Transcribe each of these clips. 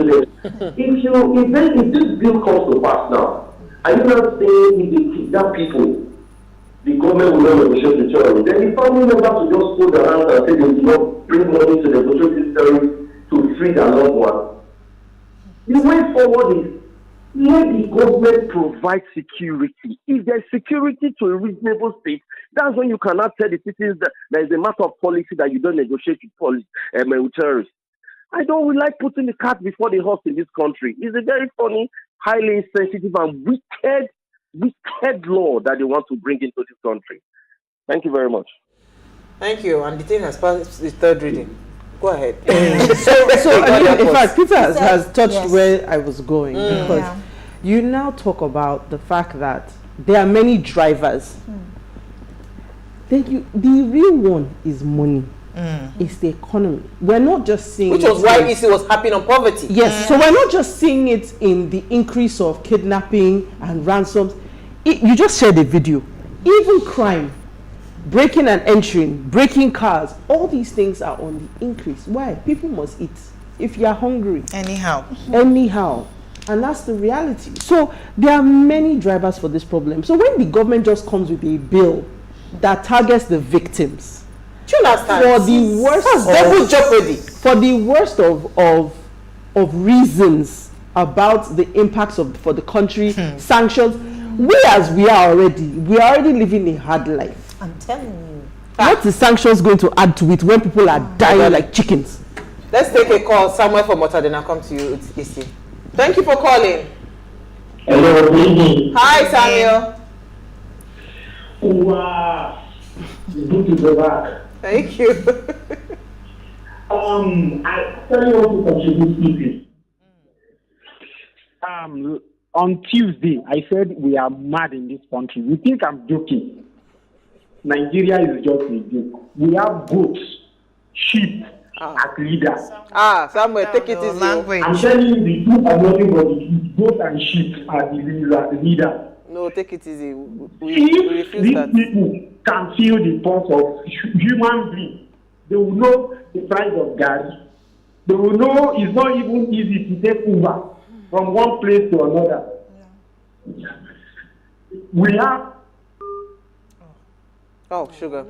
to them. If this bill comes to pass now, are you not saying if they kidnap people, the government will not negotiate with terrorists? Then the family members will just hold their hands and say they will not bring money to negotiate with terrorists to free their loved one. The way forward is let the government provide security. If there's security to a reasonable state, that's when you cannot tell the citizens that there is a matter of policy that you don't negotiate with terrorists. I don't like putting the cart before the horse in this country. It's a very funny, highly insensitive and wicked law that they want to bring into this country. Thank you very much. Thank you. And the thing has passed the third reading. Go ahead. In fact, Peter has touched where I was going, because you now talk about the fact that there are many drivers. The real one is money. It's the economy. We're not just seeing which was why EC was harping on poverty. Yes, so we're not just seeing it in the increase of kidnapping and ransoms. You just shared a video. Even crime, breaking and entering, breaking cars, all these things are on the increase. Why? People must eat. If you are hungry. Anyhow. And that's the reality. So there are many drivers for this problem. So when the government just comes with a bill that targets the victims, do you understand? For the worst double jeopardy. For the worst of reasons about the impacts for the country, sanctions, we are already living a hard life. I'm telling you. What is sanctions going to add to it when people are dying like chickens? Let's take a call somewhere from Mota, then I'll come to you. It's easy. Thank you for calling. Hello, good evening. Hi, Samuel. Wow. Good to be back. Thank you. I tell you what to contribute easy. On Tuesday, I said we are mad in this country. You think I'm joking? Nigeria is just a joke. We have goats, sheep as leaders. Samuel, take it easy. I'm telling you, the two are nothing but the goats and sheep are the leaders. No, take it easy. We if refuse these that. people can feel the pulse of human beings, they will know the price of gas. They will know it's not even easy to take Uber from one place to another. We have. Oh, sugar.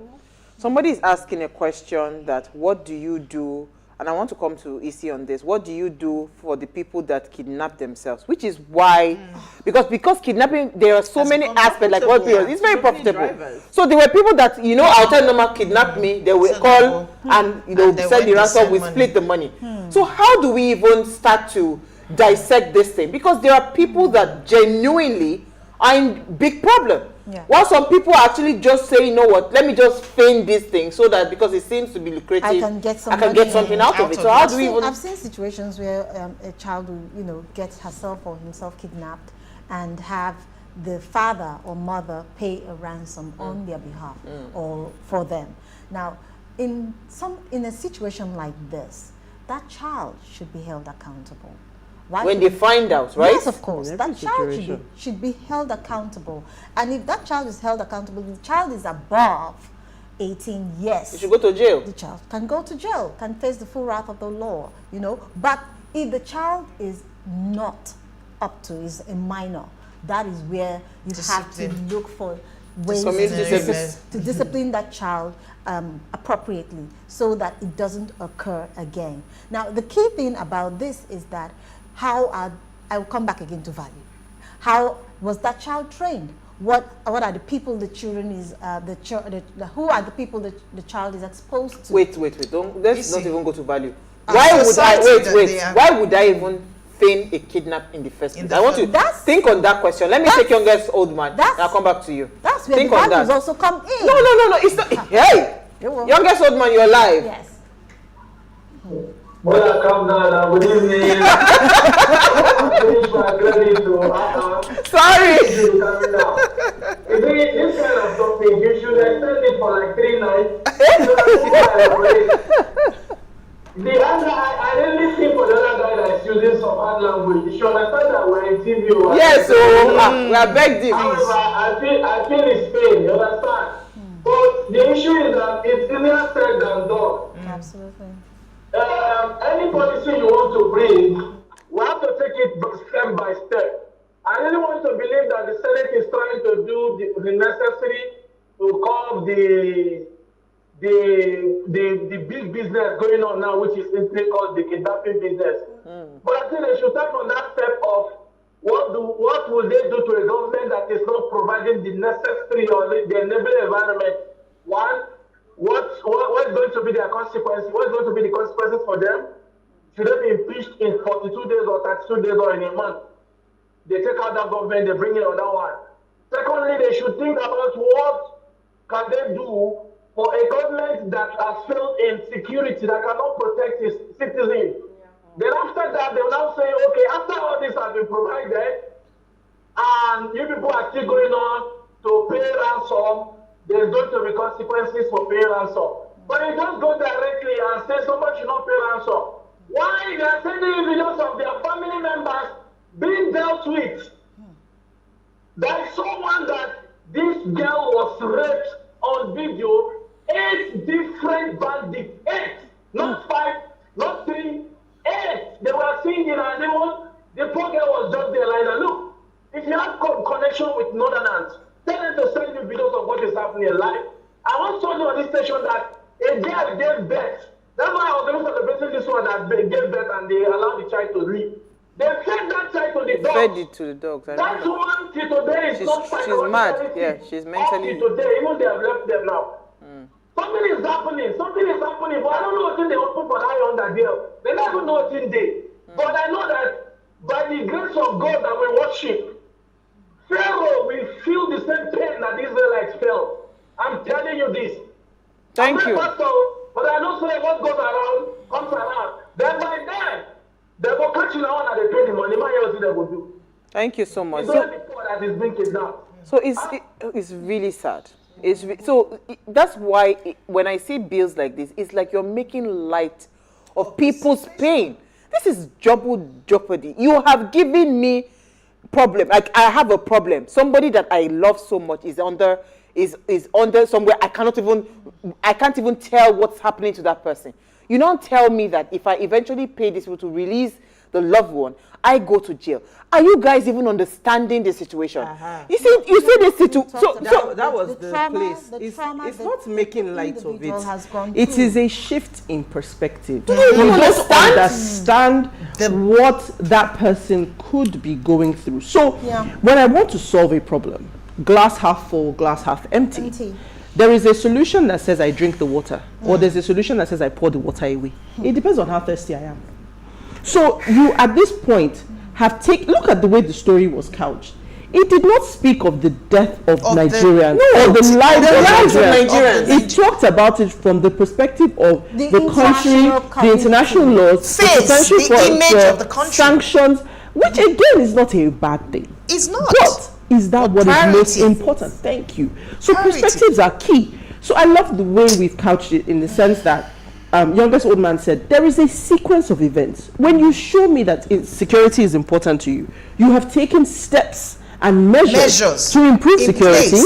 Somebody is asking a question that what do you do? And I want to come to EC on this. What do you do for the people that kidnap themselves? Which is why, because kidnapping, there are so many aspects, like what it's very profitable. So there were people that, I'll tell Norma, kidnap me, they will call and, send the ransom, we split the money. So how do we even start to dissect this thing? Because there are people that genuinely are in big problem. While some people actually just say, you know what, let me just feign this thing so that because it seems to be lucrative, I can get something out of it. So how do we even... I've seen situations where a child will, get herself or himself kidnapped and have the father or mother pay a ransom on their behalf or for them. Now, in a situation like this, that child should be held accountable. When they find out, right? Yes, of course. That child should be held accountable. And if that child is held accountable, the child is above 18 years. You should go to jail. The child can go to jail, can face the full wrath of the law, But if the child is not up to, is a minor, that is where you have to look for ways to discipline that child appropriately so that it doesn't occur again. Now, the key thing about this is that I will come back again to value. How was that child trained? What are the people the children is who are the people that the child is exposed to? Wait. Let's not even go to value. Why would I even feign a kidnap in the first place? I want to think on that question. Let me take youngest old man. I'll come back to you. That's where the values also come in. No. It's not. Hey, youngest old man, you're alive. Yes. Well, come down. Good evening. Sorry. This kind of something, you should extend it for like 3 nights. I really think for the other guy that is using some hard language, you should understand that we're in TV. Yes, we are begged him. I feel his pain, you understand? But the issue is that it's easier said than done. Absolutely. Any policy you want to bring, by step. I really want to believe that the Senate is trying to do the necessary to curb the big business going on now, which is simply called the kidnapping business. But I think they should start on that step of what will they do to a government that is not providing the necessary or the enabling environment? One, what's going to be their consequences? What's going to be the consequences for them? Should they be impeached in 42 days or 32 days or in a month? They take out that government, they bring in another one. Secondly, they should think about what can they do for a government that has failed in security, that cannot protect its citizens. Then after that, they will now say, okay, after all this has been provided, and you people are still going on to pay ransom, there's going to be consequences for paying ransom. But you just go directly and say somebody should not pay ransom. Why they are sending videos of their family members being dealt with? There is someone that this girl was raped on video, 8 different bandits, 8, not 5, not 3, 8. They were singing and the poor girl was just there like that. Look, if you have connection with Northerners, tell them to send you videos of what is happening in life. I once told you on this station that a girl gave birth. That's why I was even celebrating this one that they gave birth and they allowed the child to live. They fed that child to the dogs. Fed it to the dogs. That woman till today is not she's mad. Yeah, she's mentally. Till today, even they have left them now. Something is happening. Something is happening. But I don't know what's in the open for that under there. They never know what's in there. But I know that by the grace of God that we worship, Pharaoh will feel the same pain that the Israelites felt. I'm telling you this. Thank you. But I know say what goes around comes around. Then by then, they will catch you now and they pay the money. My else they will do. Thank you so much. It's only the poor that is being kidnapped. So it's really sad. That's why when I see bills like this, it's like you're making light of people's pain. This is double jeopardy. You have given me problem. Like I have a problem. Somebody that I love so much is under somewhere. I can't even tell what's happening to that person. You don't tell me that if I eventually pay these people to release the loved one, I go to jail. Are you guys even understanding the situation? You see the situation. So that was the trauma, place. It's not making light of it. It is a shift in perspective. Do you don't understand what that person could be going through. So when I want to solve a problem, glass half full, glass half empty. There is a solution that says I drink the water, or there's a solution that says I pour the water away. It depends on how thirsty I am. So you, at this point, look at the way the story was couched. It did not speak of the death of Nigerians or the lives of Nigerians. It talked about it from the perspective of the country, the international laws, the potential for sanctions, which again is not a bad thing. It's not. But is that what is most important? Thank you. So perspectives are key. So I love the way we've couched it in the sense that youngest old man said, there is a sequence of events. When you show me that security is important to you, you have taken steps and measures to improve security.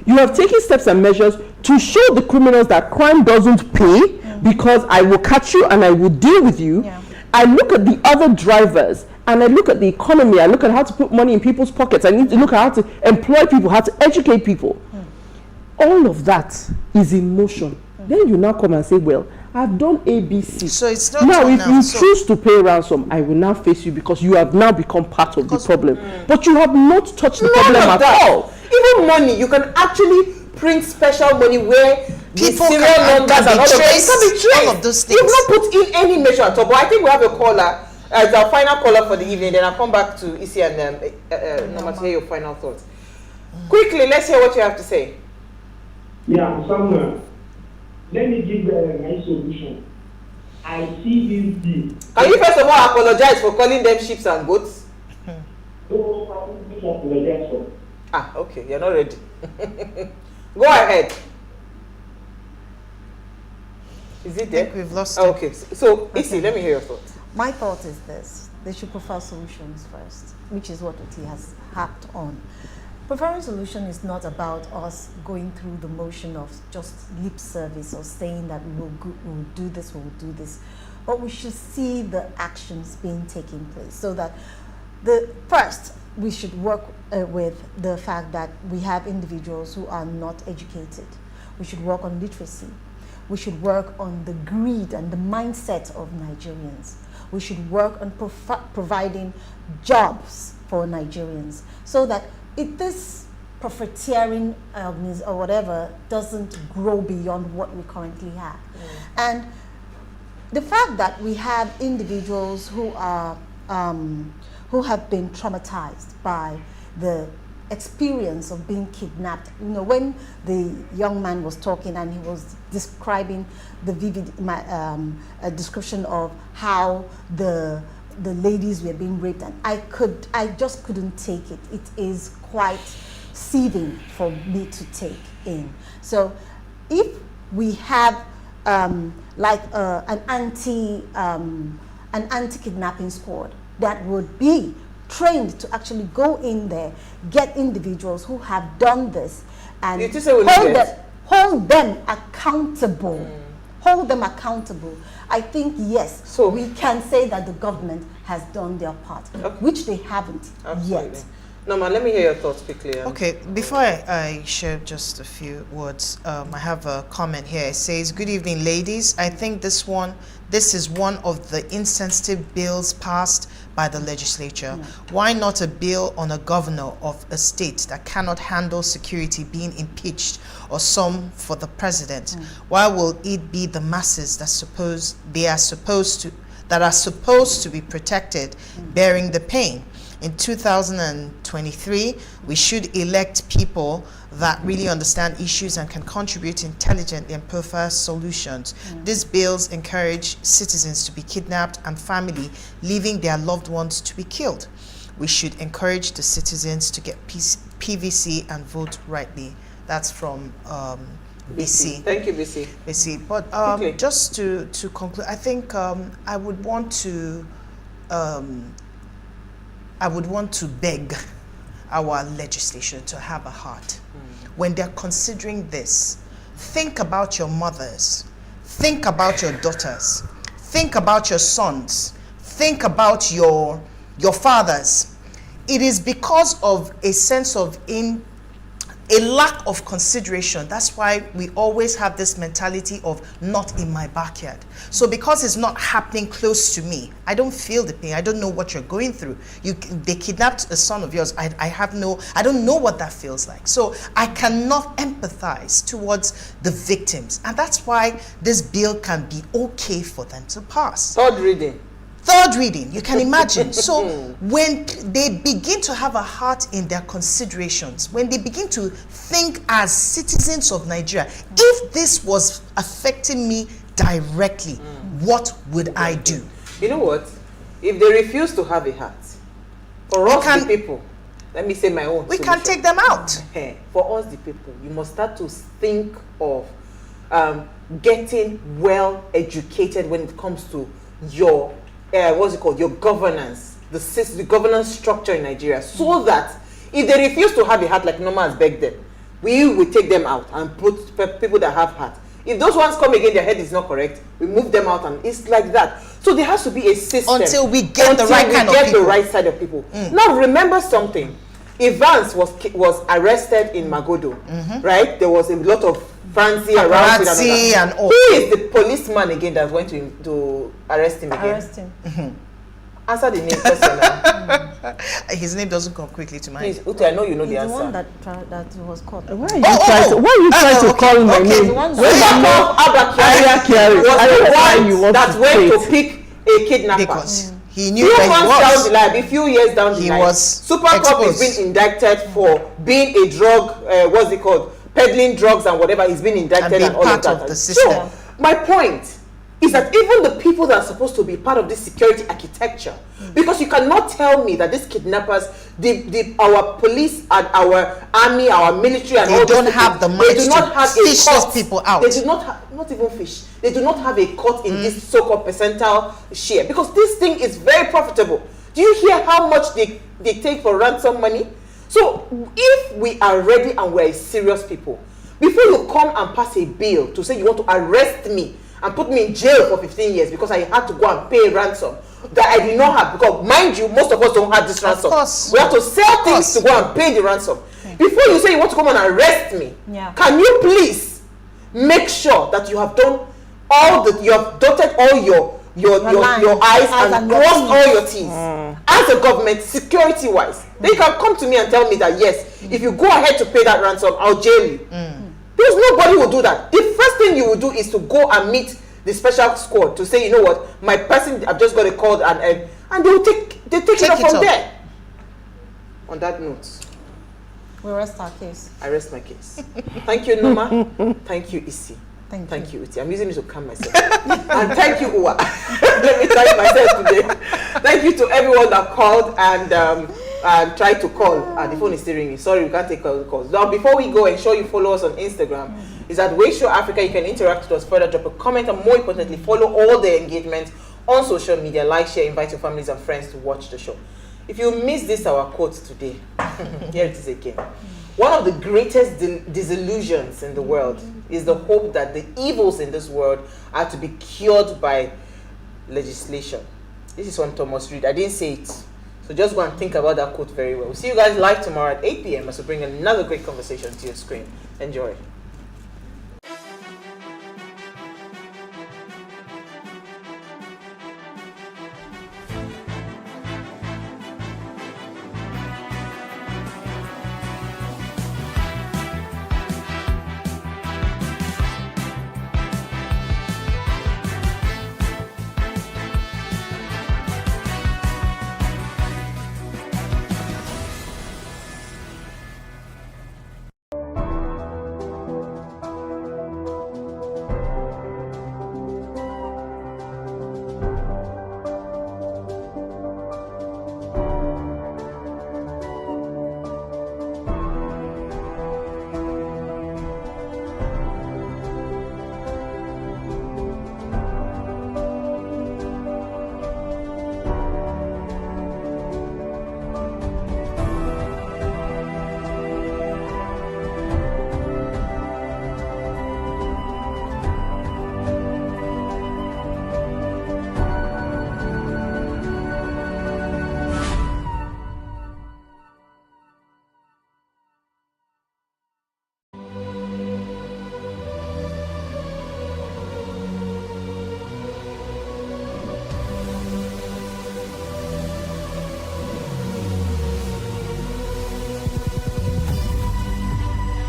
You have taken steps and measures to show the criminals that crime doesn't pay because I will catch you and I will deal with you. I look at the other drivers and I look at the economy. I look at how to put money in people's pockets. I need to look at how to employ people, how to educate people. All of that is in motion. Then you now come and say, well, I've done ABC. So it's not now, if you choose to pay ransom, I will now face you because you have now become part of the problem. But you have not touched the problem at all. Even money, you can actually print special money where people serial numbers and all of that can be traced. All of those things. You've not put in any measure at all. But I think we have a caller as our final caller for the evening. Then I'll come back to Isi and Norma to hear your final thoughts. Quickly, let's hear what you have to say. Yeah, Samuel. Let me give my solution. I see this deal. Can you first of all apologize for calling them sheep and goats? No, I don't apologize for. Okay, you're not ready. Go ahead. Is it there? I think we've lost it. Okay, so Isi, let me hear your thoughts. My thought is this: they should prefer solutions first, which is what he has harped on. Preferring solution is not about us going through the motion of just lip service or saying that we will do this, we will do this. But we should see the actions being taken place so that First, we should work with the fact that we have individuals who are not educated. We should work on literacy. We should work on the greed and the mindset of Nigerians. We should work on providing jobs for Nigerians so that this profiteering or whatever doesn't grow beyond what we currently have. And the fact that we have individuals who are who have been traumatized by the experience of being kidnapped. You know, when the young man was talking and he was describing the vivid description of how the ladies were being raped, and I just couldn't take it. It is quite seething for me to take in. So if we have like an anti-kidnapping squad that would be trained to actually go in there, get individuals who have done this, and hold them accountable. Hold them accountable. I think, yes, so we can say that the government has done their part, which they haven't yet. Norma, let me hear your thoughts quickly. Okay, before I share just a few words, I have a comment here. It says, "Good evening, ladies. I think this is one of the insensitive bills passed by the legislature. Why not a bill on a governor of a state that cannot handle security being impeached, or some for the president? Why will it be the masses that are supposed to be protected bearing the pain? In 2023, we should elect people that really understand issues and can contribute intelligently and prefer solutions. These bills encourage citizens to be kidnapped and family leaving their loved ones to be killed. We should encourage the citizens to get PVC and vote rightly." That's from BC. Thank you, BC. BC. But just to conclude, I think I would want to beg our legislation to have a heart. When they're considering this, think about your mothers, think about your daughters, think about your sons, think about your fathers. It is because of a sense of a lack of consideration. That's why we always have this mentality of not in my backyard. So because it's not happening close to me, I don't feel the pain. I don't know what you're going through. They kidnapped a son of yours. I don't know what that feels like. So I cannot empathize towards the victims. And that's why this bill can be okay for them to pass. Third reading, you can imagine. So when they begin to have a heart in their considerations, when they begin to think as citizens of Nigeria, if this was affecting me directly, what would I do? You know what? If they refuse to have a heart, for us the people, let me say my own we can take them out. For us the people, you must start to think of getting well educated when it comes to your your governance, the governance structure in Nigeria, so that if they refuse to have a heart like Norma has begged them, we will take them out and put people that have heart. If those ones come again, their head is not correct, we move them out, and it's like that. So there has to be a system until we get the right side of people. Now remember something. Evans was arrested in Magodo, right? There was a lot of fancy around it and all. Who is the policeman again that went to arrest him again? Answer the name person now. His name doesn't come quickly to mind. Please, Uti, I know you know the answer. The one that was caught. Why are you trying to call my name? The one that went to pick a kidnapper. Because he knew where he was. A few years down the line, Super Cop is being indicted for being a drug, peddling drugs and whatever. He's been indicted and all of that. Of the system. So, my point is that even the people that are supposed to be part of this security architecture, because you cannot tell me that these kidnappers, our police and our army, our military, and they don't have the money to fish those people out. They do not not even fish. They do not have a cut in this so-called percentile share, because this thing is very profitable. Do you hear how much they take for ransom money? So if we are ready and we're serious people, before you come and pass a bill to say you want to arrest me and put me in jail for 15 years because I had to go and pay ransom that I did not have. Because mind you, most of us don't have this ransom. We have to sell things to go and pay the ransom. Before you say you want to come and arrest me, can you please make sure that you have done you have dotted all your I's and crossed all your T's as a government, security wise. Then you can come to me and tell me that yes, if you go ahead to pay that ransom, I'll jail you. There's nobody who will do that. The first thing you will do is to go and meet the special squad to say, you know what, my person, I've just got a call, and they'll take it up from there. On that note, we rest our case. I rest my case. Thank you, Noma. Thank you, Isi. Thank you. Uti. I'm using it to calm myself. And thank you, Uwa. Let me thank myself today. Thank you to everyone that called and tried to call. The phone is still ringing. Sorry, we can't take all the calls. Now, before we go, ensure you follow us on Instagram. Is at PlusTvAfrica. You can interact with us further, drop a comment, and more importantly, follow all the engagements on social media. Like, share, invite your families and friends to watch the show. If you missed this, our quote today, here it is again. One of the greatest disillusions in the world is the hope that the evils in this world are to be cured by legislation. This is from Thomas Reed. I didn't say it. So just go and think about that quote very well. We'll see you guys live tomorrow at 8 p.m. as we bring another great conversation to your screen. Enjoy.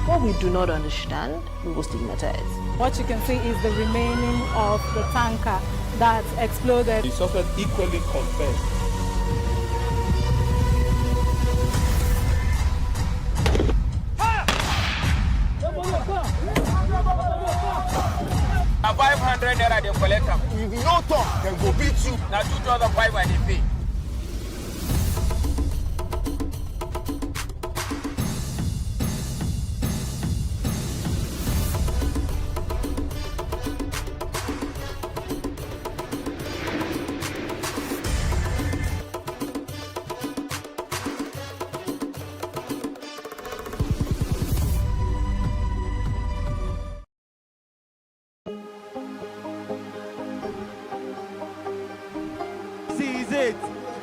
What we do not understand, we will stigmatize. What you can see is the remaining of the tanker that exploded. The suspect equally confessed. A 500 naira they collect them. If you no talk, they go beat you. Now 2,500 they pay.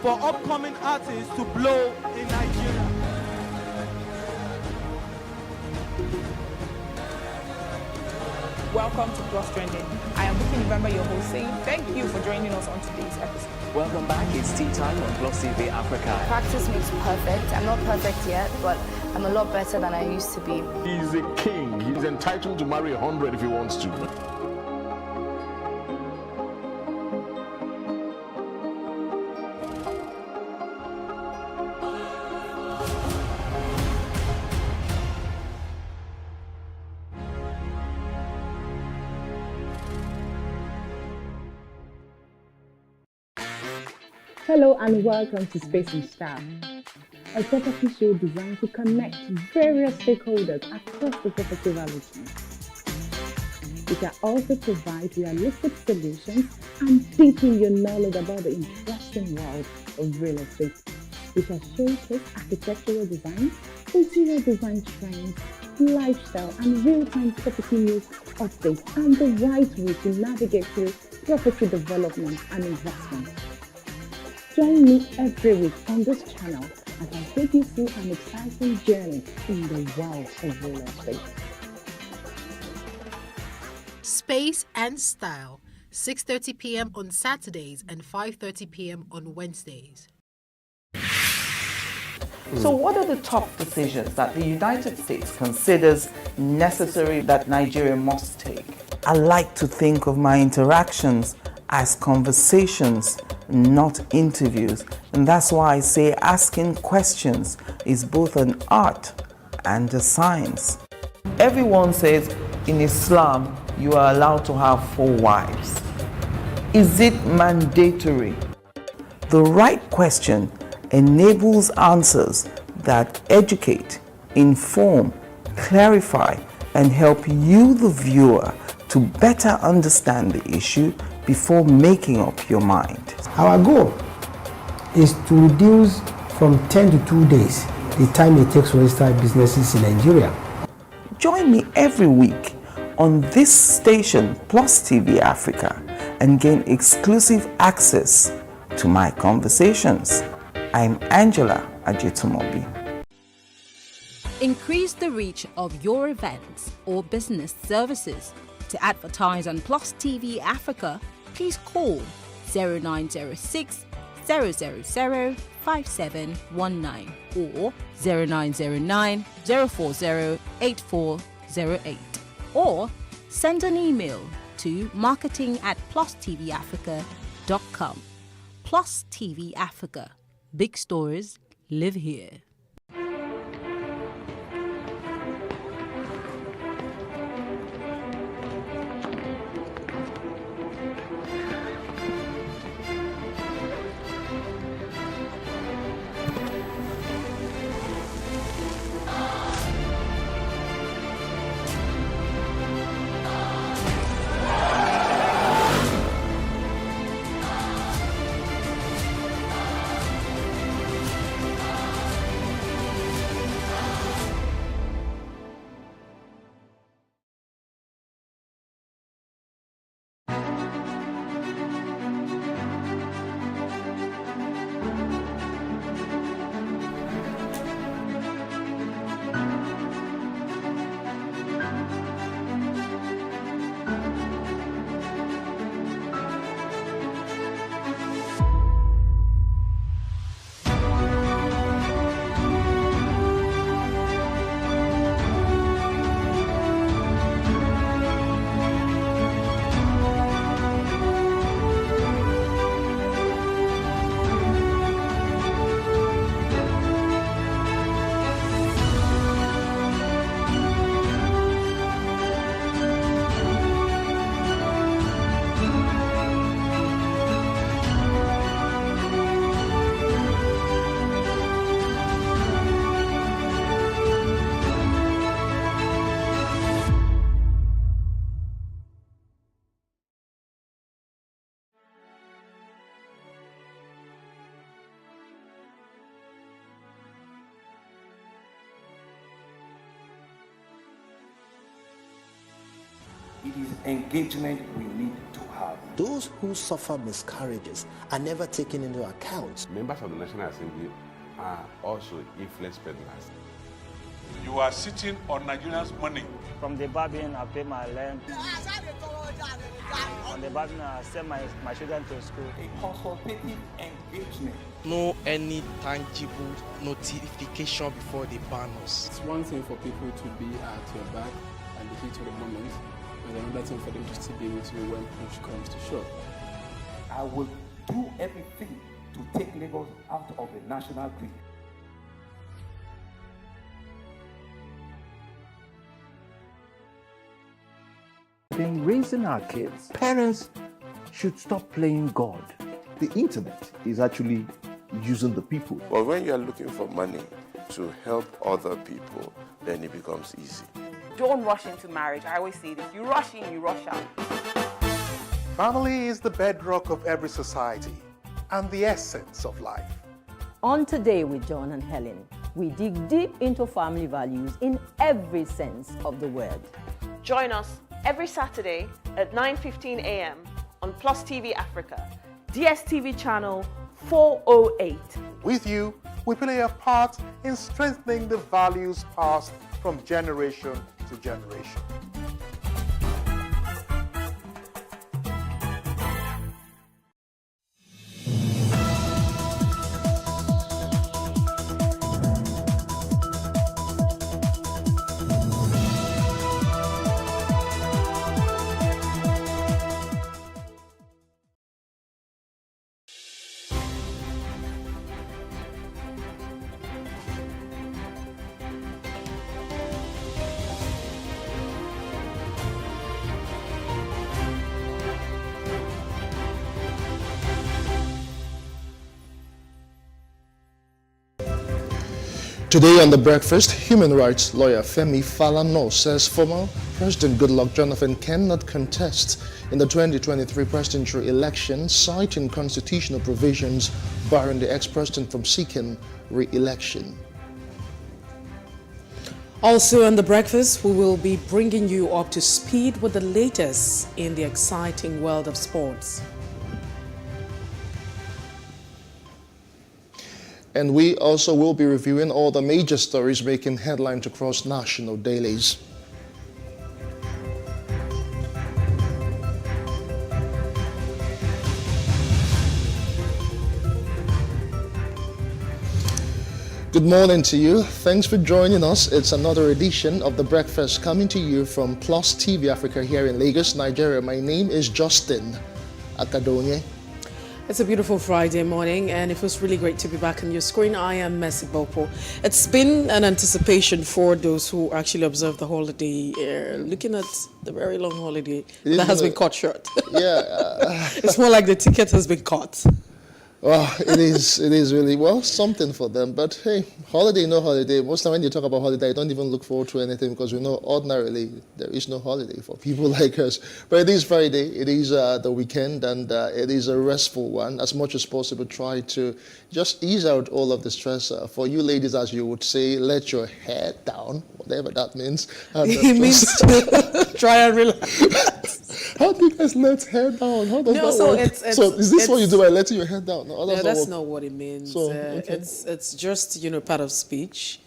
For upcoming artists to blow in Nigeria. Welcome to Plus Trending. I am Bookie November, your host, saying thank you for joining us on today's episode. Welcome back. It's tea time on PlusTvAfrica. Practice makes perfect. I'm not perfect yet, but I'm a lot better than I used to be. He's a king. He's entitled to marry 100 if he wants to. Hello and welcome to Space and Style, a property show designed to connect various stakeholders across the property value chain. We can also provide realistic solutions and deepen your knowledge about the interesting world of real estate. We shall showcase architectural design, interior design trends, lifestyle, and real-time property news updates, and the right way to navigate through property development and investment. Join me every week on this channel as I take you through an exciting journey in the world of real estate. Space and Style, 6:30 p.m. on Saturdays and 5:30 p.m. on Wednesdays. So what are the top decisions that the United States considers necessary that Nigeria must take? I like to think of my interactions as conversations, not interviews. And that's why I say asking questions is both an art and a science. Everyone says in Islam you are allowed to have 4 wives. Is it mandatory? The right question enables answers that educate, inform, clarify, and help you, the viewer, to better understand the issue before making up your mind. Our goal is to reduce from 10 to 2 days the time it takes to register businesses in Nigeria. Join me every week on this station, PlusTvAfrica, and gain exclusive access to my conversations. I'm Angela Ajetumobi. Increase the reach of your events or business services. To advertise on PlusTvAfrica, please call 0906 000 5719 or 0909 040 8408, or send an email to marketing@PlusTvAfrica.com. Plus TV Africa. Big stories live here. It is engagement we need to have. Those who suffer miscarriages are never taken into account. Members of the National Assembly are also influence peddlers. You are sitting on Nigerians' money. From the Babin, I pay my rent. From the Babin, I send my children to school. A consultative engagement. No any tangible notification before they ban us. It's one thing for people to be at your back and the heat of the moment, and another thing for them to still be with you when push comes to shove. I will do everything to take Lagos out of the national grid. In raising our kids, parents should stop playing God. The internet is actually using the people. But when you are looking for money to help other people, then it becomes easy. Don't rush into marriage. I always say this. You rush in, you rush out. Family is the bedrock of every society and the essence of life. On Today with John and Helen, We dig deep into family values in every sense of the word. Join us every Saturday at 9:15 a.m. on PlusTvAfrica, DSTV channel 408. With you, we play a part in strengthening the values passed from generation to generation. Today on The Breakfast, human rights lawyer Femi Falana says former President Goodluck Jonathan cannot contest in the 2023 presidential election, citing constitutional provisions barring the ex-president from seeking re-election. Also on The Breakfast, we will be bringing you up to speed with the latest in the exciting world of sports. And we also will be reviewing all the major stories making headlines across national dailies. Good morning to you. Thanks for joining us. It's another edition of The Breakfast coming to you from PlusTvAfrica here in Lagos, Nigeria. My name is Justin Akadonye. It's a beautiful Friday morning and it feels really great to be back on your screen. I am Mercy Bopo. It's been an anticipation for those who actually observe the holiday, looking at the very long holiday that has been cut short. Yeah. It's more like the ticket has been cut. Well, it is really, well, something for them. But hey, holiday, no holiday. Most of the time when you talk about holiday, I don't even look forward to anything because we know ordinarily there is no holiday for people like us. But it is Friday, it is the weekend, and it is a restful one. As much as possible, try to just ease out all of the stress. For you ladies, as you would say, let your hair down, whatever that means. It means to try and relax. How do you guys let hair down? How does that work? So is this what you do by letting your hair down? No, that's not what it means. So, okay. It's just, part of speech,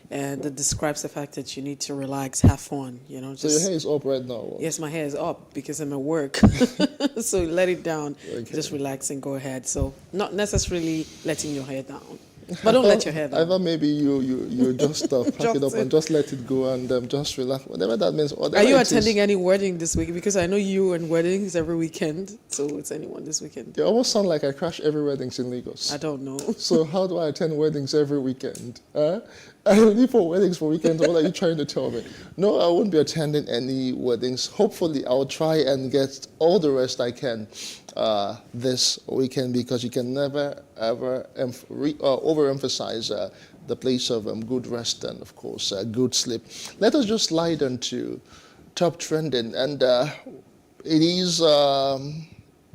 and that describes the fact that you need to relax, have fun, Just, so your hair is up right now? Or? Yes, my hair is up because I'm at work. So let it down. Okay. Just relax and go ahead. So not necessarily letting your hair down. But don't let your hair down. I thought maybe you just pack it up and just let it go and just relax, whatever that means. Are you attending any wedding this week? Because I know you and weddings every weekend, so it's anyone this weekend. You almost sound like I crash every weddings in Lagos. I don't know. So how do I attend weddings every weekend? I leave for weddings for weekends. What are you trying to tell me? No, I won't be attending any weddings. Hopefully, I'll try and get all the rest I can this weekend, because you can never ever overemphasize the place of good rest and, of course, good sleep. Let us just slide into top trending, and it is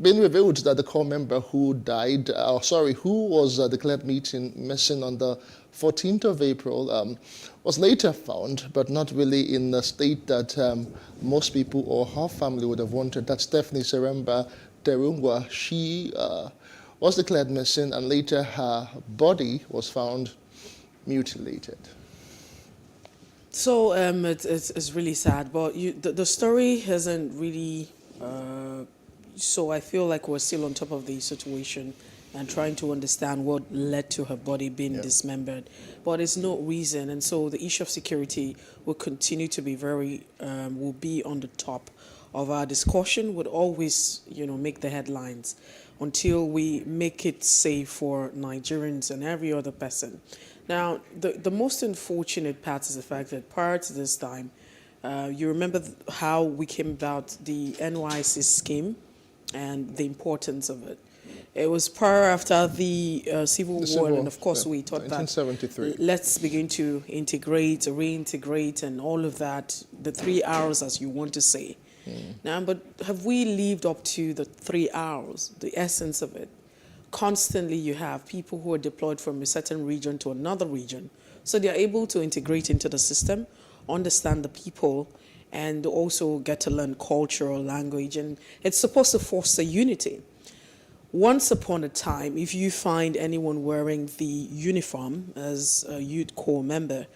been revealed that the core member who died, who was declared missing on the 14th of April, was later found, but not really in the state that most people or her family would have wanted. That's Stephanie Seremba Terungwa. She was declared missing, and later her body was found mutilated. So it's really sad, but the story hasn't really. So I feel like we're still on top of the situation and trying to understand what led to her body being dismembered. But it's no reason, and so the issue of security will continue to be will be on the top of our discussion, would always, make the headlines until we make it safe for Nigerians and every other person. Now, the most unfortunate part is the fact that prior to this time, you remember how we came about the NYC scheme and the importance of it. It was prior after the Civil War, and of course we thought 1973. That let's begin to integrate, reintegrate, and all of that, the 3 hours as you want to say. Now, but have we lived up to the 3 hours, the essence of it? Constantly you have people who are deployed from a certain region to another region So they're able to integrate into the system, understand the people, and also get to learn cultural language. And it's supposed to foster unity. Once upon a time, if you find anyone wearing the uniform as a youth corps member,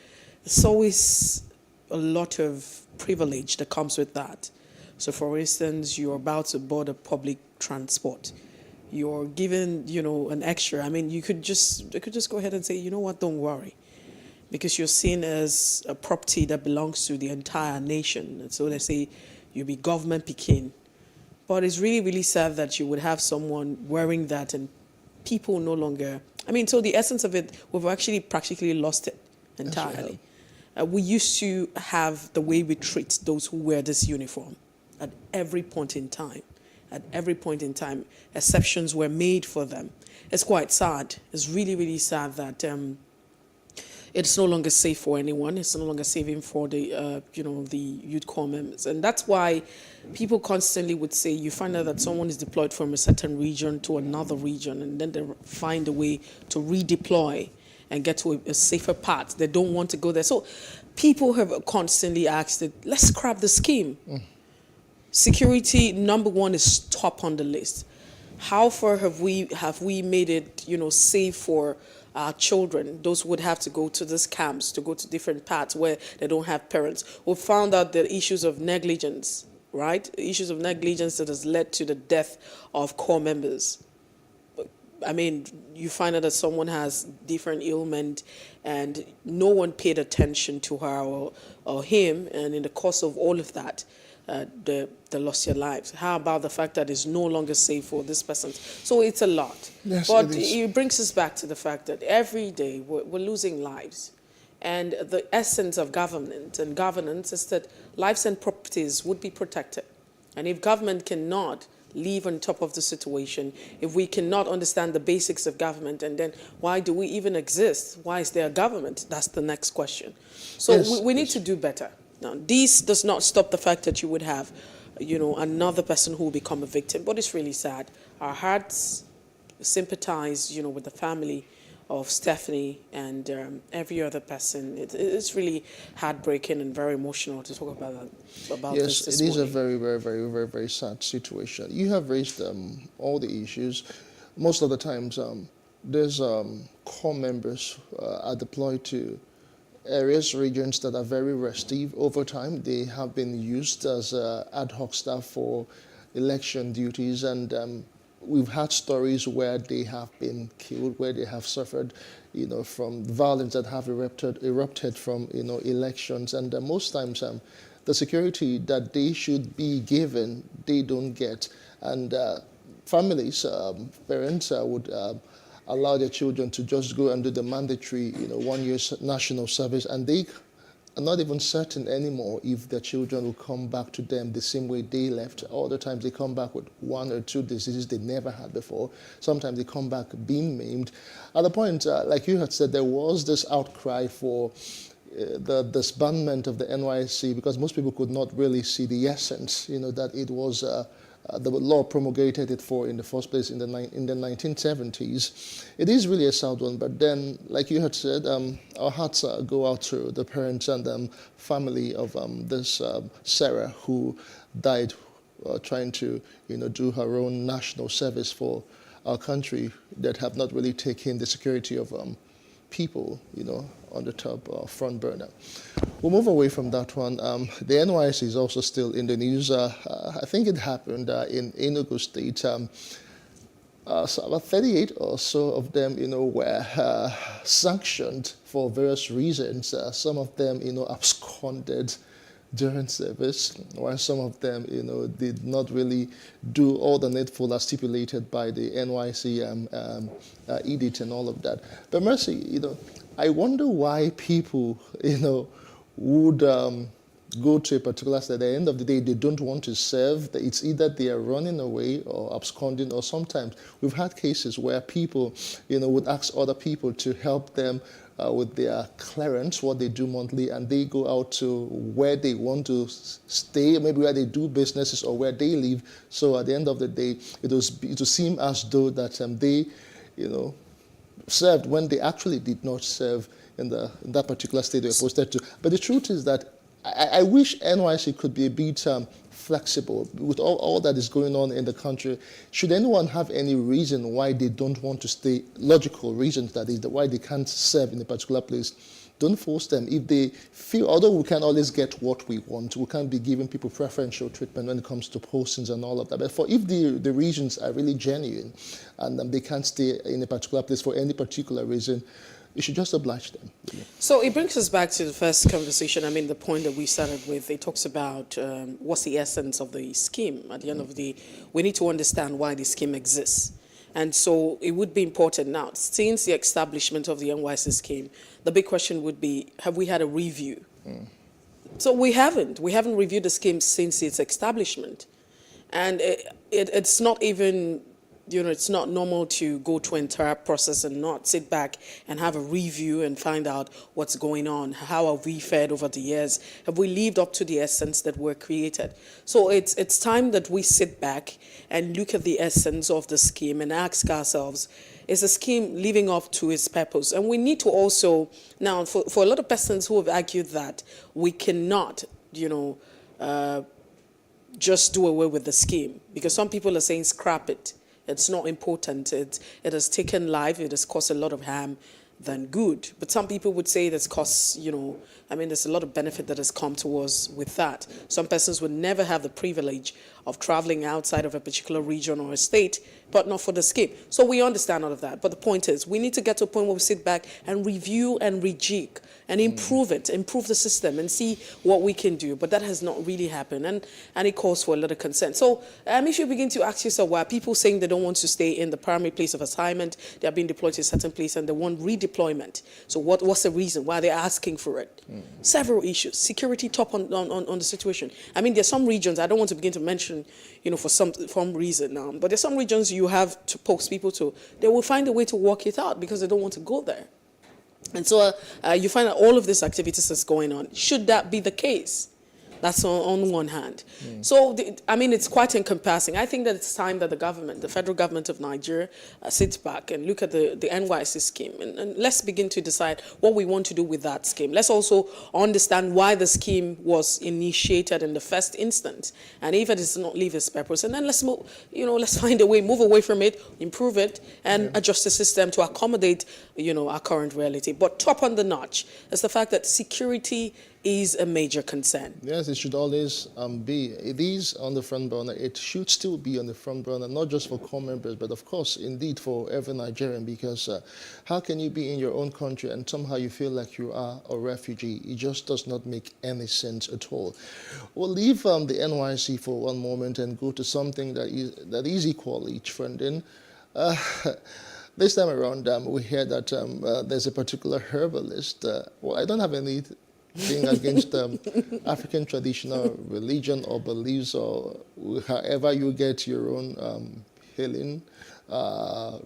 it's always a lot of privilege that comes with that. So for instance, you're about to board a public transport. You're given, an extra. I mean, they could just go ahead and say, you know what, don't worry. Because you're seen as a property that belongs to the entire nation. And so they say, you'll be government picking. But it's really, really sad that you would have someone wearing that and people no longer... so the essence of it, we've actually practically lost it entirely. We used to have the way we treat those who wear this uniform at every point in time. At every point in time, exceptions were made for them. It's quite sad. It's really, really sad that it's no longer safe for anyone. It's no longer safe for the, the youth corps members. And that's why people constantly would say, you find out that someone is deployed from a certain region to another region, and then they find a way to redeploy and get to a safer path. They don't want to go there. So people have constantly asked that, let's scrap the scheme. Security, number one, is top on the list. How far have we made it, safe for our children? Those would have to go to these camps, to go to different paths where they don't have parents. We found out the issues of negligence, right? Issues of negligence that has led to the death of corps members. You find out that someone has different ailment and no one paid attention to her or him, and in the course of all of that, they lost their lives. How about the fact that it's no longer safe for this person? So it's a lot. Yes, but it brings us back to the fact that every day we're losing lives. And the essence of government and governance is that lives and properties would be protected. And if government cannot live on top of the situation, if we cannot understand the basics of government, and then why do we even exist? Why is there a government? That's the next question. So yes, we need to do better. Now, this does not stop the fact that you would have, another person who will become a victim, but it's really sad. Our hearts sympathize, with the family of Stephanie and every other person. It's really heartbreaking and very emotional to talk about that. Yes, this it is a morning. very, very, very, very, very sad situation. You have raised all the issues. Most of the times, there's corps members are deployed to areas, regions that are very restive. Over time, they have been used as ad hoc staff for election duties, and we've had stories where they have been killed, where they have suffered, from violence that have erupted from, elections. And most times, the security that they should be given, they don't get. And families, parents would allow their children to just go and do the mandatory, 1 year national service, and they are not even certain anymore if their children will come back to them the same way they left. All the times they come back with 1 or 2 diseases they never had before. Sometimes they come back being maimed. At the point, like you had said, there was this outcry for the disbandment of the NYSC because most people could not really see the essence, that it was the law promulgated it for in the first place in the 1970s. It is really a sad one, but then, like you had said, our hearts go out to the parents and family of this Sarah who died trying to, do her own national service for our country, that have not really taken the security of people, on the top front burner. We'll move away from that one. The NYSC is also still in the news. I think it happened in Enugu State. So about 38 or so of them, were sanctioned for various reasons. Some of them, absconded during service, while some of them, did not really do all the needful as stipulated by the NYSC edict and all of that. But Mercy, I wonder why people, would go to a particular state. At the end of the day, they don't want to serve. It's either they are running away or absconding, or sometimes we've had cases where people, would ask other people to help them with their clearance, what they do monthly, and they go out to where they want to stay, maybe where they do businesses or where they live. So at the end of the day, it will seem as though that they, served when they actually did not serve in that particular state they were posted to. But the truth is that I wish NYC could be a bit flexible with all that is going on in the country. Should anyone have any reason why they don't want to stay, logical reasons that is, why they can't serve in a particular place, don't force them. If they feel, although we can always get what we want, we can't be giving people preferential treatment when it comes to postings and all of that. But if the reasons are really genuine and they can't stay in a particular place for any particular reason, you should just oblige them. So it brings us back to the first conversation. I mean, the point that we started with, it talks about what's the essence of the scheme. At the end of the day, we need to understand why the scheme exists. And so it would be important now, since the establishment of the NYC scheme, the big question would be, have we had a review? So we haven't. We haven't reviewed the scheme since its establishment. And it's not even, it's not normal to go through an entire process and not sit back and have a review and find out what's going on. How have we fared over the years? Have we lived up to the essence that were created? So it's time that we sit back and look at the essence of the scheme and ask ourselves, is the scheme living up to its purpose? And we need to also, now for a lot of persons who have argued that we cannot, just do away with the scheme, because some people are saying scrap it. It's not important. It has taken life. It has caused a lot of harm than good. But some people would say that's caused, there's a lot of benefit that has come to us with that. Some persons would never have the privilege of traveling outside of a particular region or a state, but not for the scheme. So we understand all of that. But the point is, we need to get to a point where we sit back and review and rejig and improve it, improve the system and see what we can do. But that has not really happened, and it calls for a lot of concern. So if you begin to ask yourself, why are people saying they don't want to stay in the primary place of assignment, they are being deployed to a certain place and they want redeployment. So what's the reason why they're asking for it? Several issues. Security top on the situation. There's some regions, I don't want to begin to mention, for some reason, but there's some regions you have to post people to, they will find a way to work it out because they don't want to go there. And so you find that all of these activities is going on. Should that be the case? That's on one hand. So, it's quite encompassing. I think that it's time that the federal government of Nigeria, sits back and look at the NYC scheme. And let's begin to decide what we want to do with that scheme. Let's also understand why the scheme was initiated in the first instance. And if it does not leave its purpose, and then let's find a way, move away from it, improve it, and adjust the system to accommodate, our current reality. But top on the notch is the fact that security is a major concern. Yes, it should always be. It is on the front burner. It should still be on the front burner, not just for core members, but of course, indeed, for every Nigerian, because how can you be in your own country and somehow you feel like you are a refugee? It just does not make any sense at all. We'll leave the NYC for one moment and go to something that is equally trending. This time around, we hear that there's a particular herbalist. I don't have anything against African traditional religion or beliefs, or however you get your own healing,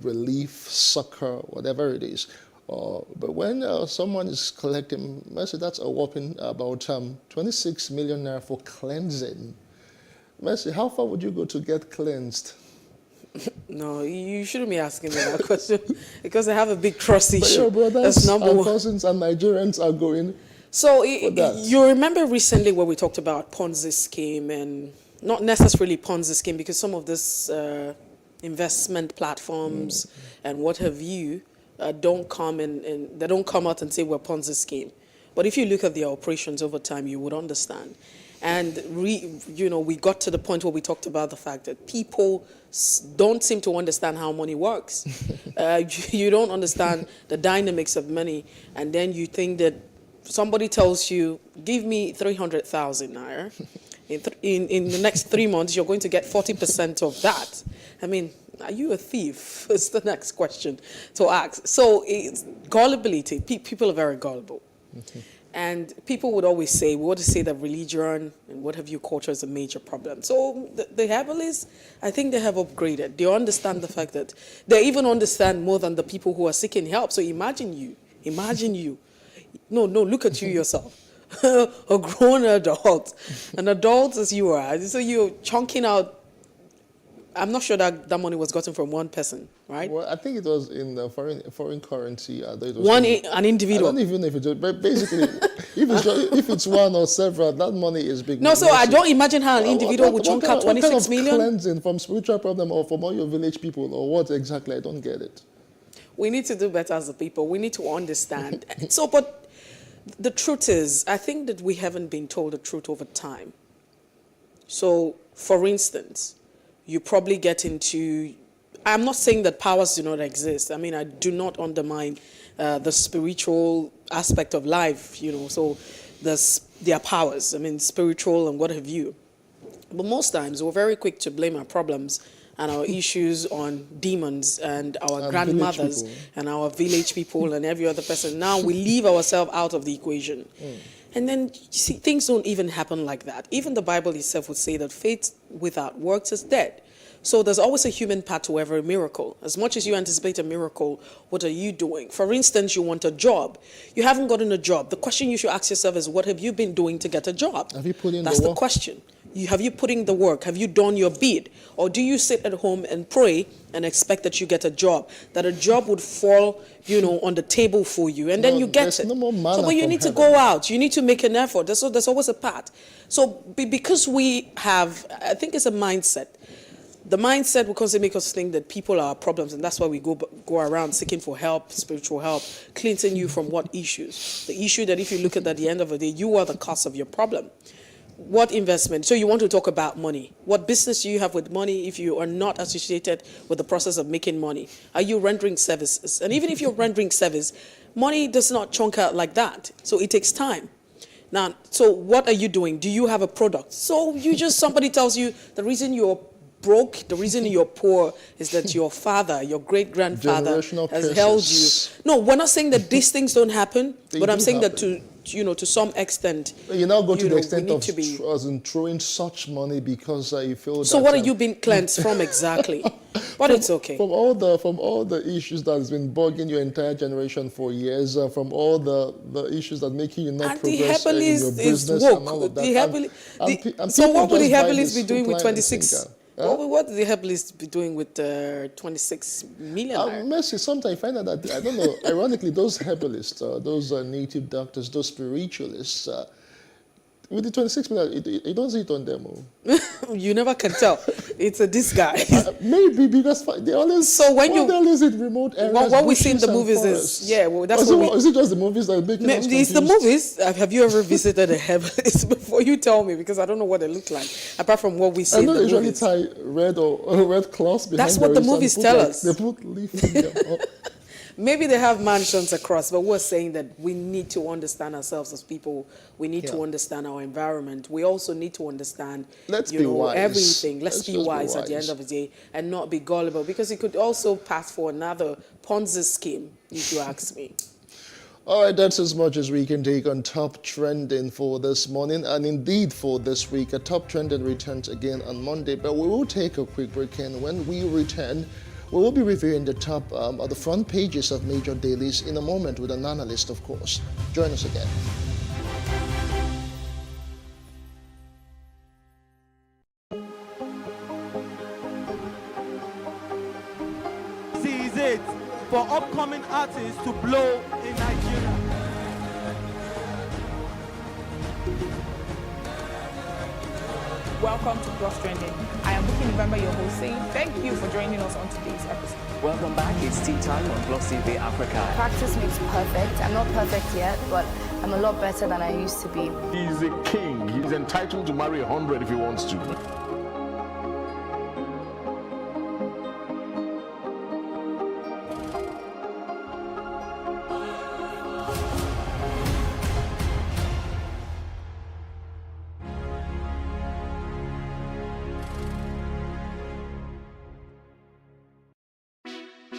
relief, succor, whatever it is. But when someone is collecting, Mercy, that's a whopping about 26 million naira for cleansing. Mercy, how far would you go to get cleansed? No, you shouldn't be asking me that question because I have a big trust issue. But your brothers and cousins and Nigerians are going. So you remember recently where we talked about Ponzi scheme, and not necessarily Ponzi scheme, because some of this investment platforms and what have you don't come and they don't come out and say we're Ponzi scheme. But if you look at their operations over time, you would understand. And we got to the point where we talked about the fact that people don't seem to understand how money works. You don't understand the dynamics of money, and then you think that somebody tells you, give me 300,000 naira. In the next 3 months, you're going to get 40% of that. Are you a thief? Is the next question to ask. So it's gullibility. People are very gullible. And people would always say, we want to say that religion and what have you, culture is a major problem. So the herbalists, I think they have upgraded. They understand the fact that they even understand more than the people who are seeking help. So imagine you. No, look at you yourself. A grown adult, an adult as you are. So you're chunking out I'm not sure that that money was gotten from one person, right? Well, I think it was in the foreign currency. It was An individual. I don't even know if it's, but basically, if it's one or several, that money is big. No, so I don't imagine how an individual would chunk out 26 million. Cleansing from spiritual problem or from all your village people or what exactly? I don't get it. We need to do better as a people. We need to understand. So, but the truth is, I think that we haven't been told the truth over time. So, for instance, you probably get into, I'm not saying that powers do not exist. I mean, I do not undermine the spiritual aspect of life, so there are powers, I mean, spiritual and what have you. But most times we're very quick to blame our problems and our issues on demons and our grandmothers and our village people and every other person. Now we leave ourselves out of the equation. And then, you see, things don't even happen like that. Even the Bible itself would say that faith without works is dead. So there's always a human part to every miracle. As much as you anticipate a miracle, what are you doing? For instance, you want a job. You haven't gotten a job. The question you should ask yourself is, what have you been doing to get a job? Have you put in That's the question. Have you put in the work? Have you done your bid? Or do you sit at home and pray and expect that you get a job? That a job would fall, on the table for you, and then you get it. No more So, but you need to go out. You need to make an effort. There's always a path. So, because we have, I think it's a mindset. The mindset will constantly make us think that people are problems, and that's why we go around seeking for help, spiritual help, cleansing you from what issues? The issue that if you look at the end of the day, you are the cause of your problem. What investment? So you want to talk about money. What business do you have with money if you are not associated with the process of making money? Are you rendering services? And even if you're rendering service, money does not chunk out like that. So it takes time. Now, so what are you doing? Do you have a product? So somebody tells you the reason you're broke, the reason you're poor is that your father, your great-grandfather has held you. No, we're not saying that these things don't happen, but I'm saying that to some extent, you now go to the extent of throwing such money because you feel. So what are you being cleansed from exactly? But it's okay. From all the issues that has been bugging your entire generation for years, from all the issues that making you not progress in your business and all of that. So what would the herbalist be doing with 26? What would the herbalist be doing with 26 million? Mercy, sometimes I find out that, I don't know, ironically, those herbalists, those native doctors, those spiritualists, with the 26 million, it doesn't hit on them. You never can tell. It's a disguise. Maybe because they always. So when you always in remote areas. What we see in the movies is that's what is it just the movies that are making us confused? It's the movies. Have you ever visited a herbalist before? You tell me, because I don't know what they look like apart from what we see in the movies. I know they usually tie red or red cloths behind. That's what the movies tell us. They put leaf in them. Maybe they have mansions across, but we're saying that we need to understand ourselves as people. We need to understand our environment. We also need to understand, everything. Let's be wise at the end of the day and not be gullible, because it could also pass for another Ponzi scheme, if you ask me. All right, that's as much as we can take on Top Trending for this morning. And indeed, for this week, a Top Trending returns again on Monday. But we will take a quick break, and when we return, we will be reviewing the top of the front pages of major dailies in a moment with an analyst, of course. Join us again. This is it for upcoming artists to blow in Nigeria. Welcome to Plus Trending. I am Bookie November, your host, saying thank you for joining us on today's episode. Welcome back. It's tea time on PlusTvAfrica. Practice makes perfect. I'm not perfect yet, but I'm a lot better than I used to be. He's a king. He's entitled to marry 100 if he wants to.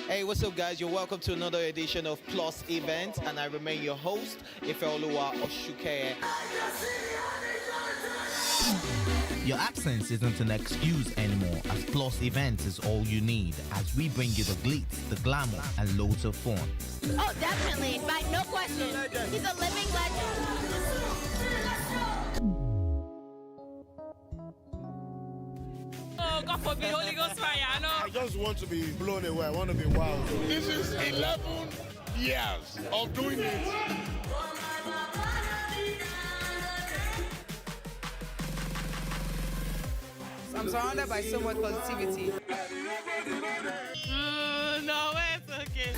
Hey, what's up, guys? You're welcome to another edition of Plus Event, and I remain your host, Ifeoluwa Oshukeye. Your absence isn't an excuse anymore, as Plus Events is all you need, as we bring you the glitz, the glamour, and loads of fun. Oh, definitely. Right, no question. He's a living legend. God forbid, Holy Ghost fire. I just want to be blown away. I want to be wild. This is 11 years of doing it. I'm surrounded by so much positivity. No, it's okay.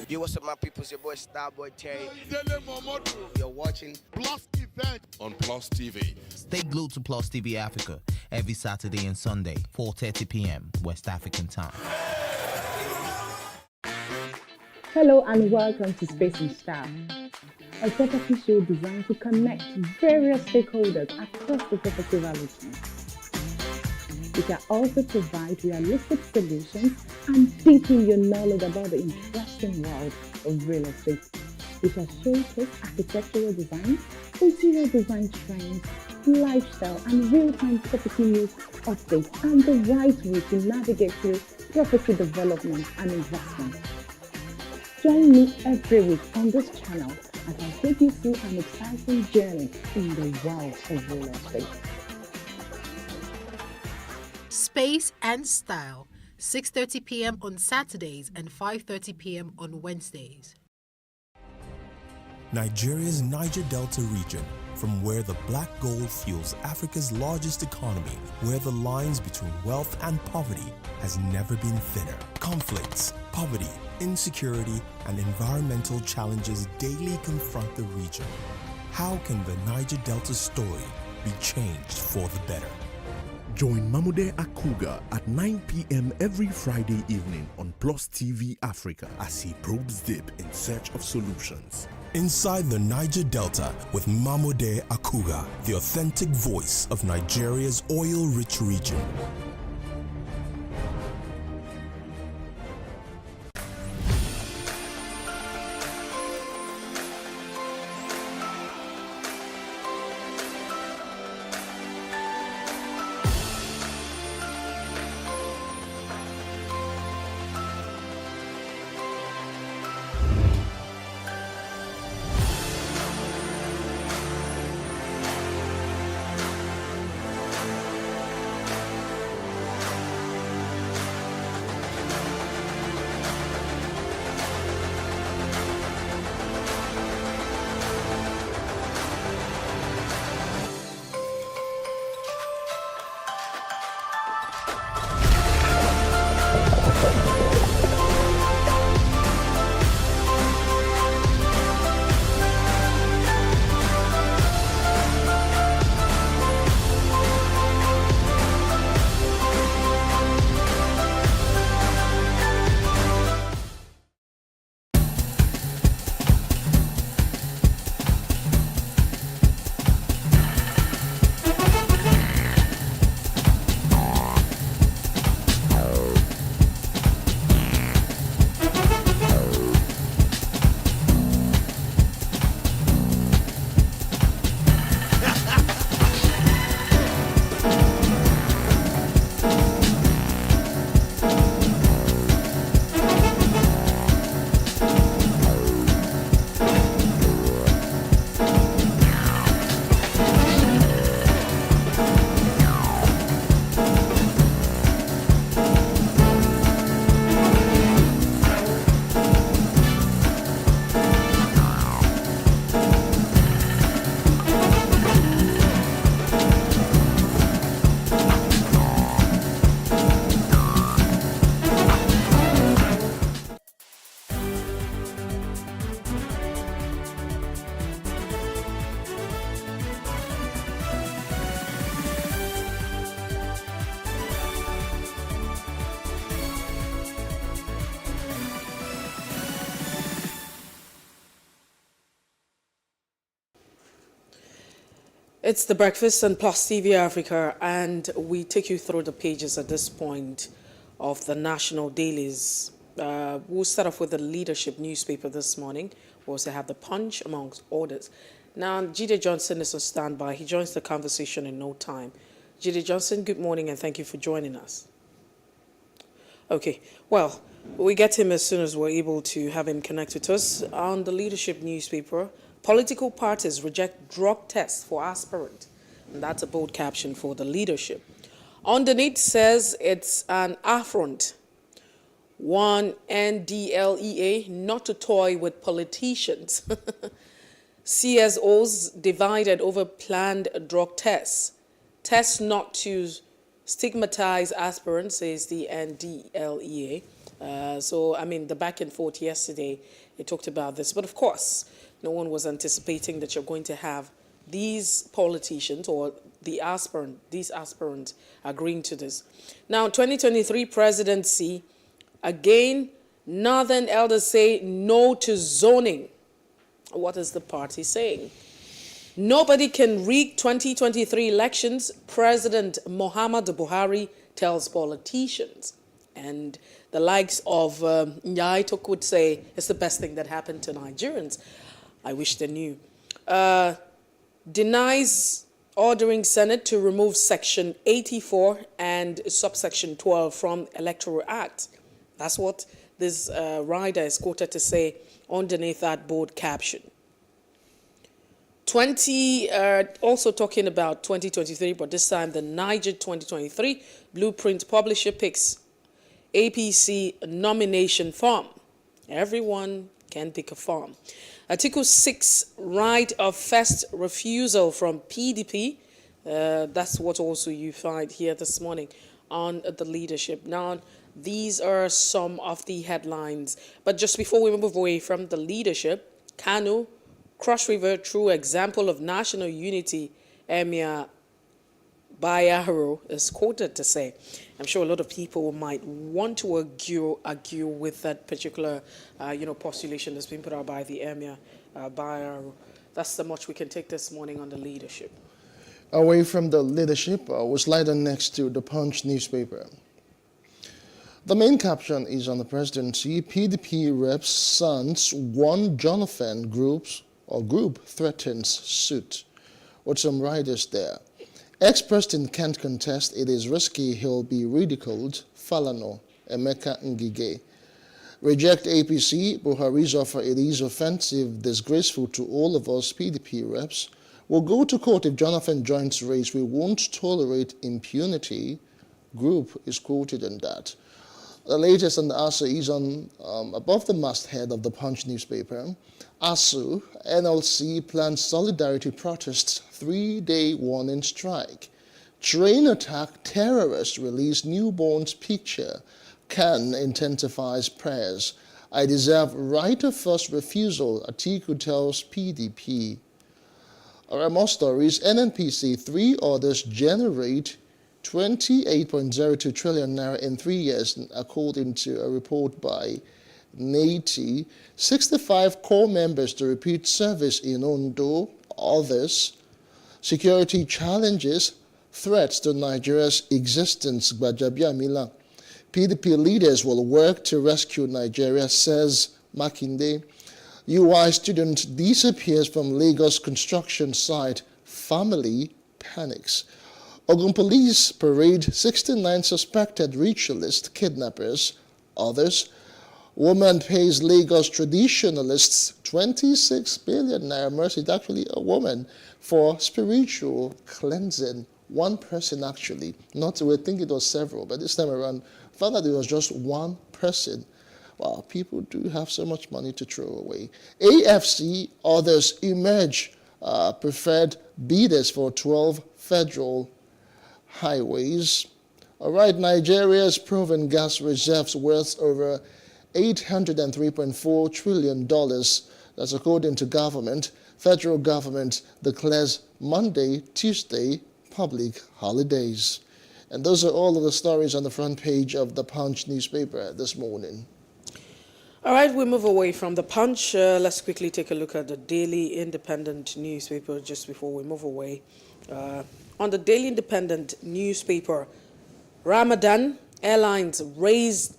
Yo, what's up, my people? It's your boy Starboy Terry. You're watching Plus Event on Plus TV. Stay glued to Plus TV Africa every Saturday and Sunday, 4:30 p.m. West African time. Hello and welcome to Space and Style, a property show designed to connect various stakeholders across the property value chain. We can also provide realistic solutions and deepen your knowledge about the interesting world of real estate. We shall showcase architectural design, interior design trends, lifestyle and real-time property news updates, and the right way to navigate through property development and investment. Join me every week on this channel as I take you through an exciting journey in the world of real estate. Space and Style, 6:30 p.m. on Saturdays and 5:30 p.m. on Wednesdays. Nigeria's Niger Delta region, from where the black gold fuels Africa's largest economy, where the lines between wealth and poverty has never been thinner. Conflicts, poverty, insecurity, and environmental challenges daily confront the region. How can the Niger Delta story be changed for the better? Join Mamude Akuga at 9 p.m. every Friday evening on Plus TV Africa as he probes deep in search of solutions. Inside the Niger Delta with Mamude Akuga, the authentic voice of Nigeria's oil-rich region. It's The Breakfast on Plus TV Africa, and we take you through the pages at this point of the national dailies. We'll start off with the Leadership newspaper this morning. We also have The Punch, amongst others. Now, Jide Johnson is on standby. He joins the conversation in no time. Jide Johnson, good morning, and thank you for joining us. Okay, well, we get him as soon as we're able to have him connect with us. On the Leadership newspaper, political parties reject drug tests for aspirant. And that's a bold caption for the Leadership. Underneath says it's an affront. One NDLEA not to toy with politicians. CSOs divided over planned drug tests. Tests not to stigmatize aspirants, says the NDLEA. The back and forth yesterday, it talked about this. But of course, no one was anticipating that you're going to have these politicians or these aspirants agreeing to this. Now, 2023 presidency, again, Northern elders say no to zoning. What is the party saying? Nobody can rig 2023 elections, President Muhammadu Buhari tells politicians. And the likes of Nyaitok would say it's the best thing that happened to Nigerians. I wish they knew. Denies ordering Senate to remove Section 84 and Subsection 12 from Electoral Act. That's what this rider is quoted to say underneath that board caption. Also talking about 2023, but this time the Niger 2023 Blueprint Publisher picks APC nomination form. Everyone can pick a form. Article 6, right of first refusal from PDP. That's what also you find here this morning on the leadership. Now, these are some of the headlines. But just before we move away from the leadership, Kano, Cross River, true example of national unity, Emir Bayaharo is quoted to say. I'm sure a lot of people might want to argue with that particular, postulation that's been put out by the Emir Bayaharo. That's the much we can take this morning on the leadership. Away from the leadership, we'll slide on next to the Punch newspaper. The main caption is on the presidency. PDP rep's sons won Jonathan group threatens suit. With some riders there. Ex-president can't contest, it is risky, he'll be ridiculed. Falano, Emeka Ngige. Reject APC, Buhari's offer, it is offensive, disgraceful to all of us PDP reps. We'll go to court if Jonathan joins race. We won't tolerate impunity. Group is quoted in that. The latest on the ASU is on above the masthead of the Punch newspaper. ASU, NLC plans solidarity protests, 3-day warning strike. Train attack, terrorists release newborn's picture. Can intensifies prayers. I deserve right of first refusal, Atiku tells PDP. More stories, NNPC, 3 orders generate 28.02 trillion naira in 3 years, according to a report by NATI. 65 core members to repeat service in Ondo. Others. Security challenges, threats to Nigeria's existence. Gbajabia Mila. PDP leaders will work to rescue Nigeria, says Makinde. UI student disappears from Lagos construction site. Family panics. Ogun police parade 69 suspected ritualist kidnappers. Others. Woman pays Lagos traditionalists 26 billion naira. Mercy, it's actually a woman, for spiritual cleansing. One person actually. We think it was several, but this time around, found that it was just one person. Wow, people do have so much money to throw away. AFC, others emerge preferred bidders for 12 federal highways. All right, Nigeria's proven gas reserves worth over $803.4 trillion. That's according to government. Federal government declares Monday, Tuesday, public holidays. And those are all of the stories on the front page of the Punch newspaper this morning. All right, we move away from the Punch. Let's quickly take a look at the Daily Independent newspaper just before we move away. On the Daily Independent newspaper, Ramadan Airlines raised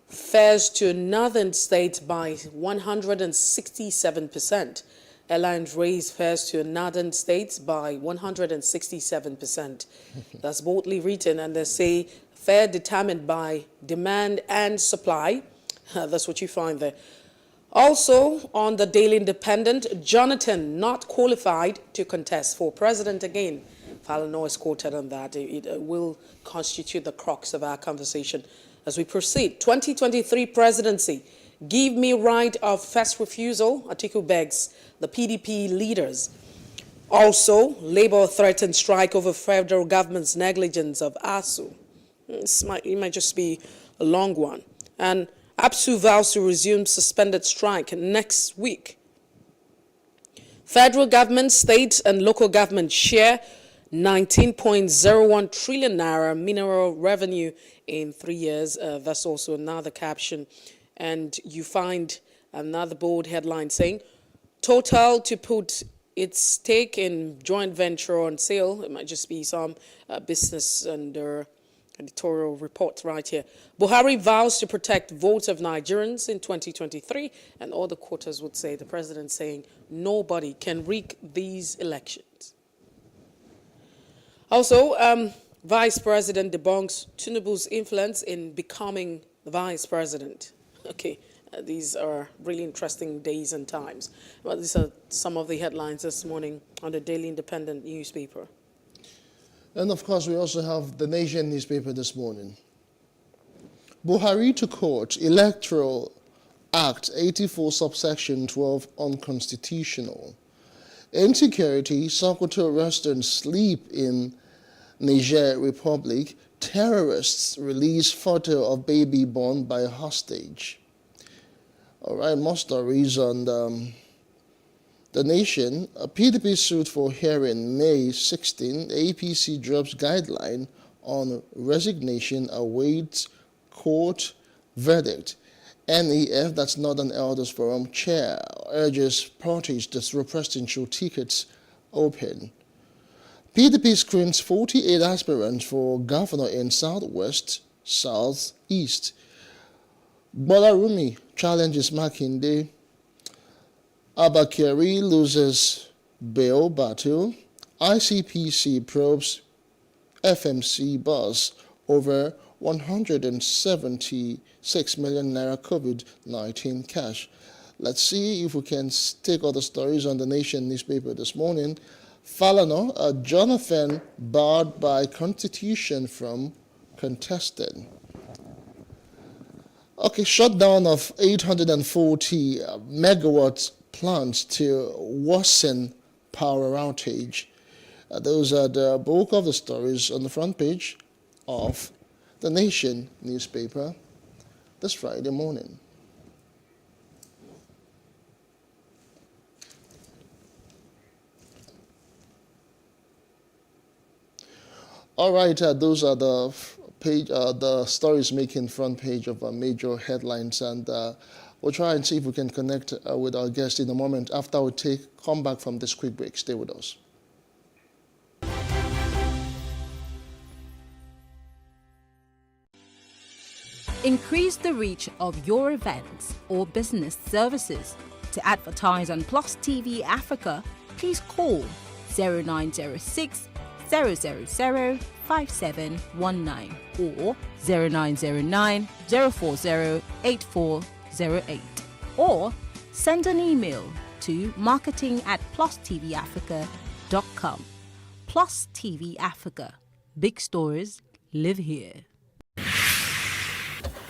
fares to northern states by 167%. Airlines raised fares to northern states by 167%. That's boldly written, and they say fare determined by demand and supply. That's what you find there. Also, on the Daily Independent, Jonathan not qualified to contest for president again. Falano is quoted on that. It will constitute the crux of our conversation as we proceed. 2023 presidency. Give me right of first refusal, Atiku begs the PDP leaders. Also, Labour threatened strike over federal government's negligence of ASU. It might just be a long one. And APSU vows to resume suspended strike next week. Federal government, state and local government share 19.01 trillion naira mineral revenue in 3 years. That's also another caption. And you find another bold headline saying, Total to put its stake in joint venture on sale. It might just be some business and editorial report right here. Buhari vows to protect votes of Nigerians in 2023. And all the quotas would say, the president saying, nobody can rig these elections. Also, Vice President debunks Tinubu's influence in becoming the Vice President. Okay, these are really interesting days and times. Well, these are some of the headlines this morning on the Daily Independent newspaper. And of course, we also have the Nation newspaper this morning. Buhari to court, Electoral Act 84 subsection 12 unconstitutional. Insecurity, Sokoto residents sleep in Niger Republic. Terrorists release photo of baby born by hostage. All right, more stories on the Nation. A PDP suit for hearing May 16. APC drops guideline on resignation, awaits court verdict. NEF, that's Northern Elders Forum chair, urges parties to requesting show tickets open. PDP screens 48 aspirants for governor in Southwest, Southeast. Bolarumi challenges Makinde. Abakari loses bail battle. ICPC probes FMC bus over 176 million naira COVID-19 cash. Let's see if we can take all the stories on the Nation newspaper this morning. Falano, Jonathan barred by Constitution from contesting. Okay, shutdown of 840 megawatt plants to worsen power outage. Those are the bulk of the stories on the front page of the Nation newspaper this Friday morning. All right, those are the the stories making front page of major headlines, and we'll try and see if we can connect with our guest in a moment after we come back from this quick break. Stay with us. Increase the reach of your events or business services. To advertise on Plus TV Africa, please call 0906 000 5719 or 0909 040 8408, or send an email to marketing@plusttvafrica.com. Plus TV Africa. Big stories live here.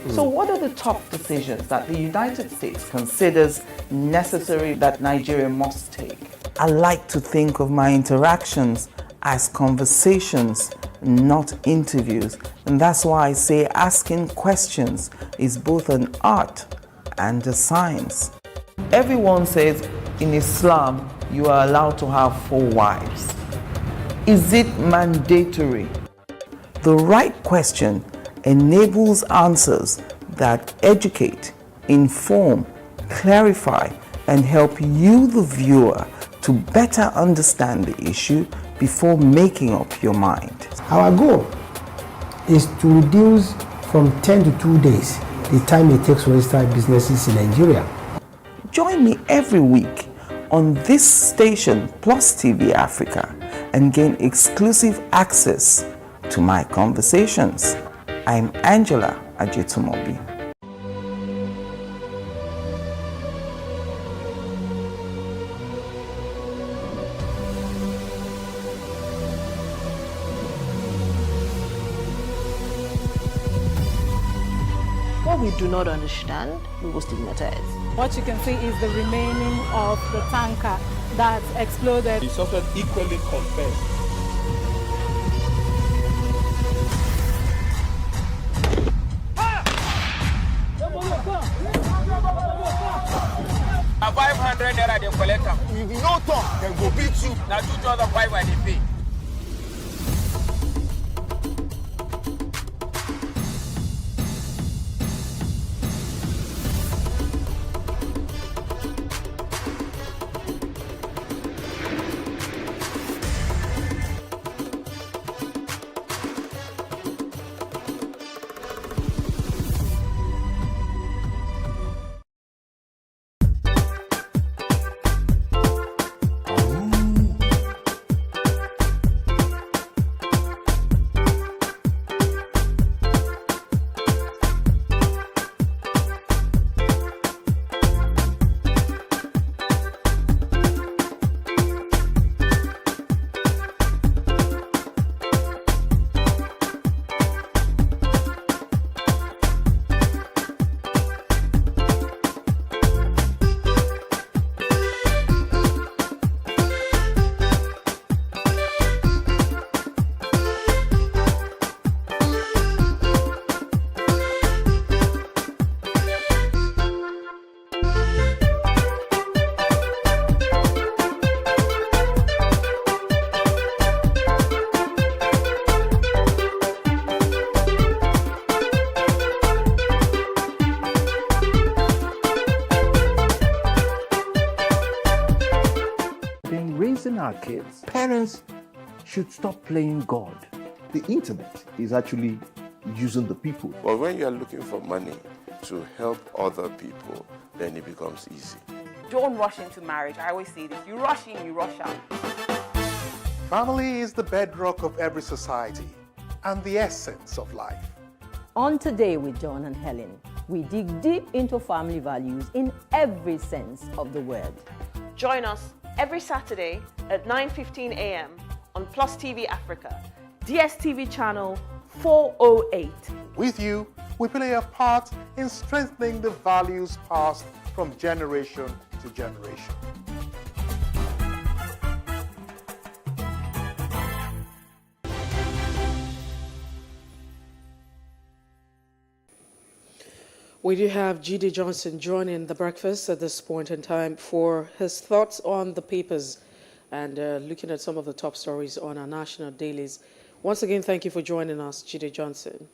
So what are the top decisions that the United States considers necessary that Nigeria must take? I like to think of my interactions as conversations, not interviews. And that's why I say asking questions is both an art and a science. Everyone says in Islam you are allowed to have 4 wives. Is it mandatory? The right question enables answers that educate, inform, clarify, and help you, the viewer, to better understand the issue before making up your mind. Our goal is to reduce from 10 to 2 days the time it takes to register businesses in Nigeria. Join me every week on this station, Plus TV Africa, and gain exclusive access to my conversations. I'm Angela Ajetumobi. we do not understand, we will stigmatize. What you can see is the remaining of the tanker that exploded. He suffered equally confessed. A 500 naira they collect am. If you no talk, dem go beat you. Na 2,500 I dey pay. Our kids, parents should stop playing God. The internet is actually using the people. But when you are looking for money to help other people, then it becomes easy. Don't rush into marriage. I always say this. You rush in, you rush out. Family is the bedrock of every society and the essence of life. On Today with John and Helen, we dig deep into family values in every sense of the word. Join us every Saturday at 9:15 a.m. on PlusTvAfrica, DSTV channel 408. With you, we play a part in strengthening the values passed from generation to generation. We do have G.D. Johnson joining the breakfast at this point in time for his thoughts on the papers and looking at some of the top stories on our national dailies. Once again, thank you for joining us, G.D. Johnson.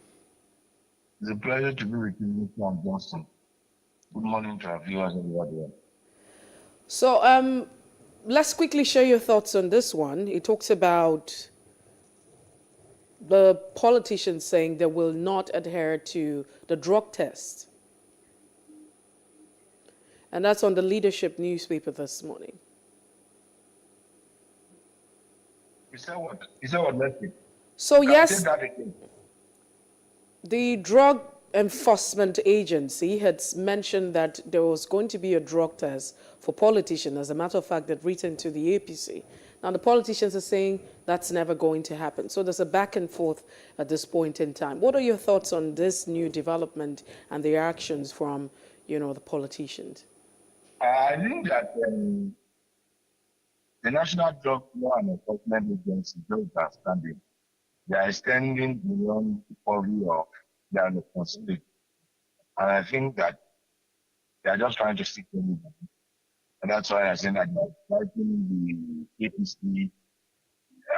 It's a pleasure to be with you, Mr. Johnson. Good morning to our viewers and everybody. So let's quickly share your thoughts on this one. It talks about the politicians saying they will not adhere to the drug test. And that's on the Leadership newspaper this morning. Is that what left it? So yes, say that again. The Drug Enforcement Agency had mentioned that there was going to be a drug test for politicians. As a matter of fact, they'd written to the APC. Now the politicians are saying that's never going to happen. So there's a back and forth at this point in time. What are your thoughts on this new development and the actions from, the politicians? I think that the National Drug Law and Enforcement Agency is outstanding. They are extending beyond the purview of their responsibility. And I think that they are just trying to stick to it. And that's why I say that they are fighting the APC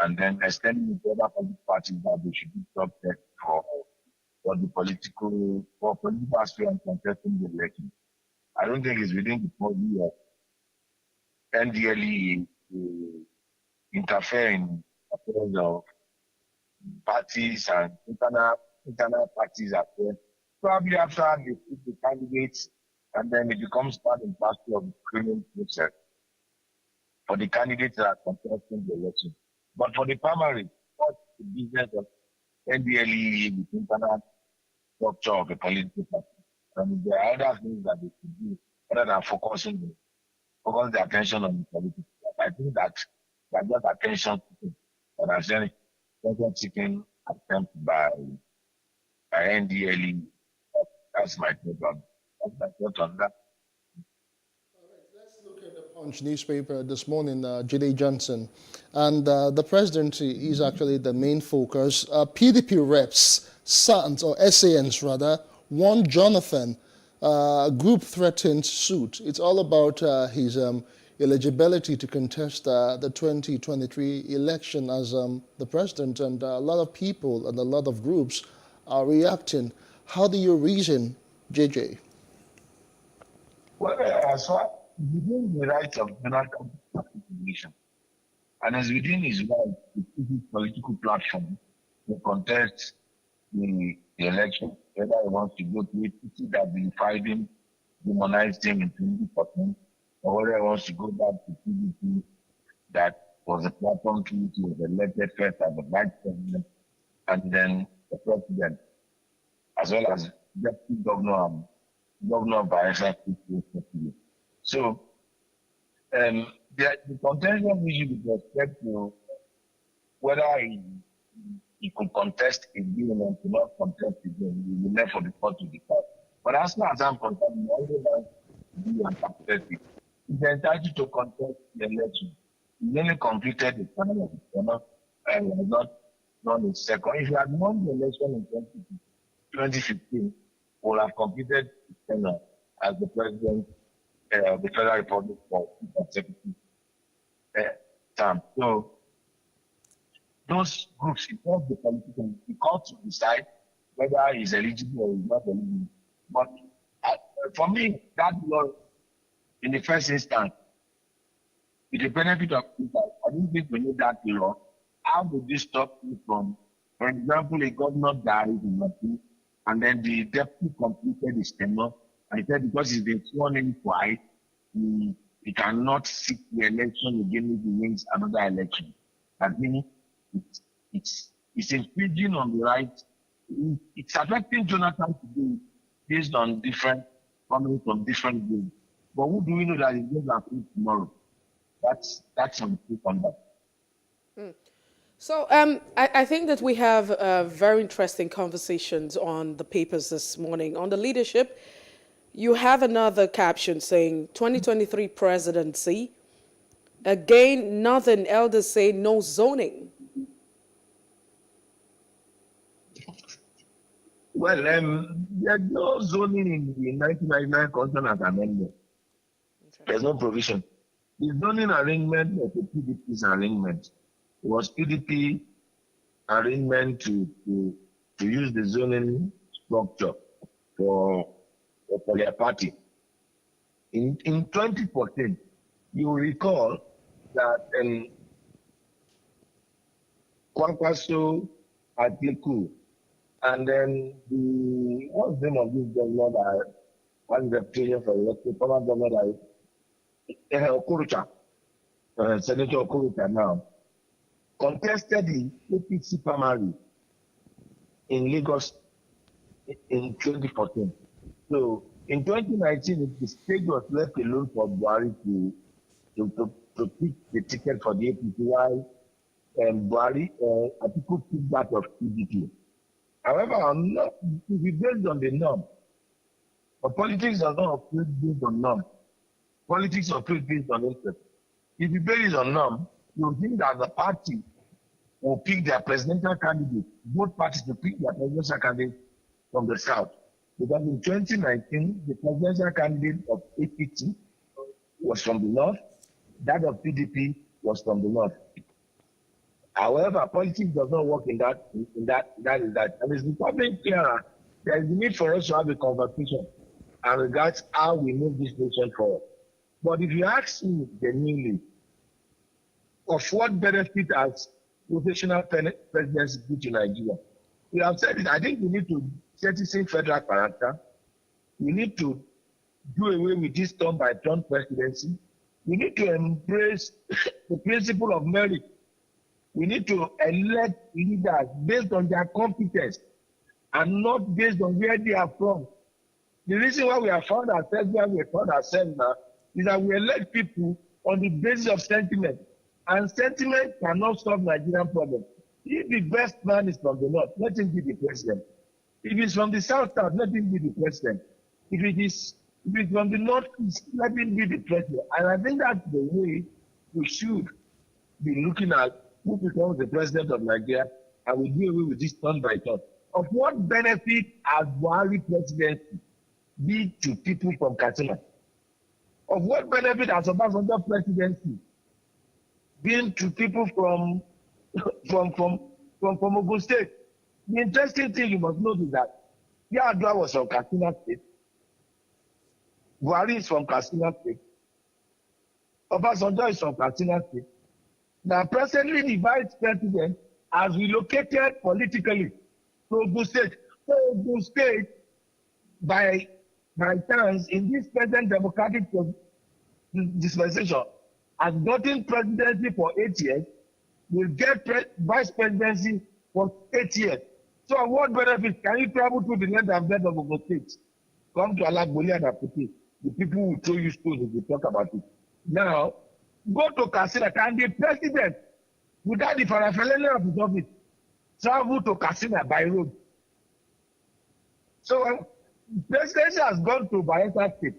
and then extending it to other political parties that they should be drug test for the political aspect and contesting the election. I don't think it's within the purview of NDLE to interfere in affairs of parties and internal parties affairs. Probably after they pick the candidates, and then it becomes part and parcel of the criminal process for the candidates that are contesting the election. But for the primary, what's the business of NDLE with internal structure of a political party? And there are other things that they could do other than focus the attention on the politics. I think that just attention seeking, but I'm saying attention seeking attempt by NDLE That's my thought on that. Punch newspaper this morning, J.D. Johnson, and the presidency is actually the main focus. PDP reps, SANs or SANs rather, warned Jonathan, group threatened suit. It's all about his eligibility to contest the 2023 election as the president, and a lot of people and a lot of groups are reacting. How do you reason, JJ? Well, so within the right of Jonathan nation, and as within his right to choose his political platform to contest the election, whether he wants to go to it that vilified him, demonized him in 2014, or whether he wants to go back to PDP that was a platform to which he was elected first as the vice president and then the president, as well as deputy governor and governor of Bayelsa. So the contention issue with respect to whether he could contest again or could not contest again, we will left for the court to decide. But as far as I'm concerned, the only man to be uncontested is entitled to contest the election. He only completed the final of the tenure and has not done the second. If he had won the election in 2015, would have completed the tenure as the president of the Federal Republic for consecutive term. So those groups, it calls the politician, it calls to decide whether he's eligible or he's not eligible. But for me, that law, in the first instance, with the benefit of people, I don't think we need that law. How would this stop you from, for example, a governor dies in Mati, and then the deputy completed his tenure, and he said because he's been sworn in twice, he cannot seek the election again if he wins another election. I mean, it's infringing on the right. It's affecting Jonathan today based on coming from different groups. But who do we know that is going to happen tomorrow? That's some truth on that. So I think that we have very interesting conversations on the papers this morning. On the leadership, you have another caption saying 2023 presidency. Again, nothing. Elders say no zoning. Well, there's no zoning in the 1999 Constitutional Amendment. There's no provision. The zoning arrangement was the PDP's arrangement. It was PDP arrangement to use the zoning structure for their party. In 2014, you will recall that Kwankwaso, Atiku, and then what's the name of this governor that was reputation for elected, former governor Okurucha, Senator Okurucha now, contested the APC primary in Lagos in 2014. So in 2019, the stage was left alone for Buhari to pick the ticket for the APC, while Buhari, Atiku picked that of PDP. However, if we based on the norm, but politics does not operate based on norm. Politics operate based on interest. If you base it on norm, you think that the party will pick their presidential candidate, both parties will pick their presidential candidate from the south. Because in 2019, the presidential candidate of APT was from the north, that of PDP was from the north. However, politics does not work in that. And it's becoming clearer. There is a need for us to have a conversation and regards how we move this nation forward. But if you ask me genuinely, of what benefit has rotational presidency do to Nigeria? We have said it. I think we need to jettison federal character. We need to do away with this turn-by-turn presidency. We need to embrace the principle of merit. We need to elect leaders based on their competence and not based on where they are from. The reason why we have found ourselves where we found ourselves now is that we elect people on the basis of sentiment. And sentiment cannot solve Nigerian problems. If the best man is from the north, let him be the president. If it's from the south, let him be the president. If it's from the northeast, let him be the president. And I think that's the way we should be looking at who becomes the president of Nigeria, and we do away with this turn by turn. Of what benefit has Buhari presidency be to people from Katsina? Of what benefit has Obasanjo presidency been to people from Ogun State? The interesting thing you must note is that Yar'Adua was from Katsina State. Buhari is from Katsina State. Obasanjo is from Katsina State. Now, presently, the vice president has relocated politically to Ogun State. So Ogun State, by chance, in this present democratic dispensation, has gotten presidency for 8 years, will get vice presidency for 8 years. So what benefit can you travel to the length and breadth of Ogun State? Come to Alagboli and Apute. The people will throw you stones if you talk about it. Now, go to Katsina. Can the president, without the paraphernalia of his office, travel to Katsina by road? So, the presidency has gone to Bayelsa State.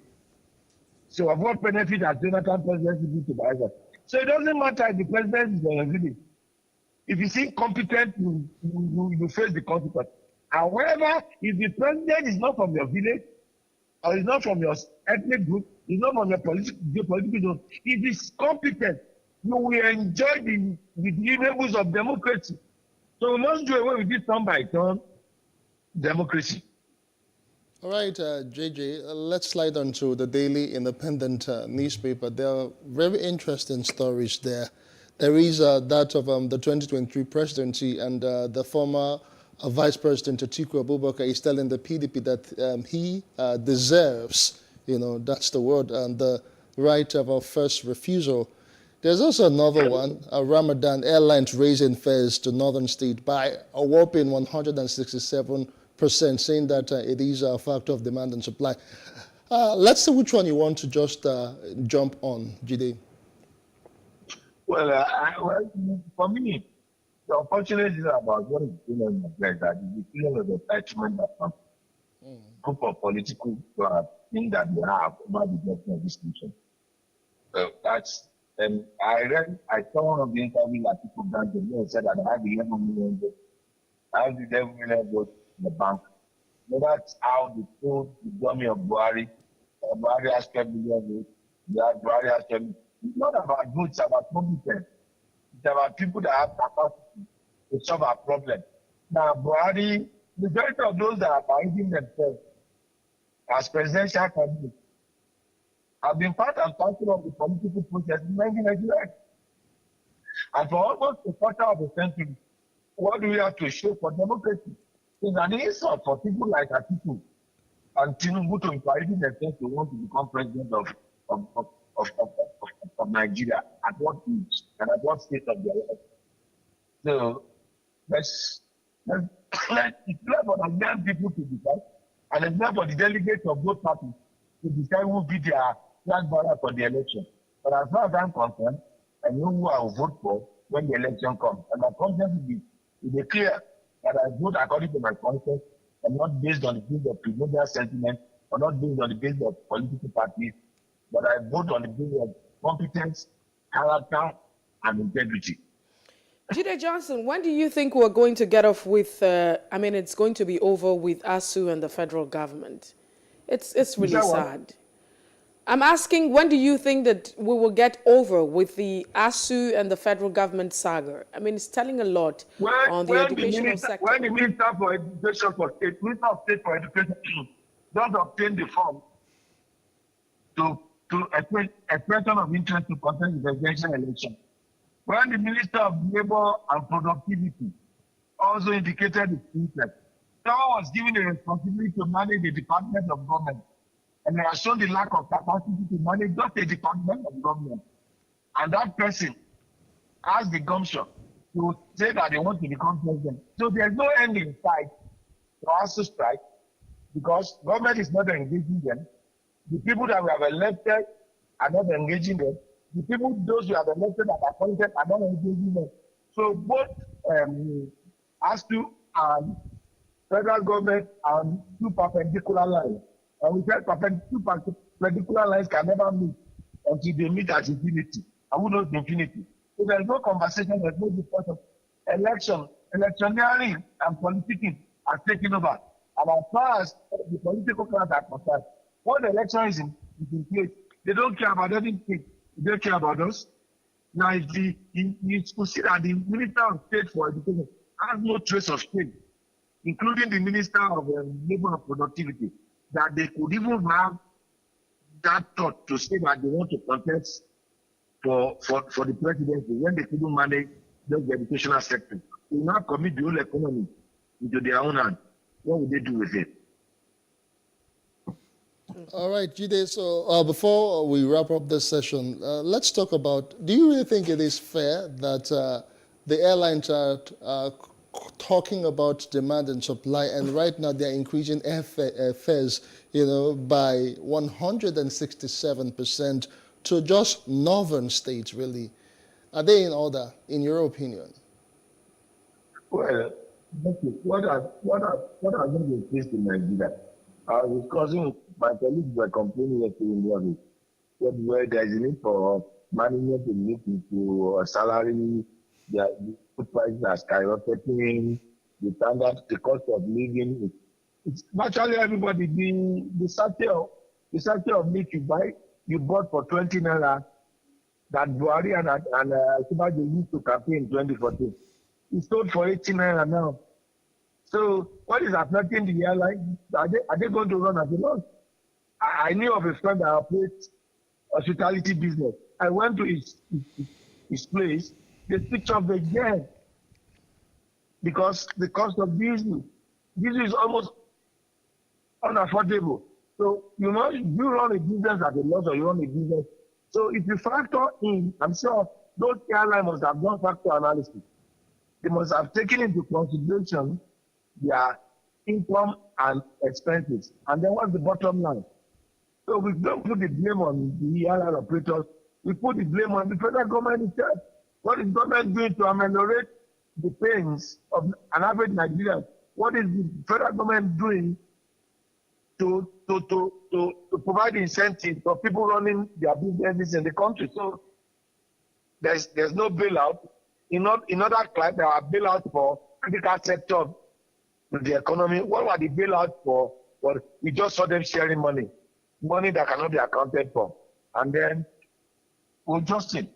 So, of what benefit has Jonathan presidency been to Bayelsa? So, it doesn't matter if the president is on a village. If he's incompetent, you face the consequence. However, if the president is not from your village, or is not from your ethnic group, is not from your political zone, if he's competent, you will enjoy the levels of democracy. So we must do away with this turn by turn democracy. All right, JJ, let's slide on to the Daily Independent newspaper. There are very interesting stories there. There is that of the 2023 presidency, and the former Vice President Atiku Abubakar is telling the PDP that he deserves, that's the word, and the right of our first refusal. There's also another one, Ramadan Airlines raising fares to Northern State by a whopping 167%, saying that it is a factor of demand and supply. Let's see which one you want to just jump on, Jide. Well, for me, the unfortunate thing about what is going on like that is the feeling of attachment that some group of political things that they have about the direction of this nation. I saw one of the interviews that people done to me and said that I have 11 million votes. I have 11 million votes in the bank. So that's how they told the dummy of Buhari. Buhari has 10 million votes. Buhari has 10 million. It's not about votes, it's about competence. It's about people that have capacity to solve our problem. Now, Buhari, the majority of those that are finding themselves as presidential candidates have been part and parcel of the political process in Nigeria. And for almost a quarter of a century, what do we have to show for democracy? It's an insult for people like Atiku and Tinubu to encourage themselves to want to become president of Nigeria. At what age and at what state of their life? So it's not for the young people to decide, and it's not for the delegates of both parties to decide who will be their flag bearer for the election. But as far as I'm concerned, I know who I will vote for when the election comes. And my conscience will be clear that I vote according to my conscience and not based on the basis of primordial sentiment or not based on the basis of political parties, but I vote on the basis of competence, character, and integrity. Jide Johnson, when do you think we're going to get off with, it's going to be over with ASU and the federal government? It's really sad. I'm asking, when do you think that we will get over with the ASU and the federal government saga? It's telling a lot on the educational sector. When the Minister for Education for State, Minister of State for Education, does obtain the form to expression of interest to contest the presidential election. When the Minister of Labour and Productivity also indicated its interest, someone was given the responsibility to manage the Department of Government, and they have shown the lack of capacity to manage just a Department of Government. And that person has the gumption to say that they want to become president. So there's no end in sight to ASU strike because government is not engaging them. The people that we have elected are not engaging them. The people, those who have elected and appointed, are not engaging them. So both ASU and federal government and two perpendicular lines. And we said two perpendicular lines can never meet until they meet at infinity. And who knows the infinity? So there's no conversation, there's no discussion. Electioneering and politicking are taking over. And as far as the political class are concerned, when the election is in place, they don't care about anything. They don't care about us. Now, if you could see that the Minister of State for Education has no trace of state, including the Minister of Labour and Productivity, that they could even have that thought to say that they want to contest for the presidency when they couldn't manage the educational sector. They now commit the whole economy into their own hand. What would they do with it? All right, Jide, so before we wrap up this session, let's talk about, do you really think it is fair that the airlines are talking about demand and supply, and right now they're increasing fares, by 167% to just northern states, really? Are they in order, in your opinion? Well, what has been increased in Nigeria? I was discussing, my colleagues were complaining yesterday where there is a need for management to look into a salary, the food prices are skyrocketing, the cost of living. It's virtually everybody. The sachet of milk you bought for 20 naira that Buhari and Sibajo used to campaign in 2014. It's sold for 18 naira now. So what is affecting the airline? Are they going to run at a loss? I knew of a friend that operates hospitality business. I went to his place. They switched off again because the cost of diesel is almost unaffordable. So you run a business at a loss, or you run a business. So if you factor in, I'm sure those airlines must have done factor analysis. They must have taken into consideration their income and expenses. And then what's the bottom line? So we don't put the blame on the airline operators. We put the blame on the federal government itself. What is government doing to ameliorate the pains of an average Nigerian? What is the federal government doing to provide incentives for people running their businesses in the country? So there's no bailout. In other clients, there are bailouts for critical sector of the economy. What were the bailouts for? Well, we just saw them sharing money that cannot be accounted for. And then, Justin,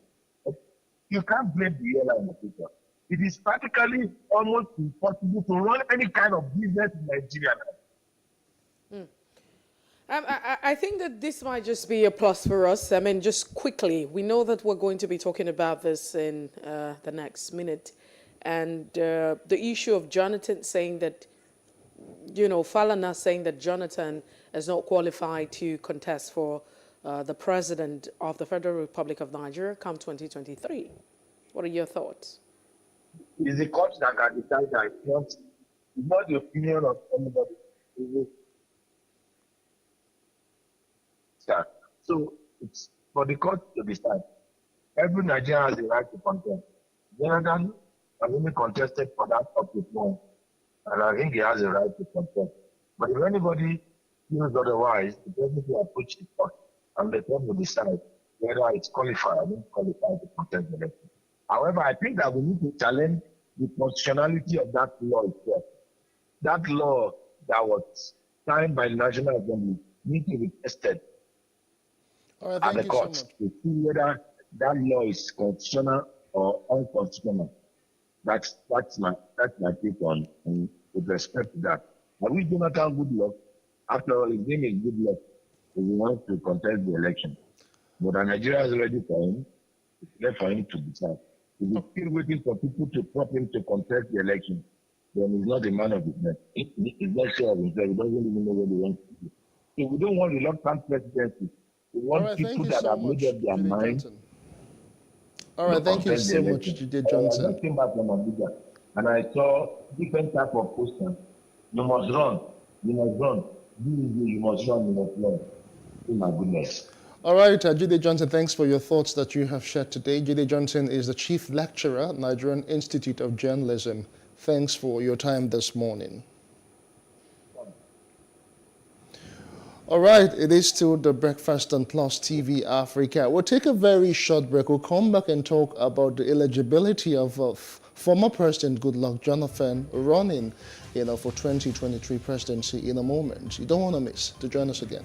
you can't blame the airline operator. It is practically almost impossible to run any kind of business in Nigeria now. I think that this might just be a plus for us. I mean, just quickly, we know that we're going to be talking about this in the next minute. And the issue of Jonathan saying that, Falana saying that Jonathan is not qualified to contest for the president of the Federal Republic of Nigeria come 2023. What are your thoughts? It's the court that can decide that. It's not the opinion of anybody. So it's for the court to decide. Every Nigerian has the right to contest. Jonathan has only contested for that up to point, and I think he has a right to contest. But if anybody feels otherwise, the person will approach the court, and the court will decide whether it's qualified or not qualified to contest the election. However, I think that we need to challenge the constitutionality of that law itself. That law that was signed by the National Assembly needs to be tested at the court to see whether that law is constitutional or unconstitutional. That's my take on with respect to that. I wish Jonathan good luck. After all, his name is good luck if he wants to contest the election. But Nigeria is ready for him. It's left for him to decide. If he's still waiting for people to prop him to contest the election, then he's not a man of business. He's not sure of himself. He doesn't even know what he wants to do. So we don't want reluctant presidency. We want people that have made up their mind. All right, thank you so much, Jide Johnson. I just came back from Abuja and I saw different type of posters. You must run. You must run. You must run. You must run. Oh my goodness. All right, Jide Johnson, thanks for your thoughts that you have shared today. Jide Johnson is the Chief Lecturer, Nigerian Institute of Journalism. Thanks for your time this morning. All right, it is still the breakfast on Plus TV Africa. We'll take a very short break. We'll come back and talk about the eligibility of former President Goodluck Jonathan running, for 2023 presidency in a moment. You don't want to miss. To join us again.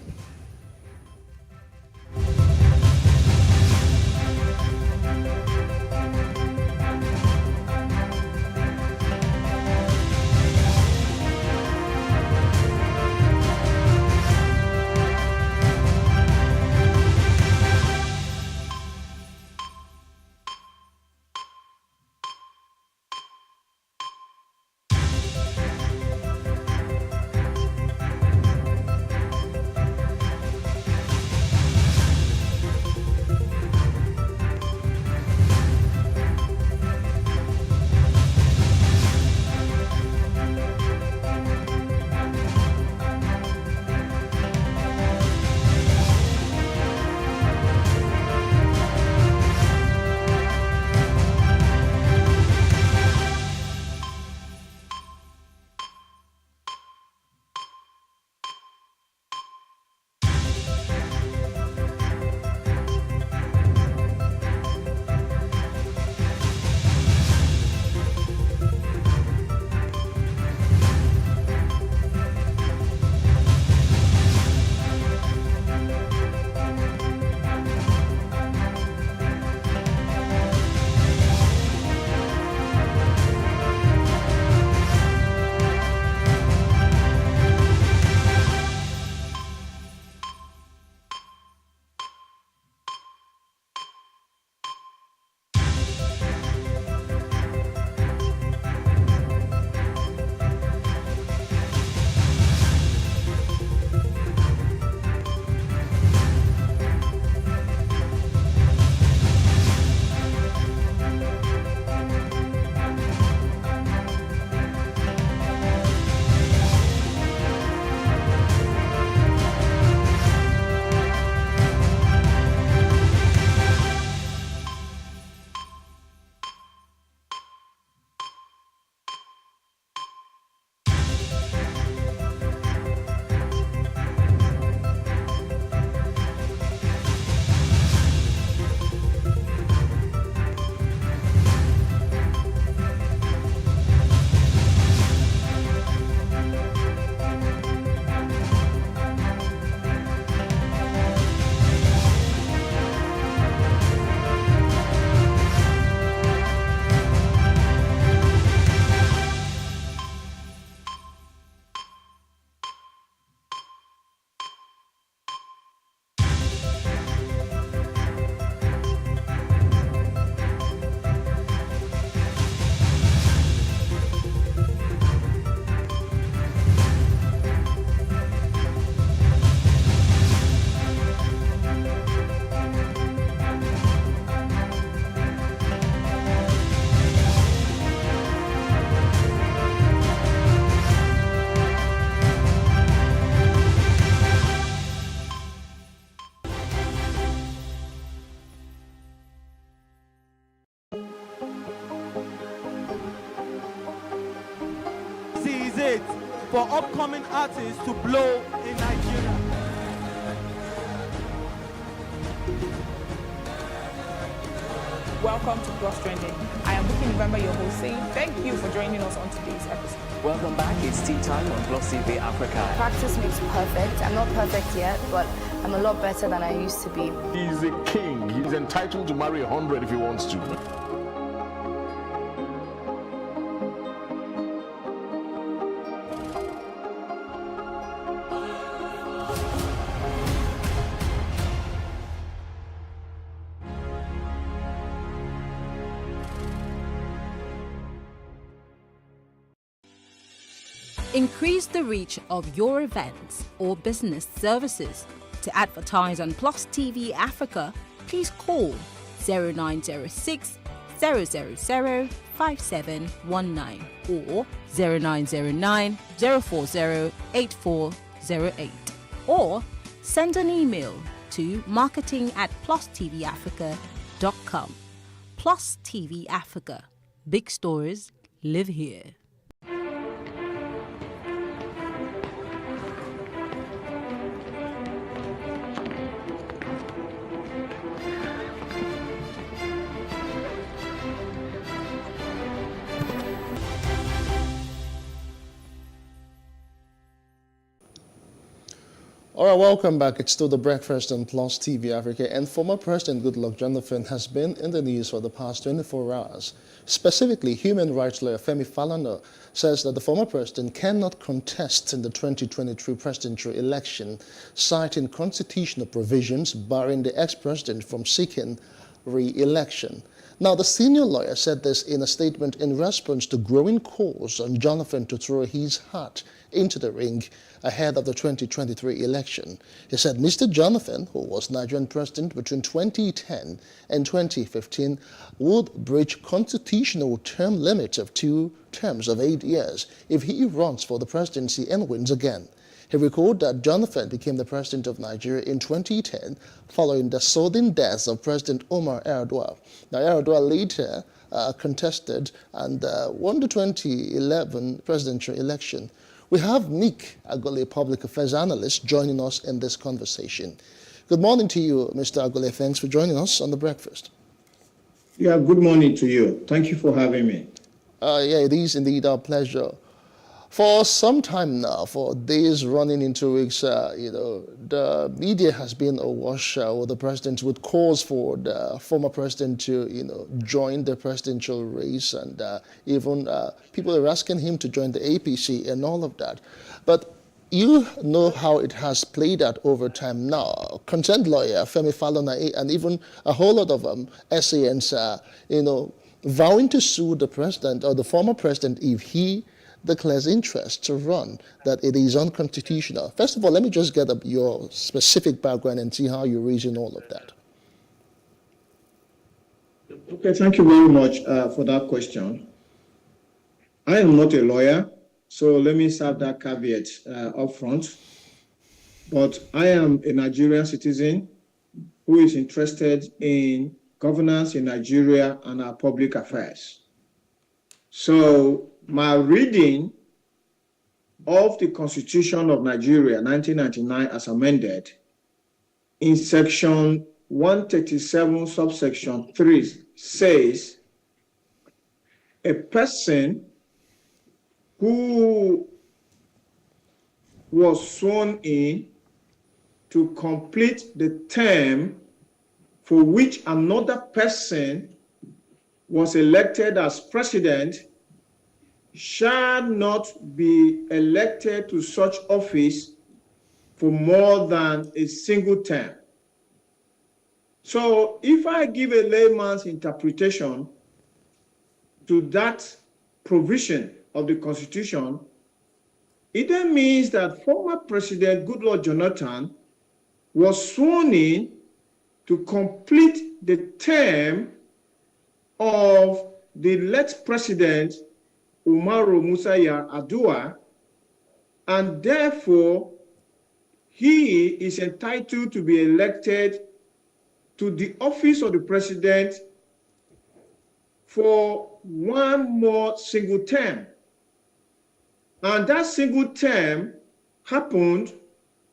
It for upcoming artists to blow in Nigeria. Welcome to Plus Trending. I am Booking November, your host, saying thank you for joining us on today's episode. Welcome back. It's tea time on Plus TV Africa. Practice makes perfect. I'm not perfect yet, but I'm a lot better than I used to be. He's a king. He's entitled to marry 100 if he wants to. Increase the reach of your events or business services. To advertise on Plus TV Africa, please call 0906 000 5719 or 0909 040 8408 or send an email to marketing@plusttvafrica.com. Plus TV Africa. Big stories live here. All right, welcome back. It's still The Breakfast on Plus TV Africa, and former President Goodluck Jonathan has been in the news for the past 24 hours. Specifically, human rights lawyer Femi Falana says that the former president cannot contest in the 2023 presidential election, citing constitutional provisions barring the ex-president from seeking re-election. Now, the senior lawyer said this in a statement in response to growing calls on Jonathan to throw his hat into the ring ahead of the 2023 election. He said Mr. Jonathan, who was Nigerian president between 2010 and 2015, would breach constitutional term limit of 2 terms of 8 years if he runs for the presidency and wins again. He recalled that Jonathan became the president of Nigeria in 2010 following the sudden death of President Omar Yar'Adua. Now, Yar'Adua later contested and won the 2011 presidential election. We have Nick Agole, public affairs analyst, joining us in this conversation. Good morning to you, Mr. Agole. Thanks for joining us on The Breakfast. Yeah, good morning to you. Thank you for having me. Yeah, it is indeed our pleasure. For some time now, for days running into weeks, the media has been awash with the president with calls for the former president to, join the presidential race, and even people are asking him to join the APC and all of that. But you know how it has played out over time now. Consent lawyer Femi Falana and even a whole lot of SANs, vowing to sue the president or the former president if he declares interest to run, that it is unconstitutional. First of all, let me just get your specific background and see how you reason all of that. Okay, thank you very much for that question. I am not a lawyer, so let me serve that caveat up front. But I am a Nigerian citizen who is interested in governance in Nigeria and our public affairs. So my reading of the Constitution of Nigeria, 1999, as amended, in section 137, subsection 3, says a person who was sworn in to complete the term for which another person was elected as president shall not be elected to such office for more than a single term. So if I give a layman's interpretation to that provision of the Constitution, it then means that former President Goodluck Jonathan was sworn in to complete the term of the late president Umaru Musa Yar'Adua, and therefore he is entitled to be elected to the office of the president for one more single term. And that single term happened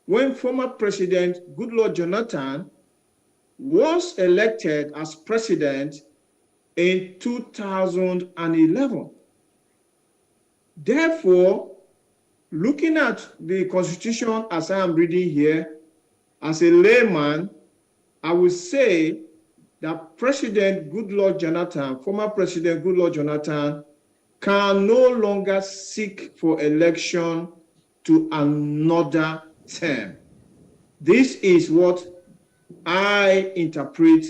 when former President Goodluck Jonathan was elected as president in 2011. Therefore, looking at the Constitution as I am reading here, as a layman, I would say that President Goodluck Jonathan, former President Goodluck Jonathan, can no longer seek for election to another term. This is what I interpret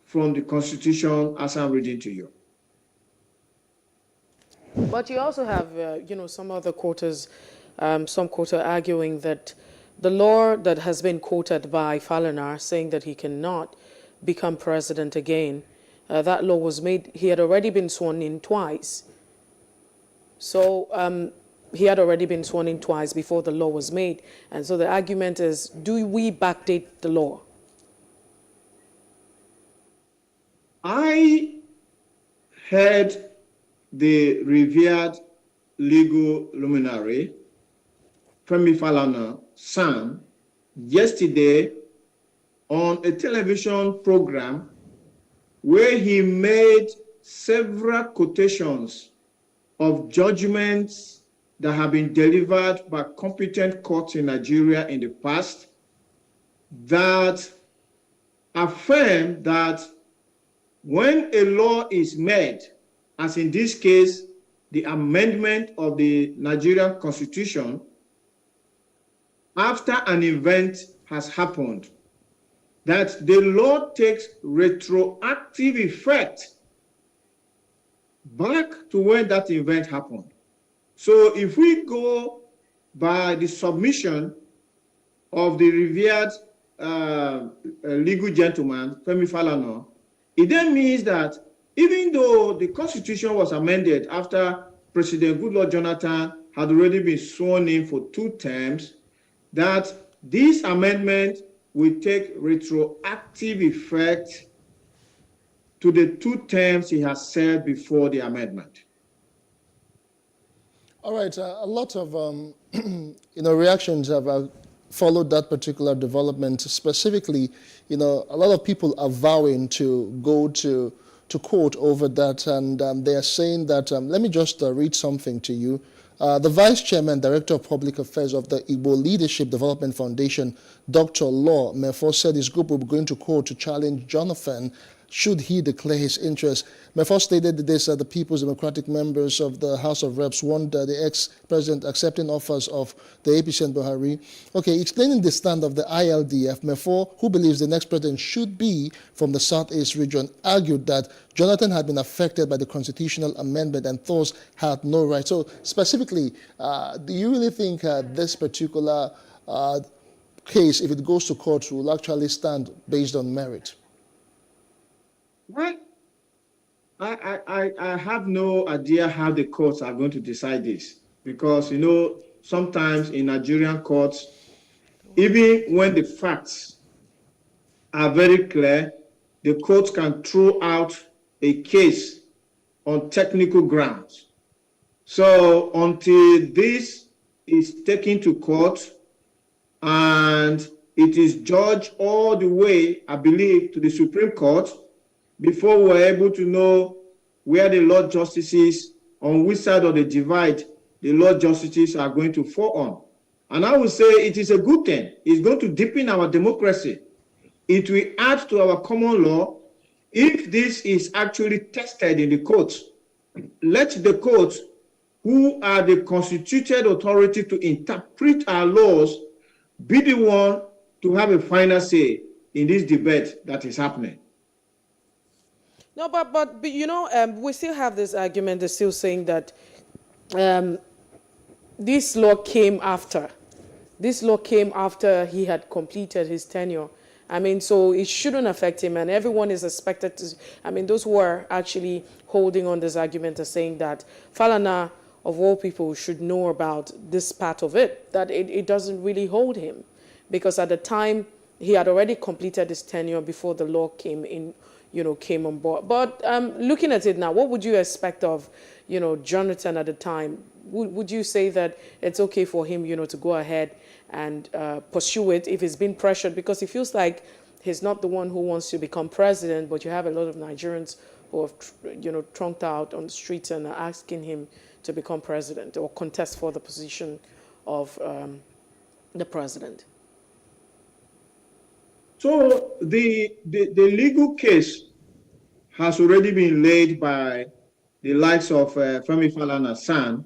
from the Constitution as I'm reading to you. But you also have, some other quarters, some quarter arguing that the law that has been quoted by Falana saying that he cannot become president again, that law was made, he had already been sworn in twice. So he had already been sworn in twice before the law was made. And so the argument is, do we backdate the law? I heard the revered legal luminary, Femi Falana, son, yesterday on a television program where he made several quotations of judgments that have been delivered by competent courts in Nigeria in the past, that affirm that when a law is made, as in this case, the amendment of the Nigerian Constitution, after an event has happened, that the law takes retroactive effect back to when that event happened. So if we go by the submission of the revered legal gentleman, Femi Falana, it then means that even though the Constitution was amended after President Goodluck Jonathan had already been sworn in for 2 terms, that this amendment will take retroactive effect to the 2 terms he has served before the amendment. All right, a lot of reactions have followed that particular development. Specifically, a lot of people are vowing to go to court over that, and they are saying that, let me just read something to you. The Vice Chairman, Director of Public Affairs of the Igbo Leadership Development Foundation, Dr. Law Mefo, said his group will be going to court to challenge Jonathan should he declare his interest. Mefo stated this the People's Democratic members of the House of Reps warned the ex-president accepting offers of the APC and Buhari. Okay, explaining the stand of the ILDF, Mefo, who believes the next president should be from the Southeast region, argued that Jonathan had been affected by the constitutional amendment and thus had no right. So specifically, do you really think this particular case, if it goes to court, will actually stand based on merit? Well, I have no idea how the courts are going to decide this, because, sometimes in Nigerian courts, even when the facts are very clear, the courts can throw out a case on technical grounds. So until this is taken to court and it is judged all the way, I believe, to the Supreme Court, before we're able to know where the Lord Justices, on which side of the divide the Lord Justices are going to fall on. And I would say it is a good thing. It's going to deepen our democracy. It will add to our common law if this is actually tested in the courts. Let the courts, who are the constituted authority to interpret our laws, be the one to have a final say in this debate that is happening. No, but we still have this argument. They're still saying that this law came after. This law came after he had completed his tenure. I mean, so it shouldn't affect him, and everyone is expected to. I mean, those who are actually holding on this argument are saying that Falana, of all people, should know about this part of it, that it doesn't really hold him, because at the time he had already completed his tenure before the law came in. Came on board. But looking at it now, what would you expect of, Jonathan at the time? Would you say that it's okay for him, to go ahead and pursue it if he's been pressured? Because it feels like he's not the one who wants to become president, but you have a lot of Nigerians who have, trunked out on the streets and are asking him to become president or contest for the position of the president. So the legal case has already been laid by the likes of Femi Falana's son,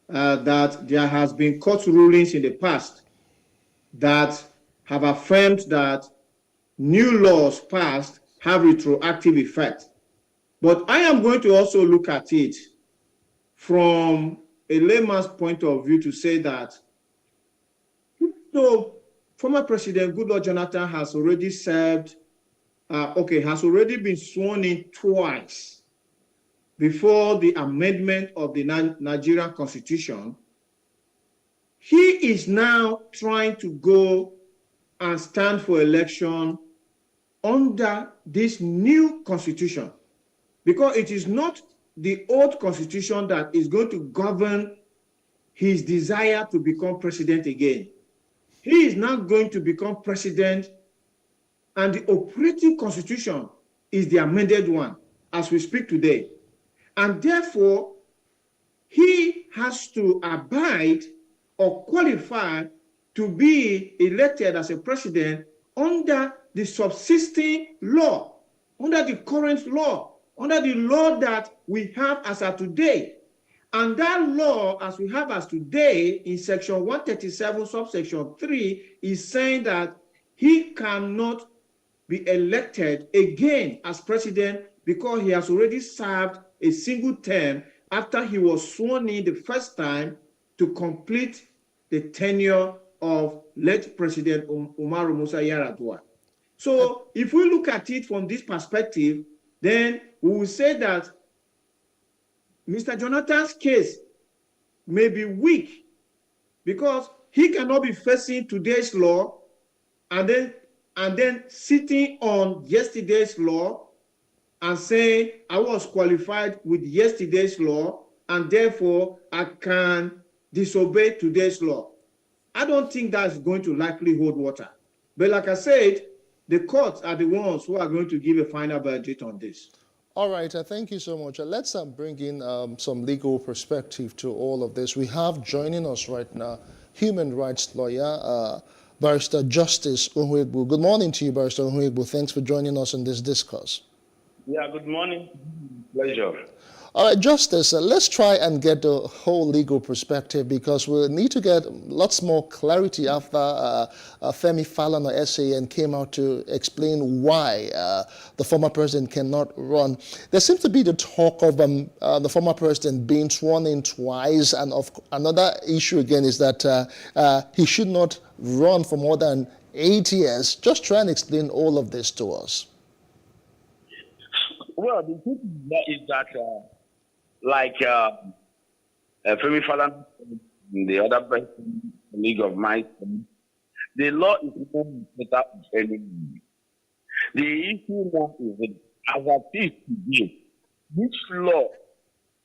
that there has been court rulings in the past that have affirmed that new laws passed have retroactive effect. But I am going to also look at it from a layman's point of view to say that, former President Goodluck Jonathan has already served, has already been sworn in twice before the amendment of the Nigerian Constitution. He is now trying to go and stand for election under this new Constitution, because it is not the old Constitution that is going to govern his desire to become president again. He is now going to become president, and the operating constitution is the amended one as we speak today. And therefore, he has to abide or qualify to be elected as a president under the subsisting law, under the current law, under the law that we have as of today. And that law, as we have as today, in section 137, subsection 3, is saying that he cannot be elected again as president because he has already served a single term after he was sworn in the first time to complete the tenure of late President Umaru Musa Yar'Adua. So if we look at it from this perspective, then we will say that Mr. Jonathan's case may be weak because he cannot be facing today's law and then sitting on yesterday's law and saying I was qualified with yesterday's law and therefore I can disobey today's law. I don't think that's going to likely hold water. But like I said, the courts are the ones who are going to give a final verdict on this. All right, thank you so much. Let's bring in some legal perspective to all of this. We have joining us right now human rights lawyer, Barrister Justice Onwuegbu. Good morning to you, Barrister Onwuegbu. Thanks for joining us in this discourse. Yeah, good morning. Pleasure. All right, Justice, let's try and get the whole legal perspective because we'll need to get lots more clarity after Femi Falana SAN came out to explain why the former president cannot run. There seems to be the talk of the former president being sworn in twice, and another issue again is that he should not run for more than 8 years. Just try and explain all of this to us. Well, the thing is that like Femi Falana, the other person, colleague of mine, the law is not better of anyone. The issue now is that as a is today, which law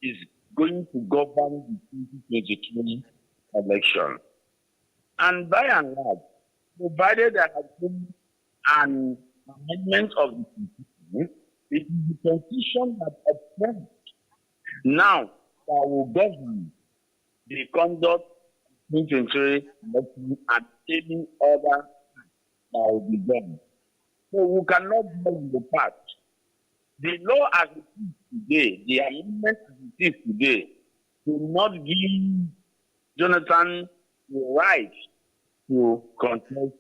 is going to govern the 2022 election? And by and large, provided there has been an amendment of the Constitution, it is the Constitution that appoints now that will govern the conduct of 2023 election and any other that will be done. So we cannot dwell in the past. The law as it is today, the amendment as it is today, will not give Jonathan the right to contest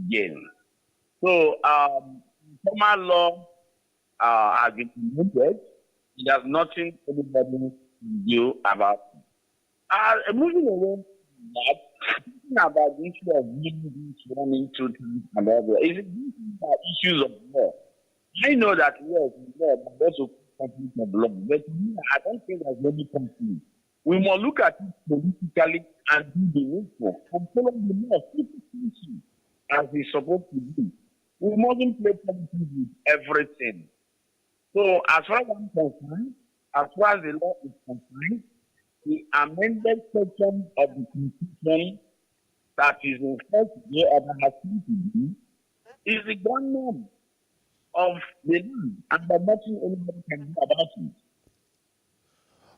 again. So former law has been implemented. It has nothing anybody can do about it. Moving away from that, thinking about the issue of running to and other, these are issues of law. I know that yes, law, but also conflict of law. But I don't think there's any conflict. We must look at it politically and do the needful and follow the law as it's supposed to be. We mustn't play politics with everything. So as far as I'm concerned, as far as the law is concerned, the amended section of the Constitution that is in force today or that has come to be is the government of the land, and there's nothing anybody can do about it.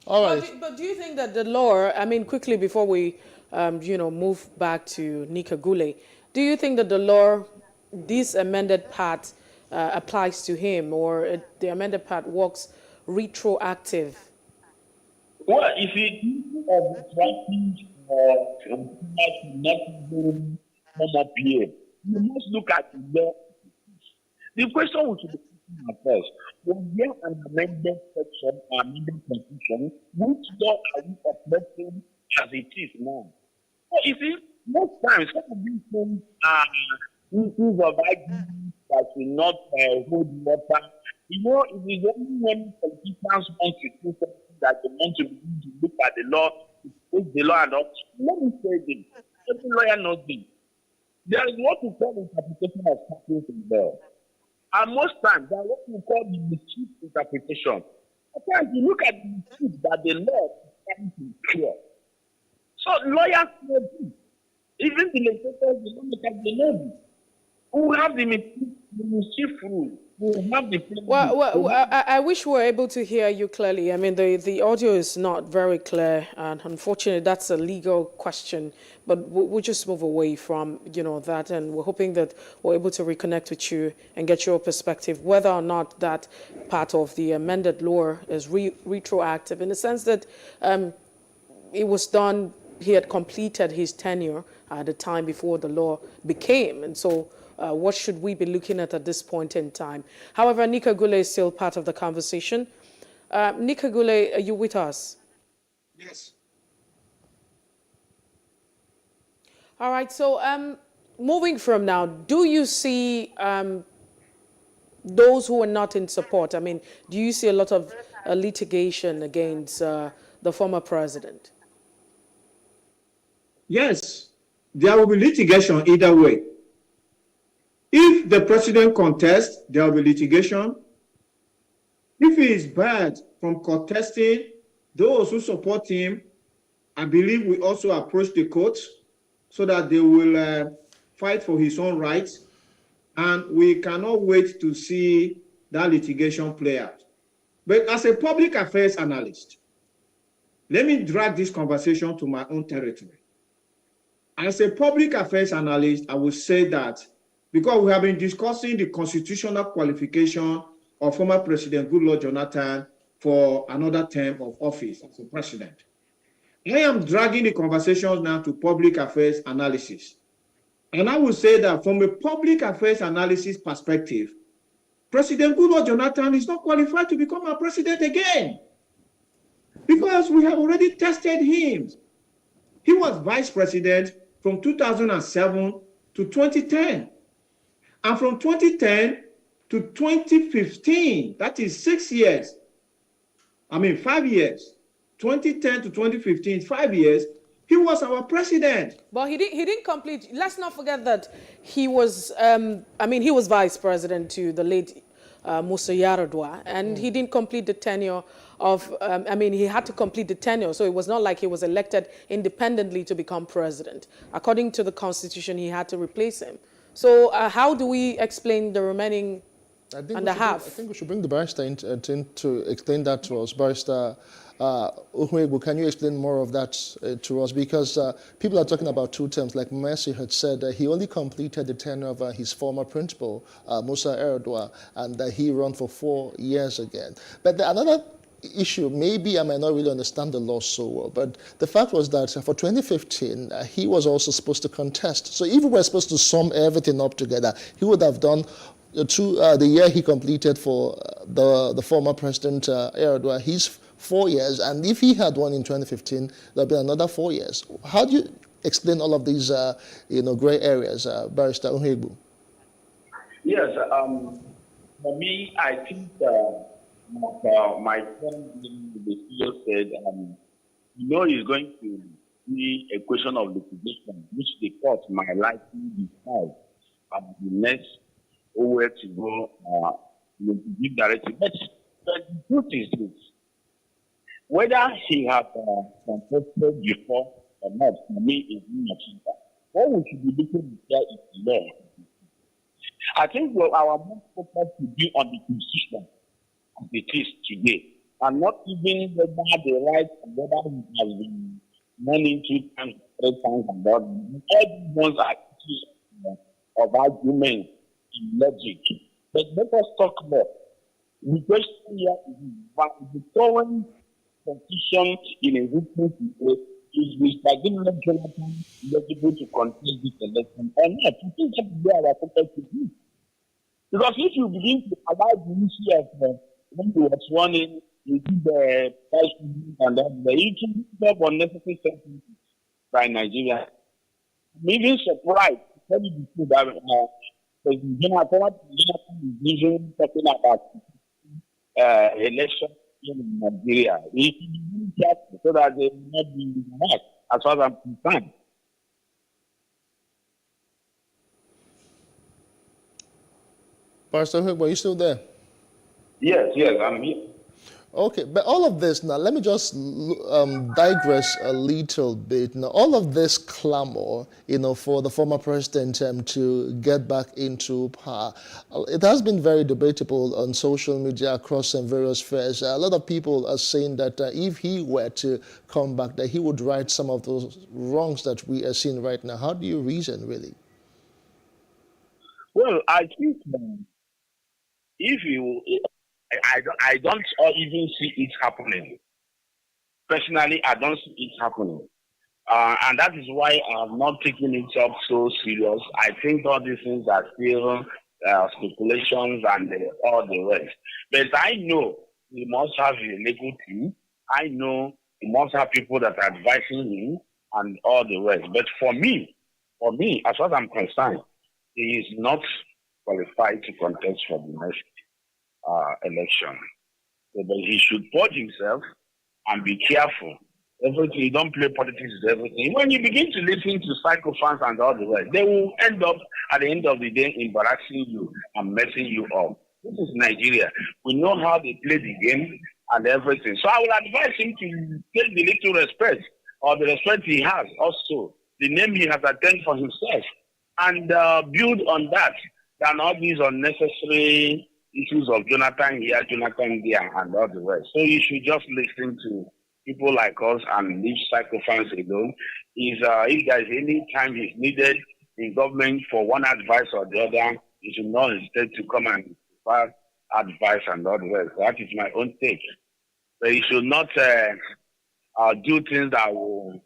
All right. But do you think that the law, I mean, quickly before we, move back to Nika Gule, do you think that the law, this amended part, applies to him, or the amended part works retroactive? Well, if it of retroactive or not even come up here, you must look at the law. The question we should be asking ourselves, was there an amended section or amended constitution? Which law are we operating as it is now? So you see, most times some of these things are issues of argument that will not hold water. You know, it is only when politicians want to do something that they want to begin to look at the law, to take the law and all. Let me say this. Every lawyer knows this. There is what we call interpretation of statutes in law. And most times, there is what we call the mischief interpretation. Sometimes you look at the mischief that the law is trying to cure. So lawyers know this. Even the legislators, the lawmakers, they know this. Who have the mischief rule. Well, I wish we were able to hear you clearly. I mean, the audio is not very clear, and unfortunately, that's a legal question. But we'll just move away from, that, and we're hoping that we're able to reconnect with you and get your perspective, whether or not that part of the amended law is retroactive, in the sense that it was done, he had completed his tenure at the time before the law became, and so what should we be looking at this point in time? However, Nika Gule is still part of the conversation. Nika Gule, are you with us? Yes. All right, so moving from now, do you see those who are not in support? I mean, do you see a lot of litigation against the former president? Yes, there will be litigation either way. If the president contests, there will be litigation. If he is barred from contesting, those who support him, I believe, we also approach the court so that they will fight for his own rights. And we cannot wait to see that litigation play out. But as a public affairs analyst, let me drag this conversation to my own territory. As a public affairs analyst, I would say that because we have been discussing the constitutional qualification of former President Goodluck Jonathan for another term of office as a president, I am dragging the conversations now to public affairs analysis. And I would say that from a public affairs analysis perspective, President Goodluck Jonathan is not qualified to become our president again because we have already tested him. He was vice president from 2007 to 2010. And from 2010 to 2015, that is 5 years. 2010 to 2015, 5 years, he was our president. But he didn't complete. Let's not forget that he was, he was vice president to the late Musa Yar'Adua, and he didn't complete the tenure of, he had to complete the tenure, so it was not like he was elected independently to become president. According to the Constitution, he had to replace him. So how do we explain the remaining and a half? I think we should bring the barrister in to explain that to us. Barrister Uhuegbu, can you explain more of that to us? Because people are talking about two terms. Like Mercy had said, he only completed the tenure of his former principal, Musa Yar'Adua, and he ran for 4 years again. But another issue, maybe I might not really understand the law so well, but the fact was that for 2015, he was also supposed to contest. So if we were supposed to sum everything up together, he would have done the year he completed for the former President Yar'Adua, his 4 years, and if he had won in 2015, there'll be another 4 years. How do you explain all of these, gray areas, Barrister Uhuegbu? Yes, for me, I think my friend in the studio said, it's going to be a question of liquidation, which the court might likely decide the next where to go give directive. But the truth is this: whether he had contested before or not, for me, is not. What we should be looking at is the law. I think our most focus should be on the Constitution as it is today, and not even whether the right and whether it has been running 2 times, 3 times, and that. All these ones are issues of argument and logic. But let us talk more. The question here is the current constitution in a weakness is Mr. Goodluck Jonathan eligible to contest this election or not? I think that is where our focus should be. Because if you begin to allow the issue of when he was running, you see the vice president and then the issue of unnecessary sentences by Nigeria. I'm even surprised to tell you the truth that President Jonathan is even talking about election in Nigeria. We should be really careful so that they will not be hacked, as far as I'm concerned. Pastor Uhuegbu, are you still there? Yes, I'm here. Okay, but all of this now, let me just digress a little bit. Now, all of this clamor, for the former president to get back into power, it has been very debatable on social media across some various spheres. A lot of people are saying that if he were to come back, that he would right some of those wrongs that we are seeing right now. How do you reason, really? Well, I think if you, I don't even see it happening. Personally, I don't see it happening. And that is why I'm not taking it up so serious. I think all these things are still speculations and all the rest. But I know he must have a legal team. I know he must have people that are advising him and all the rest. But for me, as far as I'm concerned, he is not qualified to contest for the next election. So, but he should purge himself and be careful. Everything, you don't play politics with everything. When you begin to listen to psychophants and all the rest, they will end up at the end of the day embarrassing you and messing you up. This is Nigeria. We know how they play the game and everything. So I will advise him to take the little respect or the respect he has also, the name he has attained for himself, and build on that than all these unnecessary issues of Jonathan here, Jonathan there, and all the rest. So you should just listen to people like us and leave psychophants alone. If there's any time he's needed in government for one advice or the other, you should not hesitate to come and provide advice and all the rest. That is my own take. So you should not do things that will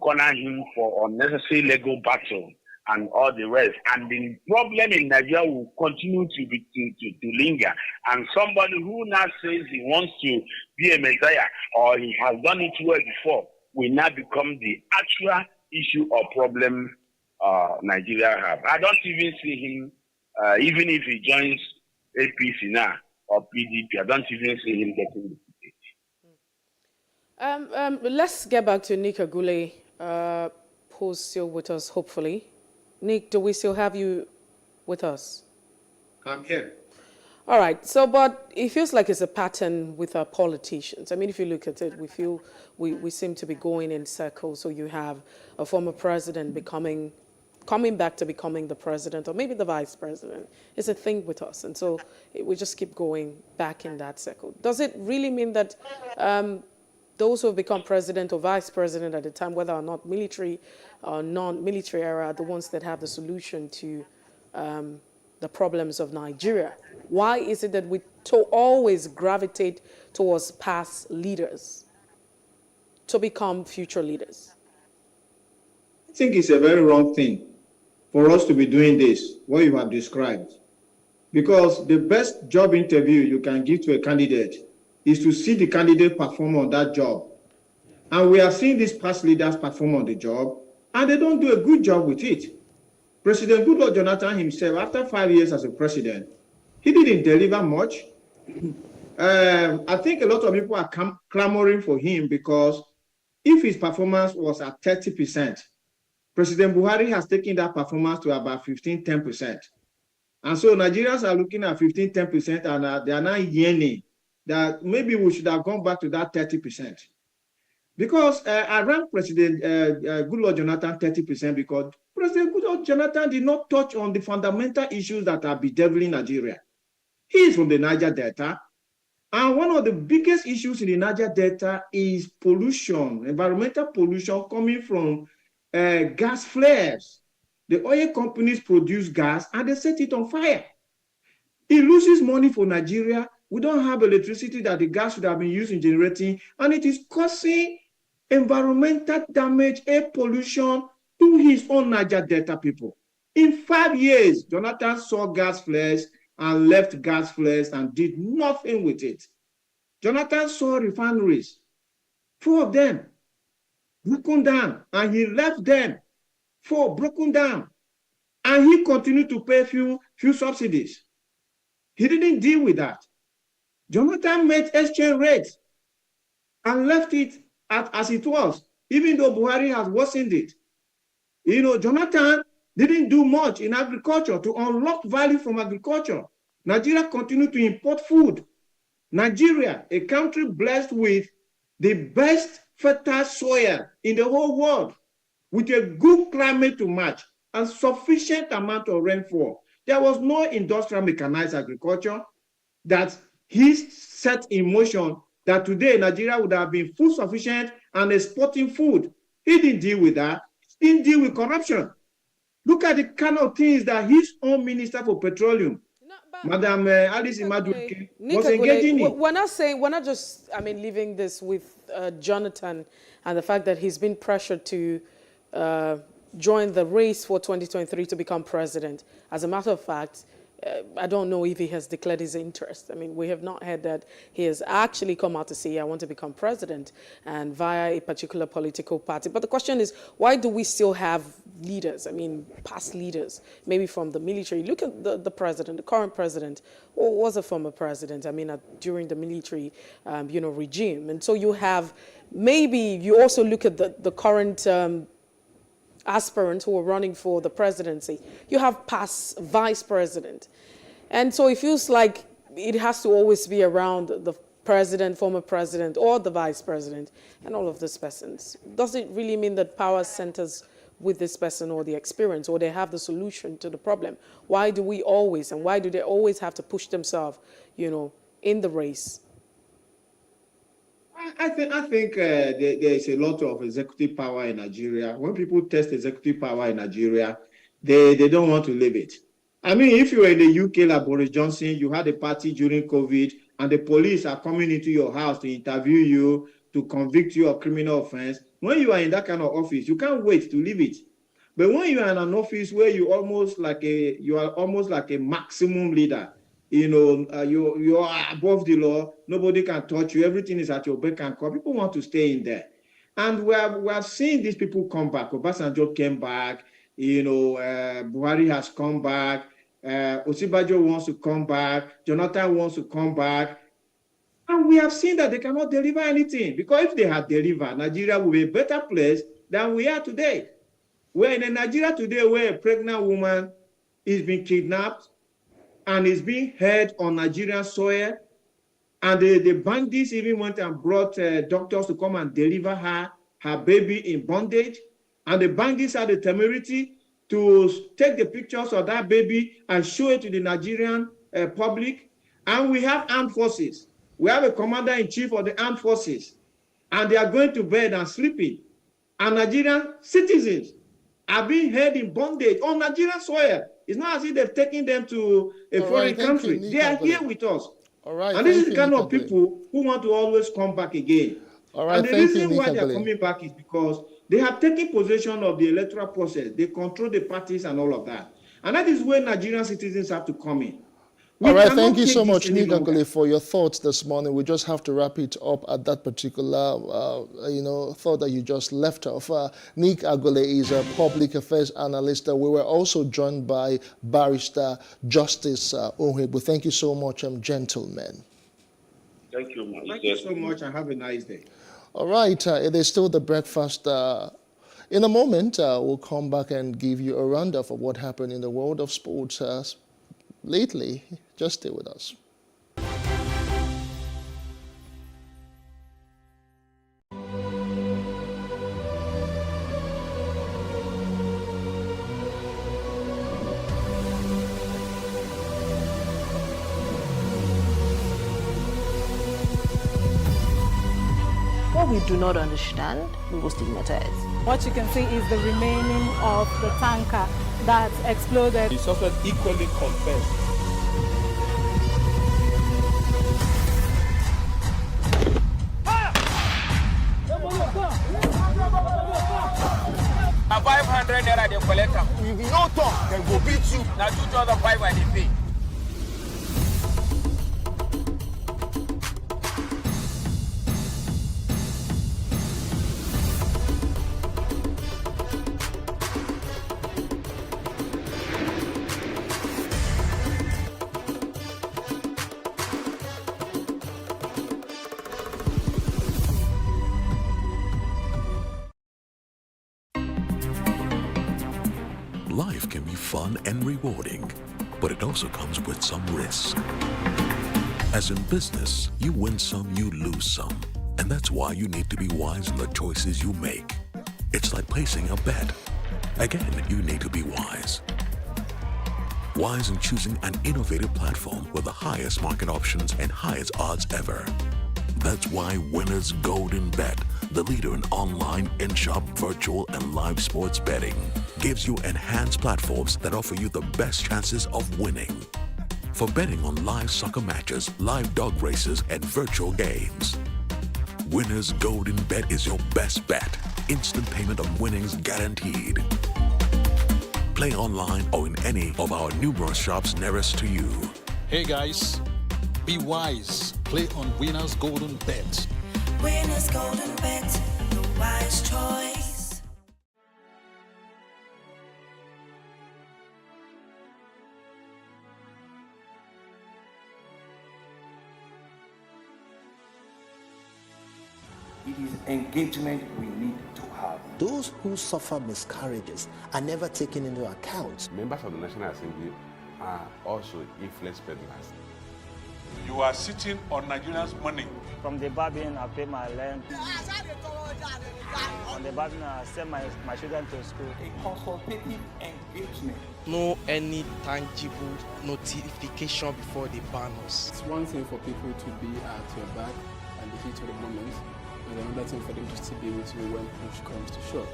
corner him for unnecessary legal battle and all the rest. And the problem in Nigeria will continue to linger. And somebody who now says he wants to be a messiah or he has done it well before will now become the actual issue or problem Nigeria have. I don't even see him, even if he joins APC now or PDP, I don't even see him getting the ticket. Let's get back to Nick Agule, who's still with us, hopefully. Nick, do we still have you with us? I'm here. All right. So, but it feels like it's a pattern with our politicians. I mean, if you look at it, we feel we seem to be going in circles. So you have a former president coming back to becoming the president or maybe the vice president. It's a thing with us. And so we just keep going back in that circle. Does it really mean that those who have become president or vice president at the time, whether or not military or non-military era, are the ones that have the solution to the problems of Nigeria? Why is it that we always gravitate towards past leaders to become future leaders? I think it's a very wrong thing for us to be doing this, what you have described. Because the best job interview you can give to a candidate is to see the candidate perform on that job. And we have seen these past leaders perform on the job, and they don't do a good job with it. President Goodluck Jonathan himself, after 5 years as a president, he didn't deliver much. I think a lot of people are clamoring for him because if his performance was at 30%, President Buhari has taken that performance to about 15-10%. And so Nigerians are looking at 15-10% and they are now yearning that maybe we should have gone back to that 30%. Because I ranked President Goodluck Jonathan 30% because President Goodluck Jonathan did not touch on the fundamental issues that are bedeviling Nigeria. He is from the Niger Delta. And one of the biggest issues in the Niger Delta is pollution, environmental pollution coming from gas flares. The oil companies produce gas and they set it on fire. It loses money for Nigeria. We don't have electricity that the gas should have been used in generating, and it is causing environmental damage, air pollution to his own Niger Delta people. In 5 years, Jonathan saw gas flares and left gas flares and did nothing with it. Jonathan saw refineries, 4 of them broken down, and he left them, 4 broken down, and he continued to pay few subsidies. He didn't deal with that. Jonathan made exchange rates and left it as it was, even though Buhari has worsened it. You know, Jonathan didn't do much in agriculture to unlock value from agriculture. Nigeria continued to import food. Nigeria, a country blessed with the best fertile soil in the whole world, with a good climate to match and sufficient amount of rainfall. There was no industrial mechanized agriculture that he set in motion that today Nigeria would have been food sufficient and exporting food. He didn't deal with that. He didn't deal with corruption. Look at the kind of things that his own Minister for Petroleum, Madam Alice Imaduke, was engaging in. We're not just, leaving this with Jonathan and the fact that he's been pressured to join the race for 2023 to become president. As a matter of fact, I don't know if he has declared his interest. We have not heard that he has actually come out to say, I want to become president, and via a particular political party. But the question is, why do we still have leaders, past leaders, maybe from the military? Look at the president, the current president, or was a former president, during the military, regime. And so you have, maybe you also look at the current aspirants who are running for the presidency. You have past vice president. And so it feels like it has to always be around the president, former president, or the vice president, and all of these persons. Does it really mean that power centers with this person or the experience, or they have the solution to the problem? Why do we always, and why do they always have to push themselves, in the race? I think there is a lot of executive power in Nigeria. When people test executive power in Nigeria, they don't want to leave it. If you were in the UK like Boris Johnson, you had a party during COVID, and the police are coming into your house to interview you, to convict you of criminal offense. When you are in that kind of office, you can't wait to leave it. But when you are in an office where you are almost like a maximum leader, you are above the law, nobody can touch you, everything is at your beck and call. People want to stay in there. And we have seen these people come back. Obasanjo came back, Buhari has come back, Osibajo wants to come back, Jonathan wants to come back. And we have seen that they cannot deliver anything, because if they had delivered, Nigeria would be a better place than we are today. We're in a Nigeria today where a pregnant woman is being kidnapped and is being held on Nigerian soil, and the bandits even went and brought doctors to come and deliver her baby in bondage, and the bandits had the temerity to take the pictures of that baby and show it to the Nigerian public. And we have armed forces. We have a commander-in-chief of the armed forces, and they are going to bed and sleeping, and Nigerian citizens are being held in bondage on Nigerian soil. It's not as if they've taken them to a foreign country. They are here with us. All right. And this is the kind of people who want to always come back again. All right. And the reason why they are coming back is because they have taken possession of the electoral process. They control the parties and all of that. And that is where Nigerian citizens have to come in. All right, thank you so much, Nick Agule, for your thoughts this morning. We just have to wrap it up at that particular, thought that you just left off. Nick Agule is a public affairs analyst. We were also joined by Barrister Justice Onhebu. Thank you so much, gentlemen. Thank you, man. Thank you so much, and have a nice day. All right, it is still the breakfast. In a moment, we'll come back and give you a roundup of what happened in the world of sports lately. Just stay with us. What we do not understand, we will stigmatize. What you can see is the remaining of the tanker that exploded. The suspect equally confessed. A 500 naira they collect am. If you no talk, then go beat you. Now 2,500 they pay. Life can be fun and rewarding, but it also comes with some risk. As in business, you win some, you lose some. And that's why you need to be wise in the choices you make. It's like placing a bet. Again, you need to be wise. Wise in choosing an innovative platform with the highest market options and highest odds ever. That's why Winners Golden Bet, the leader in online, in-shop, virtual, and live sports betting, gives you enhanced platforms that offer you the best chances of winning. For betting on live soccer matches, live dog races, and virtual games. Winners Golden Bet is your best bet. Instant payment on winnings guaranteed. Play online or in any of our numerous shops nearest to you. Hey guys, be wise. Play on Winners Golden Bet. Winners Golden Bet, the wise choice. It is engagement we need to have. Those who suffer miscarriages are never taken into account. Members of the National Assembly are also influence peddlers. You are sitting on Nigerians' money. From the Babin, I pay my rent. From the Babin, I send my children to school. A consultative engagement. No any tangible notification before they ban us. It's one thing for people to be at your back and the heat of the moment, and another thing for them to still be with you when push comes to shove.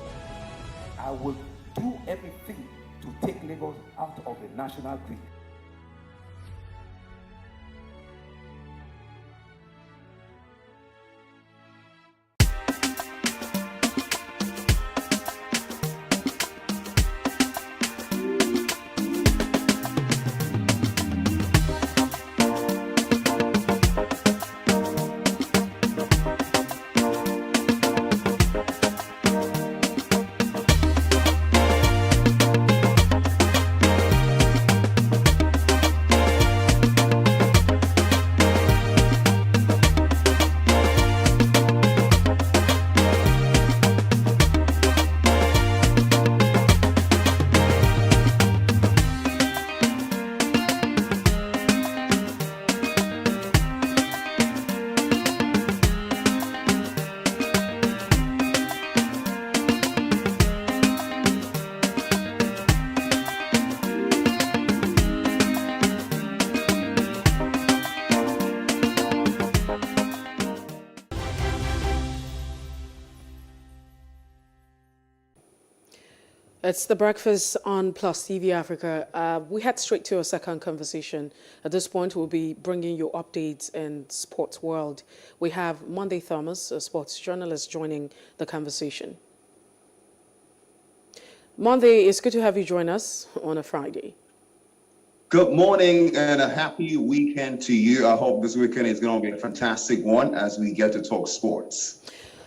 I will do everything to take Lagos out of the national grid. It's the breakfast on Plus TV Africa. We head straight to our second conversation. At this point, we'll be bringing you updates in sports world. We have Monday Thomas, a sports journalist, joining the conversation. Monday, it's good to have you join us on a Friday. Good morning and a happy weekend to you. I hope this weekend is going to be a fantastic one as we get to talk sports.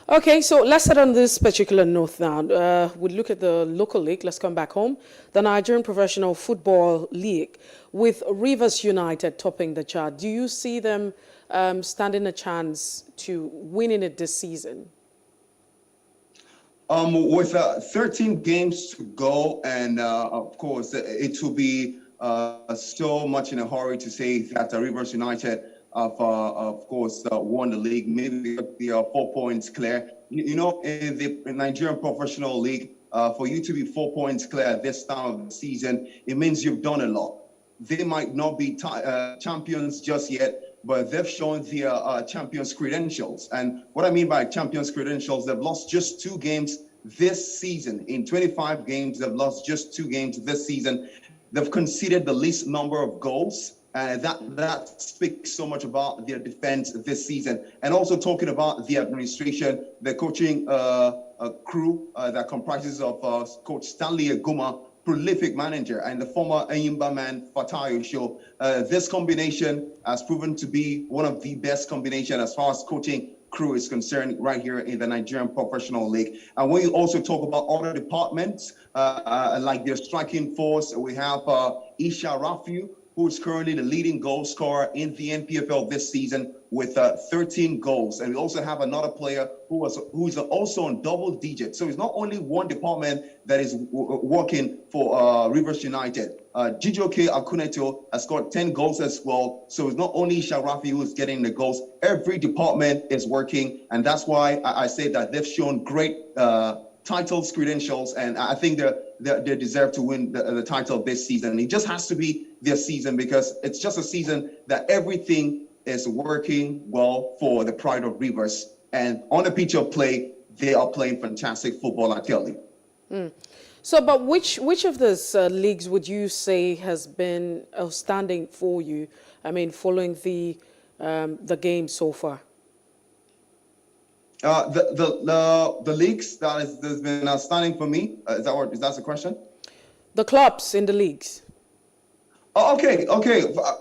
Okay, so let's start on this particular note now. We'll look at the local league. Let's come back home. The Nigerian Professional Football League, with Rivers United topping the chart. Do you see them standing a chance to winning it this season? With 13 games to go, and of course, it will be so much in a hurry to say that Rivers United of course, won the league. Maybe they are 4 points clear. You know, in the Nigerian Professional League, for you to be 4 points clear at this time of the season, it means you've done a lot. They might not be champions just yet, but they've shown their champions credentials. And what I mean by champions credentials, they've lost just 2 games this season. In 25 games, they've lost just 2 games this season. They've conceded the least number of goals. That speaks so much about their defense this season. And also talking about the administration, the coaching crew that comprises of Coach Stanley Aguma, prolific manager, and the former Enyimba man, Fatayo Show. This combination has proven to be one of the best combinations as far as coaching crew is concerned right here in the Nigerian Professional League. And when you also talk about other departments, like their striking force, we have Isha Rafiu, who is currently the leading goal scorer in the NPFL this season with 13 goals. And we also have another player who's also on double digits. So it's not only one department that is working for Rivers United. Jijoke Akuneto has scored 10 goals as well. So it's not only Sharafi who is getting the goals. Every department is working. And that's why I say that they've shown great titles, credentials, and I think they deserve to win the title this season. It just has to be their season because it's just a season that everything is working well for the Pride of Rivers. And on the pitch of play, they are playing fantastic football, I tell you. So, but which of those leagues would you say has been outstanding for you? I mean, following the game so far. The leagues that's been outstanding for me. Is that the question? The clubs in the leagues. Oh, okay.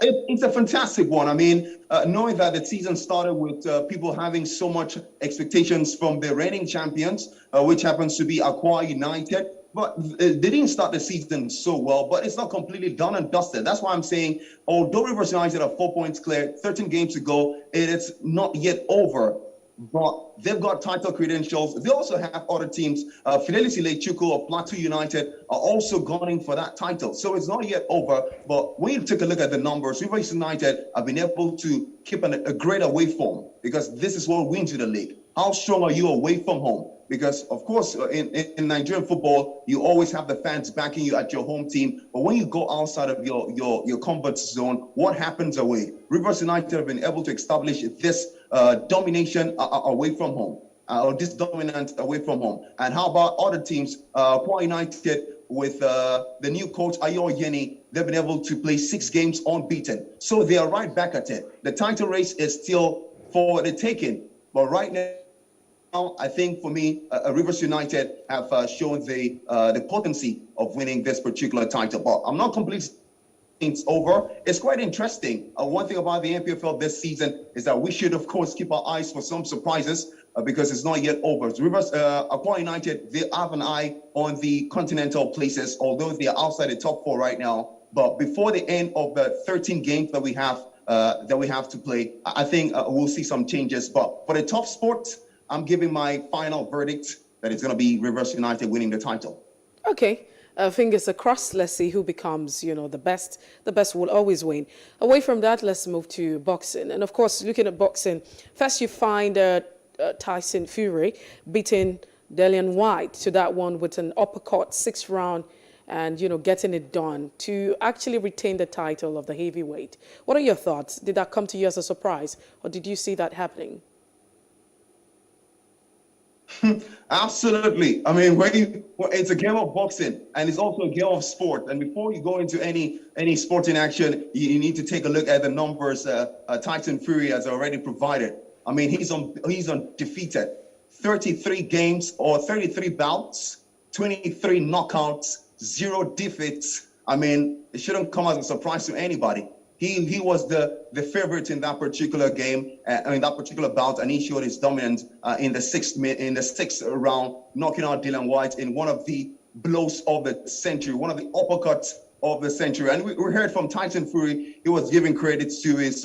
It's a fantastic one. I mean, knowing that the season started with people having so much expectations from the reigning champions, which happens to be Akwa United. But they didn't start the season so well, but it's not completely done and dusted. That's why I'm saying, although Rivers United are 4 points clear, 13 games to go, it is not yet over. But they've got title credentials. They also have other teams. Fidelity Lechuku of Plateau United are also gunning for that title. So it's not yet over. But when you take a look at the numbers, Rivers United have been able to keep a great away form because this is what wins you the league. How strong are you away from home? Because, of course, in Nigerian football, you always have the fans backing you at your home team. But when you go outside of your comfort zone, what happens away? Rivers United have been able to establish this domination away from home, or this dominance away from home. And how about other teams? Akwa United with the new coach, Ayo Yeni, they've been able to play 6 games unbeaten. So they are right back at it. The title race is still for the taking. But right now, I think for me, Rivers United have shown the potency of winning this particular title. But I'm not completely it's over. It's quite interesting. One thing about the NPFL this season is that we should, of course, keep our eyes for some surprises because it's not yet over. Rivers, Akwa United, they have an eye on the continental places, although they are outside the top 4 right now. But before the end of the 13 games that we have to play, I think we'll see some changes. But for the top sports, I'm giving my final verdict that it's going to be Rivers United winning the title. Okay. Fingers across. Let's see who becomes, the best. The best will always win. Away from that, let's move to boxing. And of course, looking at boxing, first you find Tyson Fury beating Dillian White to that one with an uppercut 6th round and, getting it done to actually retain the title of the heavyweight. What are your thoughts? Did that come to you as a surprise or did you see that happening? Absolutely. I mean, it's a game of boxing and it's also a game of sport. And before you go into any sporting action, you need to take a look at the numbers Tyson Fury has already provided. I mean, he's undefeated. 33 games or 33 bouts, 23 knockouts, 0 defeats. I mean, it shouldn't come as a surprise to anybody. He was the favorite in that particular game, in that particular bout, and he showed his dominance in the sixth round, knocking out Dillian White in one of the blows of the century, one of the uppercuts of the century. And we heard from Tyson Fury, he was giving credit to his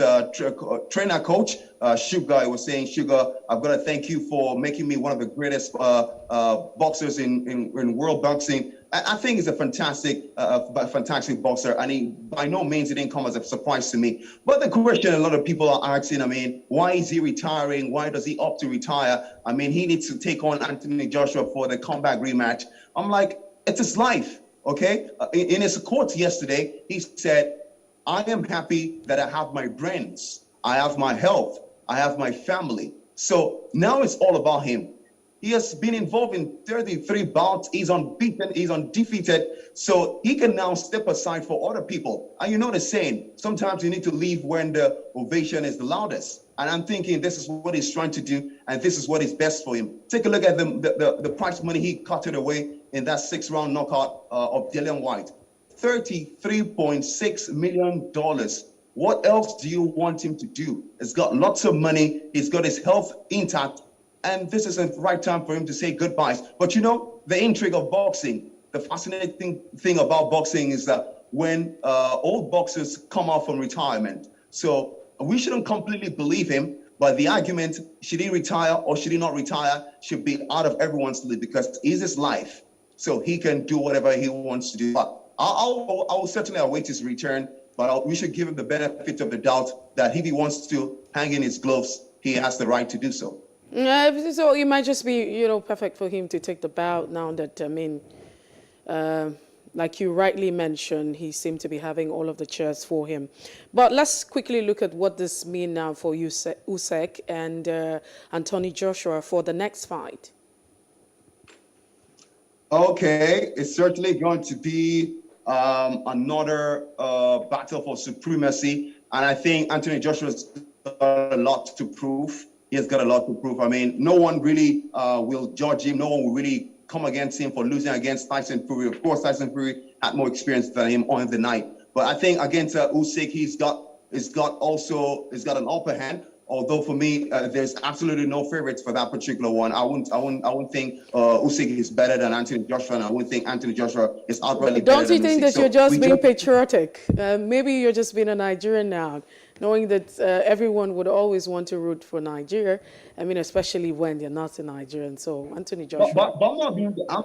trainer coach, Sugar. He was saying, Sugar, I've got to thank you for making me one of the greatest boxers in world boxing. I think he's a fantastic boxer, and he by no means it didn't come as a surprise to me. But the question a lot of people are asking, I mean, why is he retiring? Why does he opt to retire? I mean, he needs to take on Anthony Joshua for the comeback rematch. I'm like, it's his life, okay? In his quote yesterday, he said, I am happy that I have my brains, I have my health, I have my family. So now it's all about him. He has been involved in 33 bouts. He's unbeaten. He's undefeated. So he can now step aside for other people. And you know the saying, sometimes you need to leave when the ovation is the loudest. And I'm thinking this is what he's trying to do, and this is what is best for him. Take a look at the prize money he cutted away in that 6th round knockout of Dillian White. $33.6 million. What else do you want him to do? He's got lots of money. He's got his health intact. And this is the right time for him to say goodbyes. But the intrigue of boxing, the fascinating thing about boxing is that when old boxers come out from retirement, so we shouldn't completely believe him, but the argument, should he retire or should he not retire, should be out of everyone's league because it's his life. So he can do whatever he wants to do. But I'll certainly await his return, but we should give him the benefit of the doubt that if he wants to hang in his gloves, he has the right to do so. So it might just be, perfect for him to take the bout now that, like you rightly mentioned, he seemed to be having all of the cheers for him. But let's quickly look at what this means now for Usyk and Anthony Joshua for the next fight. Okay, it's certainly going to be another battle for supremacy. And I think Anthony Joshua's got a lot to prove. He has got a lot to prove. I mean, no one really will judge him. No one will really come against him for losing against Tyson Fury. Of course, Tyson Fury had more experience than him on the night. But I think against Usyk, he's got an upper hand. Although for me, there's absolutely no favorites for that particular one. I wouldn't think Usyk is better than Anthony Joshua, and I wouldn't think Anthony Joshua is outrightly better than Usyk. Don't you think that you're just being patriotic? Maybe you're just being a Nigerian now, knowing that everyone would always want to root for Nigeria. I mean, especially when you're not a Nigerian. So Anthony Joshua. But I'm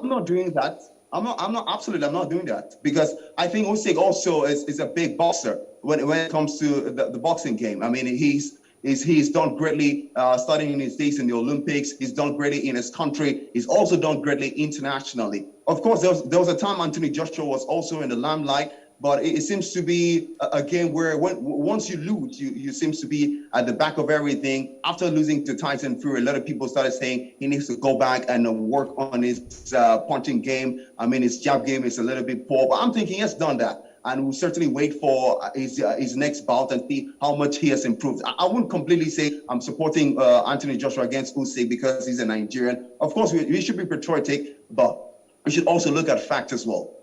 not doing that. I'm not doing that, because I think Usyk also is a big boxer when it comes to the boxing game. I mean, he's done greatly starting in his days in the Olympics. He's done greatly in his country. He's also done greatly internationally. Of course, there was a time Anthony Joshua was also in the limelight, but it seems to be a game where once you lose, you seems to be at the back of everything. After losing to Tyson Fury, a lot of people started saying he needs to go back and work on his punching game. I mean, his jab game is a little bit poor, but I'm thinking he has done that. And we'll certainly wait for his next bout and see how much he has improved. I wouldn't completely say I'm supporting Anthony Joshua against Usyk because he's a Nigerian. Of course, we should be patriotic, but we should also look at facts as well.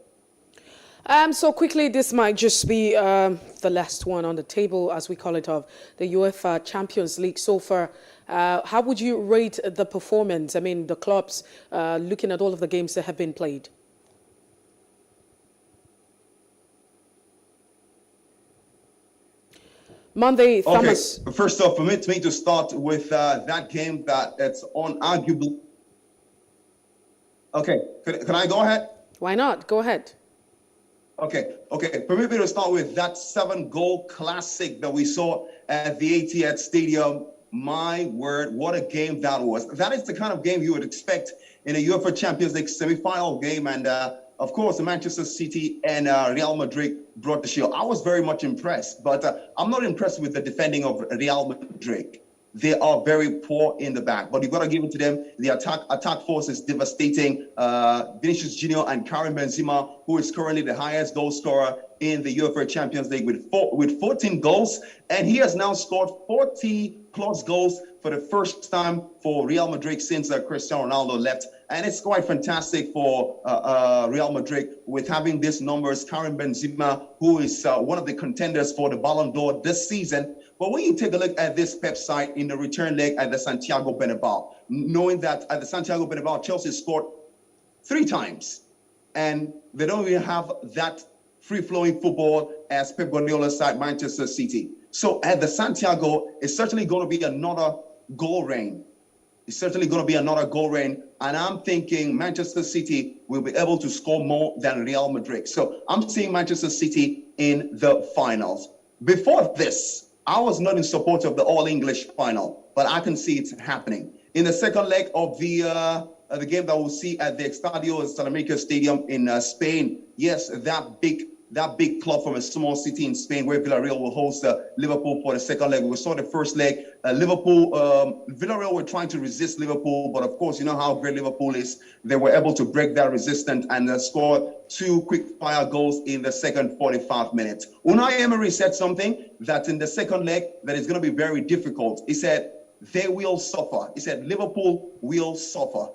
So quickly, this might just be the last one on the table, as we call it, of the UEFA Champions League so far. How would you rate the performance? I mean, the clubs, looking at all of the games that have been played. Monday, Thomas. Okay, first off, permit me to start with that game that it's unarguably. Okay, can I go ahead? Why not? Go ahead. Okay. Permit me to start with that 7-goal classic that we saw at the Etihad Stadium. My word, what a game that was. That is the kind of game you would expect in a UEFA Champions League semi-final game. And of course, Manchester City and Real Madrid brought the show. I was very much impressed, but I'm not impressed with the defending of Real Madrid. They are very poor in the back, but you've got to give it to them. The attack force is devastating. Vinicius Junior and Karim Benzema, who is currently the highest goal scorer in the UEFA Champions League with 14 goals, and he has now scored 40+ goals for the first time for Real Madrid since Cristiano Ronaldo left. And it's quite fantastic for Real Madrid with having these numbers. Karim Benzema, who is one of the contenders for the Ballon d'Or this season. But when you take a look at this Pep side in the return leg at the Santiago Bernabeu, knowing that at the Santiago Bernabeu, Chelsea scored 3 times, and they don't even have that free-flowing football as Pep Guardiola's side, Manchester City. So at the Santiago, it's certainly going to be another goal rain. And I'm thinking Manchester City will be able to score more than Real Madrid. So I'm seeing Manchester City in the finals. Before this, I was not in support of the All-English final, but I can see it happening. In the second leg of the game that we'll see at the Estadio Salamanca Stadium in Spain, yes, that big club from a small city in Spain where Villarreal will host Liverpool for the second leg. We saw the first leg, Villarreal were trying to resist Liverpool, but of course, you know how great Liverpool is. They were able to break that resistance and score 2 quick-fire goals in the second 45 minutes. Unai Emery said something that in the second leg that is going to be very difficult. He said, they will suffer. He said, Liverpool will suffer.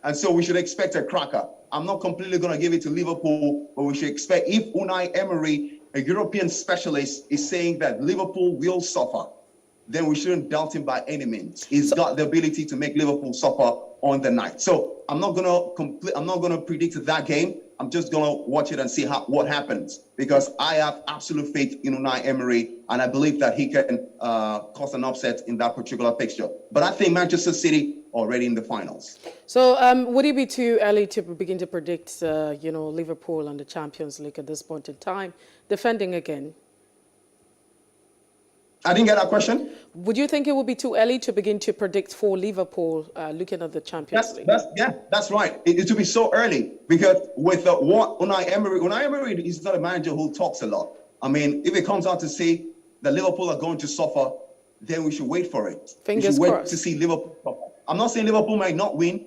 And so we should expect a cracker. I'm not completely going to give it to Liverpool, but we should expect, if Unai Emery, a European specialist, is saying that Liverpool will suffer, then we shouldn't doubt him by any means. He's got the ability to make Liverpool suffer on the night. So I'm not going to predict that game. I'm just going to watch it and see what happens, because I have absolute faith in Unai Emery, and I believe that he can cause an upset in that particular fixture. But I think Manchester City already in the finals. So would it be too early to begin to predict, Liverpool and the Champions League at this point in time, defending again? I didn't get that question. Would you think it would be too early to begin to predict for Liverpool looking at the Champions League? That's right. It will be so early, because with Unai Emery is not a manager who talks a lot. I mean, if it comes out to say that Liverpool are going to suffer, then we should wait for it. Fingers we should crossed. wait to see Liverpool suffer. I'm not saying Liverpool might not win,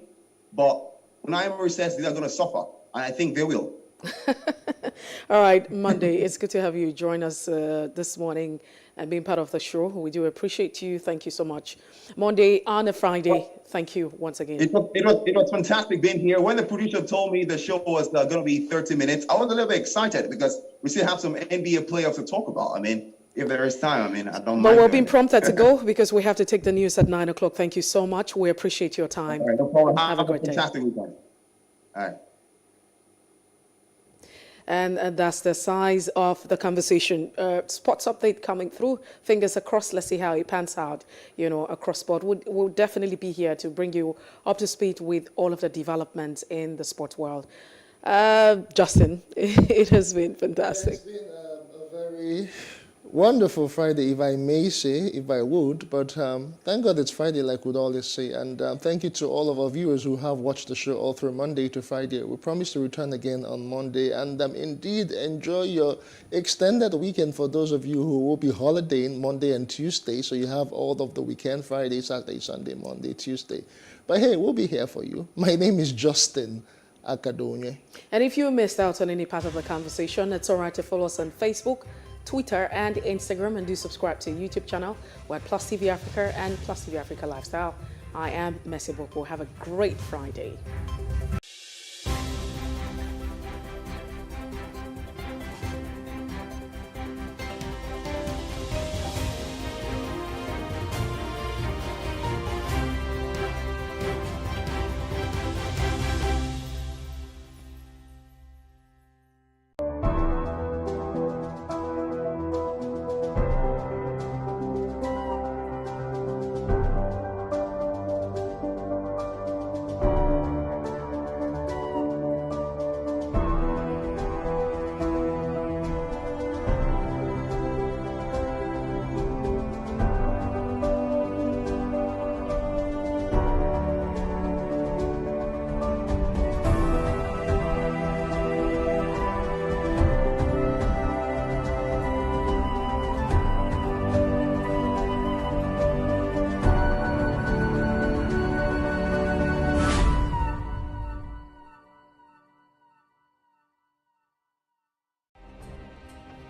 but Unai Emery says they're going to suffer, and I think they will. All right, Monday, it's good to have you join us this morning and being part of the show. We do appreciate you. Thank you so much. Monday and a Friday, thank you once again. It was fantastic being here. When the producer told me the show was going to be 30 minutes, I was a little bit excited, because we still have some NBA playoffs to talk about. I mean, if there is time, I mean, I don't mind. But we're being prompted to go because we have to take the news at 9 o'clock. Thank you so much. We appreciate your time. All right, no problem. Have a great day. Fantastic weekend. All right. And that's the size of the conversation. Sports update coming through. Fingers across. Let's see how it pans out, across sport. We'll definitely be here to bring you up to speed with all of the developments in the sports world. Justin, it has been fantastic. It's been a very wonderful Friday, if I may say, if I would. But thank God it's Friday, like we'd always say. And thank you to all of our viewers who have watched the show all through Monday to Friday. We promise to return again on Monday. And indeed, enjoy your extended weekend for those of you who will be holidaying Monday and Tuesday. So you have all of the weekend, Friday, Saturday, Sunday, Monday, Tuesday. But hey, we'll be here for you. My name is Justin Akadonye. And if you missed out on any part of the conversation, it's all right to follow us on Facebook, Twitter and Instagram, and do subscribe to the YouTube channel. We're at PlusTvAfrica and PlusTvAfrica Lifestyle. I am Messi Boko. Have a great Friday.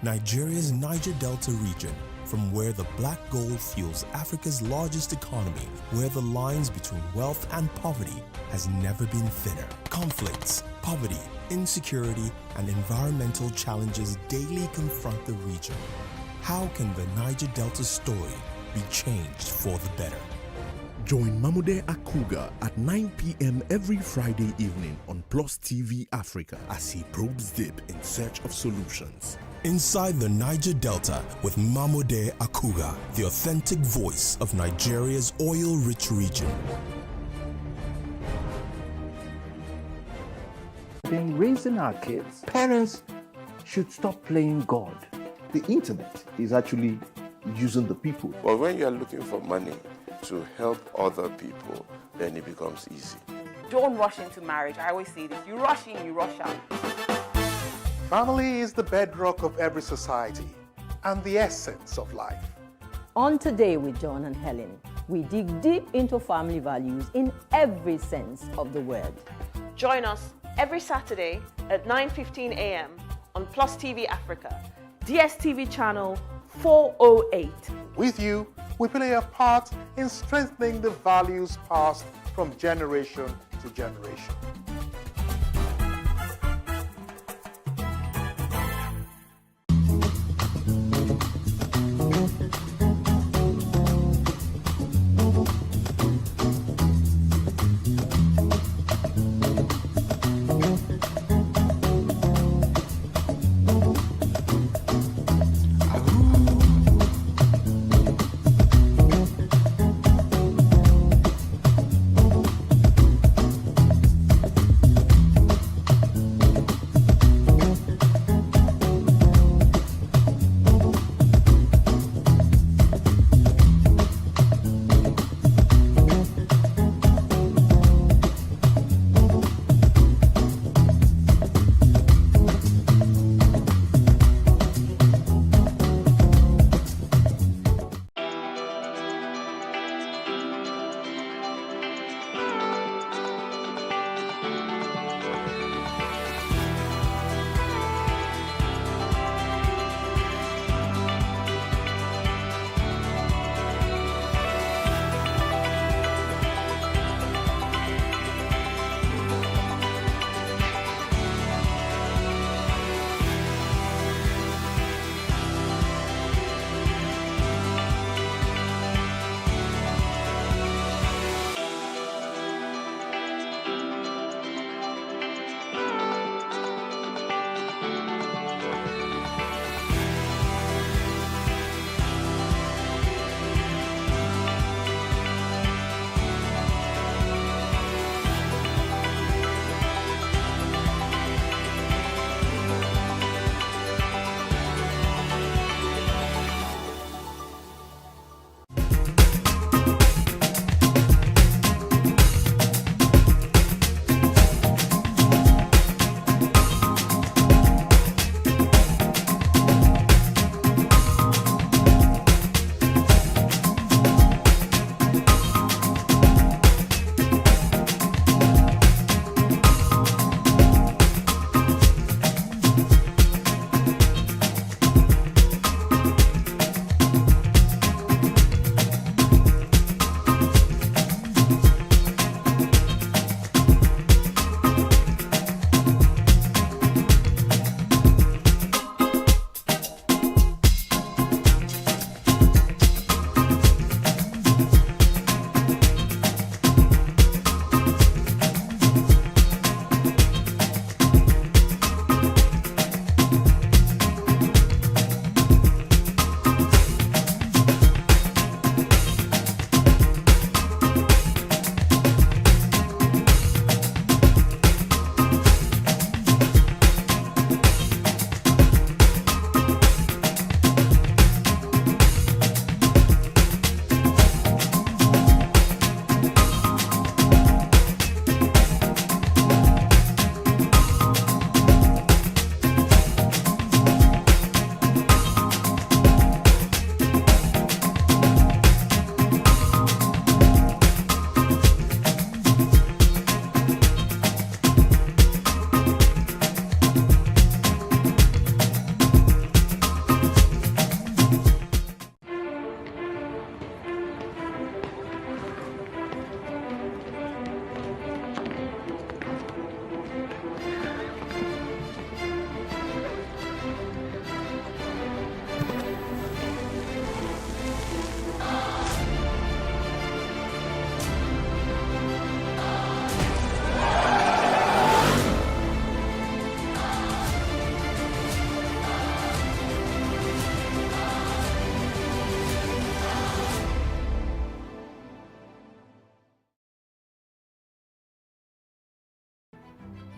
Nigeria's Niger Delta region, from where the black gold fuels Africa's largest economy, where the lines between wealth and poverty has never been thinner. Conflicts, poverty, insecurity, and environmental challenges daily confront the region. How can the Niger Delta story be changed for the better? Join Mamude Akuga at 9 p.m. every Friday evening on Plus TV Africa as he probes deep in search of solutions. Inside the Niger Delta with Mamude Akuga, the authentic voice of Nigeria's oil-rich region. In raising our kids, parents should stop playing God. The internet is actually using the people. But when you are looking for money to help other people, then it becomes easy. Don't rush into marriage. I always say this. You rush in, you rush out. Family is the bedrock of every society and the essence of life. On Today with John and Helen, we dig deep into family values in every sense of the word. Join us every Saturday at 9:15 a.m. on Plus TV Africa, DSTV channel 408. With you, we play a part in strengthening the values passed from generation to generation.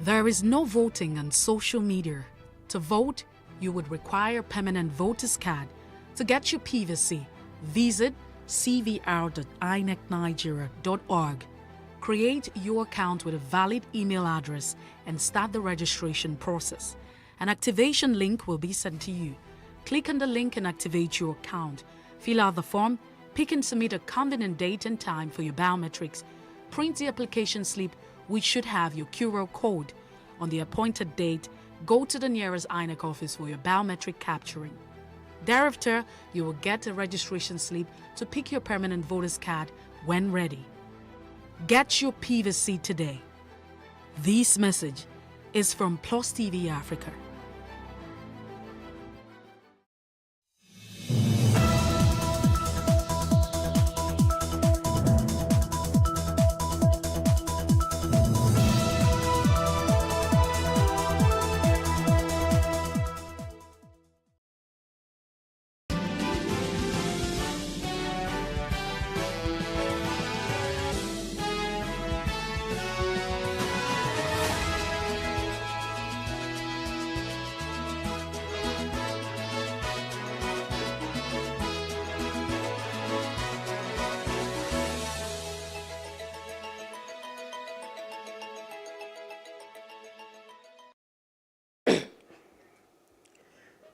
There is no voting on social media. To vote, you would require a permanent voter's card. To get your PVC, visit cvr.inecnigeria.org. Create your account with a valid email address and start the registration process. An activation link will be sent to you. Click on the link and activate your account. Fill out the form, pick and submit a convenient date and time for your biometrics. Print the application slip, which should have your QR code. On the appointed date, go to the nearest INEC office for your biometric capturing. Thereafter, you will get a registration slip to pick your permanent voter's card when ready. Get your PVC today. This message is from PlusTvAfrica.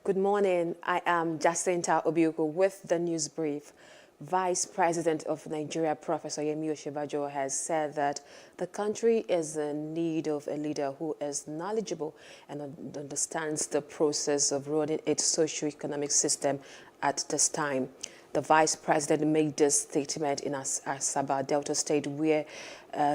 Good morning. I am Jacinta Obioko with the news brief. Vice President of Nigeria, Professor Yemi Osinbajo, has said that the country is in need of a leader who is knowledgeable and understands the process of running its socio-economic system at this time. The Vice President made this statement in Asaba, Delta State, where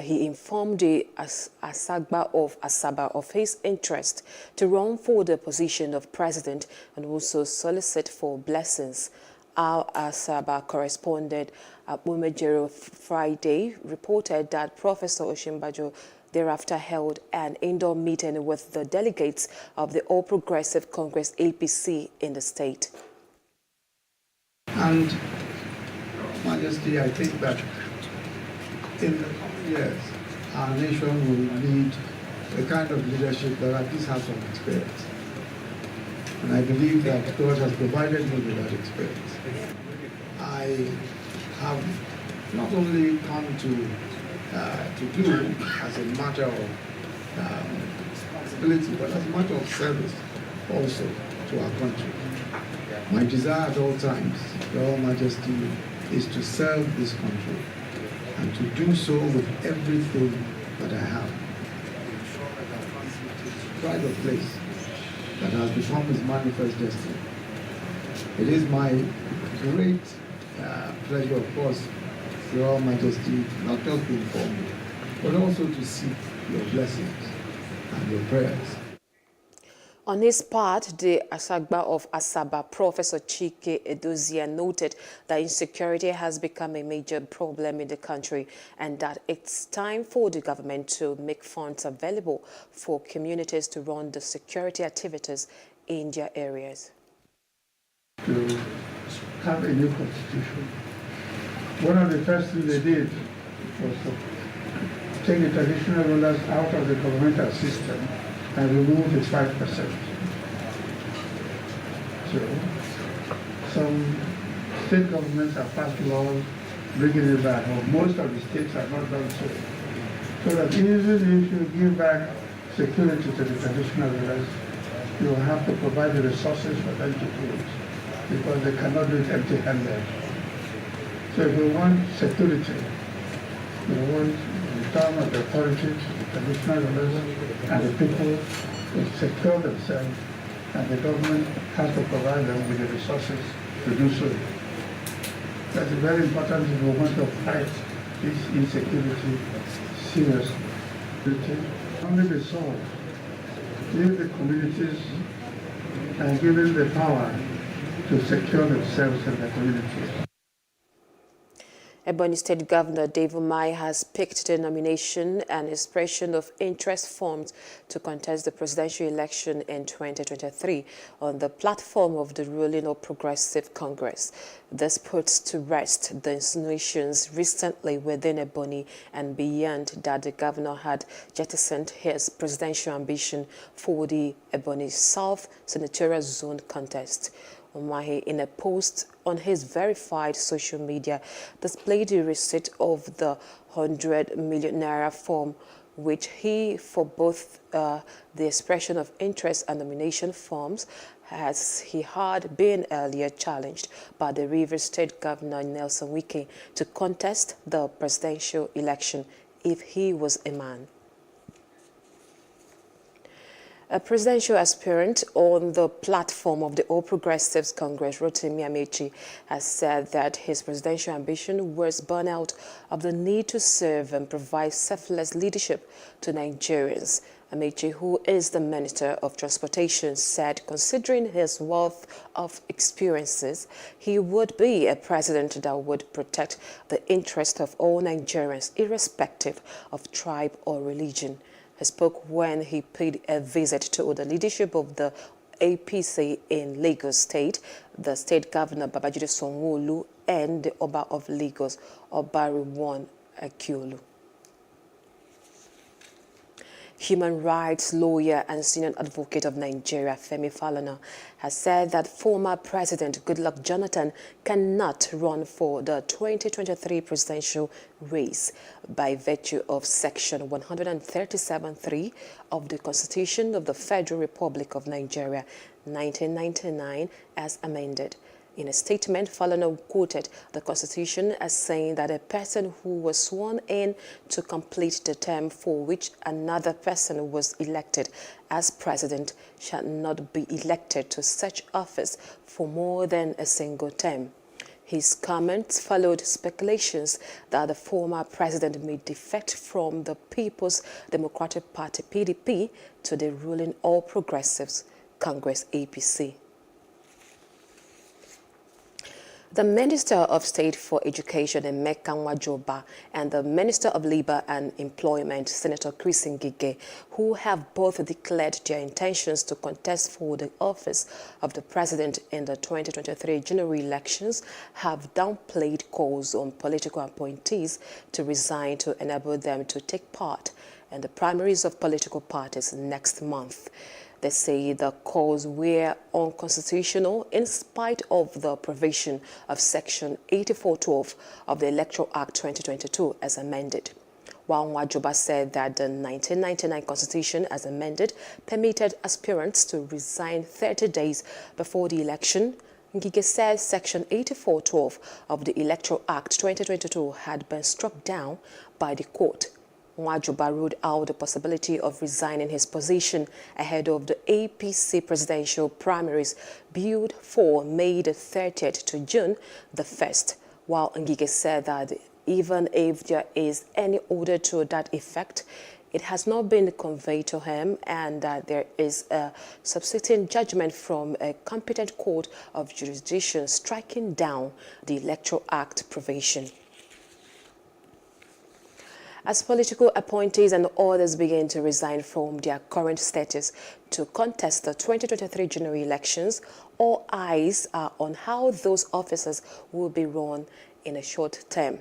he informed the Asagba of Asaba of his interest to run for the position of president and also solicit for blessings. Our Asaba correspondent Umejero Friday reported that Professor Osinbajo thereafter held an indoor meeting with the delegates of the All Progressive Congress APC in the state. And, Majesty, I think that in the coming years, our nation will need the kind of leadership that at least has some experience. And I believe that God has provided me with that experience. I have not only come to do as a matter of responsibility, but as a matter of service also to our country. My desire at all times, Your Majesty, is to serve this country and to do so with everything that I have. Pride of place that has become his manifest destiny. It is my great pleasure, of course, Your Majesty, not just to inform you, but also to seek your blessings and your prayers. On his part, the Asagba of Asaba, Professor Chike Edozia, noted that insecurity has become a major problem in the country and that it's time for the government to make funds available for communities to run the security activities in their areas. To have a new constitution. One of the first things they did was to take the traditional rulers out of the governmental system and remove the 5%. So, some state governments have passed laws bringing it back, or most of the states have not done so. So that even if you give back security to the traditional rulers, you will have to provide the resources for them to do it, because they cannot do it empty-handed. So if we want security, we want the return of the authority to the traditional rulers and the people to secure themselves, and the government has to provide them with the resources to do so. That's very important if we want to fight this insecurity seriously. It can only be solved if the communities are given the power to secure themselves and the communities. Ebonyi State Governor Dave Umahi has picked the nomination and expression of interest forms to contest the presidential election in 2023 on the platform of the ruling All Progressive Congress. This puts to rest the insinuations recently within Ebonyi and beyond that the governor had jettisoned his presidential ambition for the Ebonyi South Senatorial Zone contest. Umahi, in a post on his verified social media, displayed the receipt of the 100 million naira form, which he, for both the expression of interest and nomination forms, as he had been earlier challenged by the Rivers State Governor Nelson Wike to contest the presidential election if he was a man. A presidential aspirant on the platform of the All Progressives Congress, Rotimi Amechi, has said that his presidential ambition was born out of the need to serve and provide selfless leadership to Nigerians. Amechi, who is the Minister of Transportation, said considering his wealth of experiences, he would be a president that would protect the interest of all Nigerians, irrespective of tribe or religion. He spoke when he paid a visit to the leadership of the APC in Lagos State, the State Governor Babajide Sanwo-Olu, and the Oba of Lagos, Obariwon Akiolu. Human rights lawyer and senior advocate of Nigeria, Femi Falana, has said that former President Goodluck Jonathan cannot run for the 2023 presidential race by virtue of Section 137(3) of the Constitution of the Federal Republic of Nigeria, 1999, as amended. In a statement, Falana quoted the Constitution as saying that a person who was sworn in to complete the term for which another person was elected as president shall not be elected to such office for more than a single term. His comments followed speculations that the former president may defect from the People's Democratic Party (PDP) to the ruling All Progressives Congress (APC). The Minister of State for Education, Emeka Nwajoba, and the Minister of Labour and Employment, Senator Chris Ngige, who have both declared their intentions to contest for the office of the President in the 2023 general elections, have downplayed calls on political appointees to resign to enable them to take part in the primaries of political parties next month. They say the calls were unconstitutional in spite of the provision of Section 84(12) of the Electoral Act 2022 as amended. While Nwajoba said that the 1999 Constitution as amended permitted aspirants to resign 30 days before the election, Ngige says Section 84(12) of the Electoral Act 2022 had been struck down by the court. Nwajoba ruled out the possibility of resigning his position ahead of the APC presidential primaries billed for May the 30th to June the 1st, while Ngige said that even if there is any order to that effect, it has not been conveyed to him and that there is a subsequent judgment from a competent court of jurisdiction striking down the Electoral Act provision. As political appointees and others begin to resign from their current status to contest the 2023 general elections, all eyes are on how those officers will be run in a short term.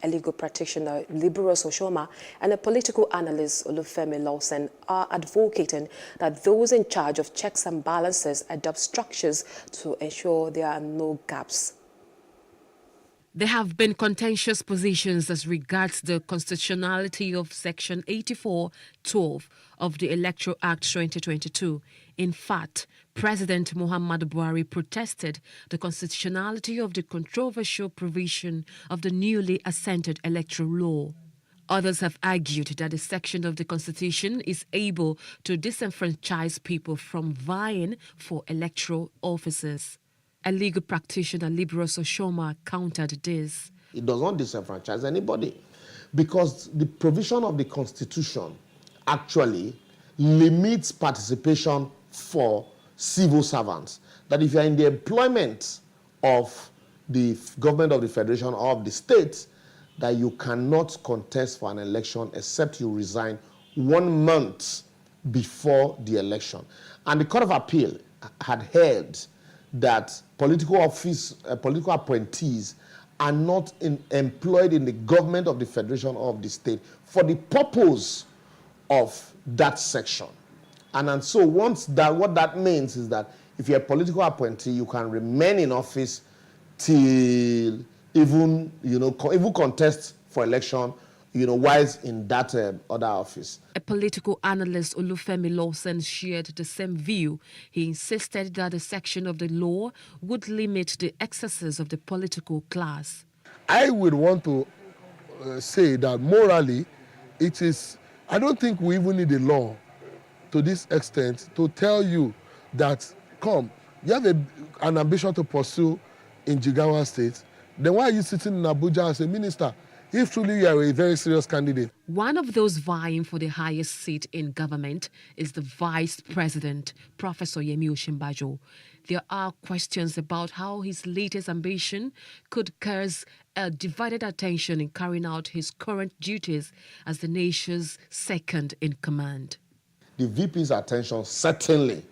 A legal practitioner, Liberos Oshoma, and a political analyst, Olufemi Lawson, are advocating that those in charge of checks and balances adopt structures to ensure there are no gaps. There have been contentious positions as regards the constitutionality of Section 84(12) of the Electoral Act 2022. In fact, President Muhammadu Buhari protested the constitutionality of the controversial provision of the newly assented electoral law. Others have argued that the section of the Constitution is able to disenfranchise people from vying for electoral offices. A legal practitioner, Liberos Oshoma, countered this. It does not disenfranchise anybody because the provision of the Constitution actually limits participation for civil servants. That if you are in the employment of the government of the federation or of the state, that you cannot contest for an election except you resign 1 month before the election. And the Court of Appeal had heard that political appointees are not employed in the government of the federation or of the state for the purpose of that section. And so what that means is that if you're a political appointee, you can remain in office till even contest for election, whilst in that other office. A political analyst, Olufemi Lawson, shared the same view. He insisted that a section of the law would limit the excesses of the political class. I would want to say that morally, I don't think we even need a law to this extent to tell you that, come, you have an ambition to pursue in Jigawa State, then why are you sitting in Abuja as a minister if truly you are a very serious candidate? One of those vying for the highest seat in government is the Vice President, Professor Yemi Osinbajo. There are questions about how his latest ambition could cause a divided attention in carrying out his current duties as the nation's second in command. The VP's attention certainly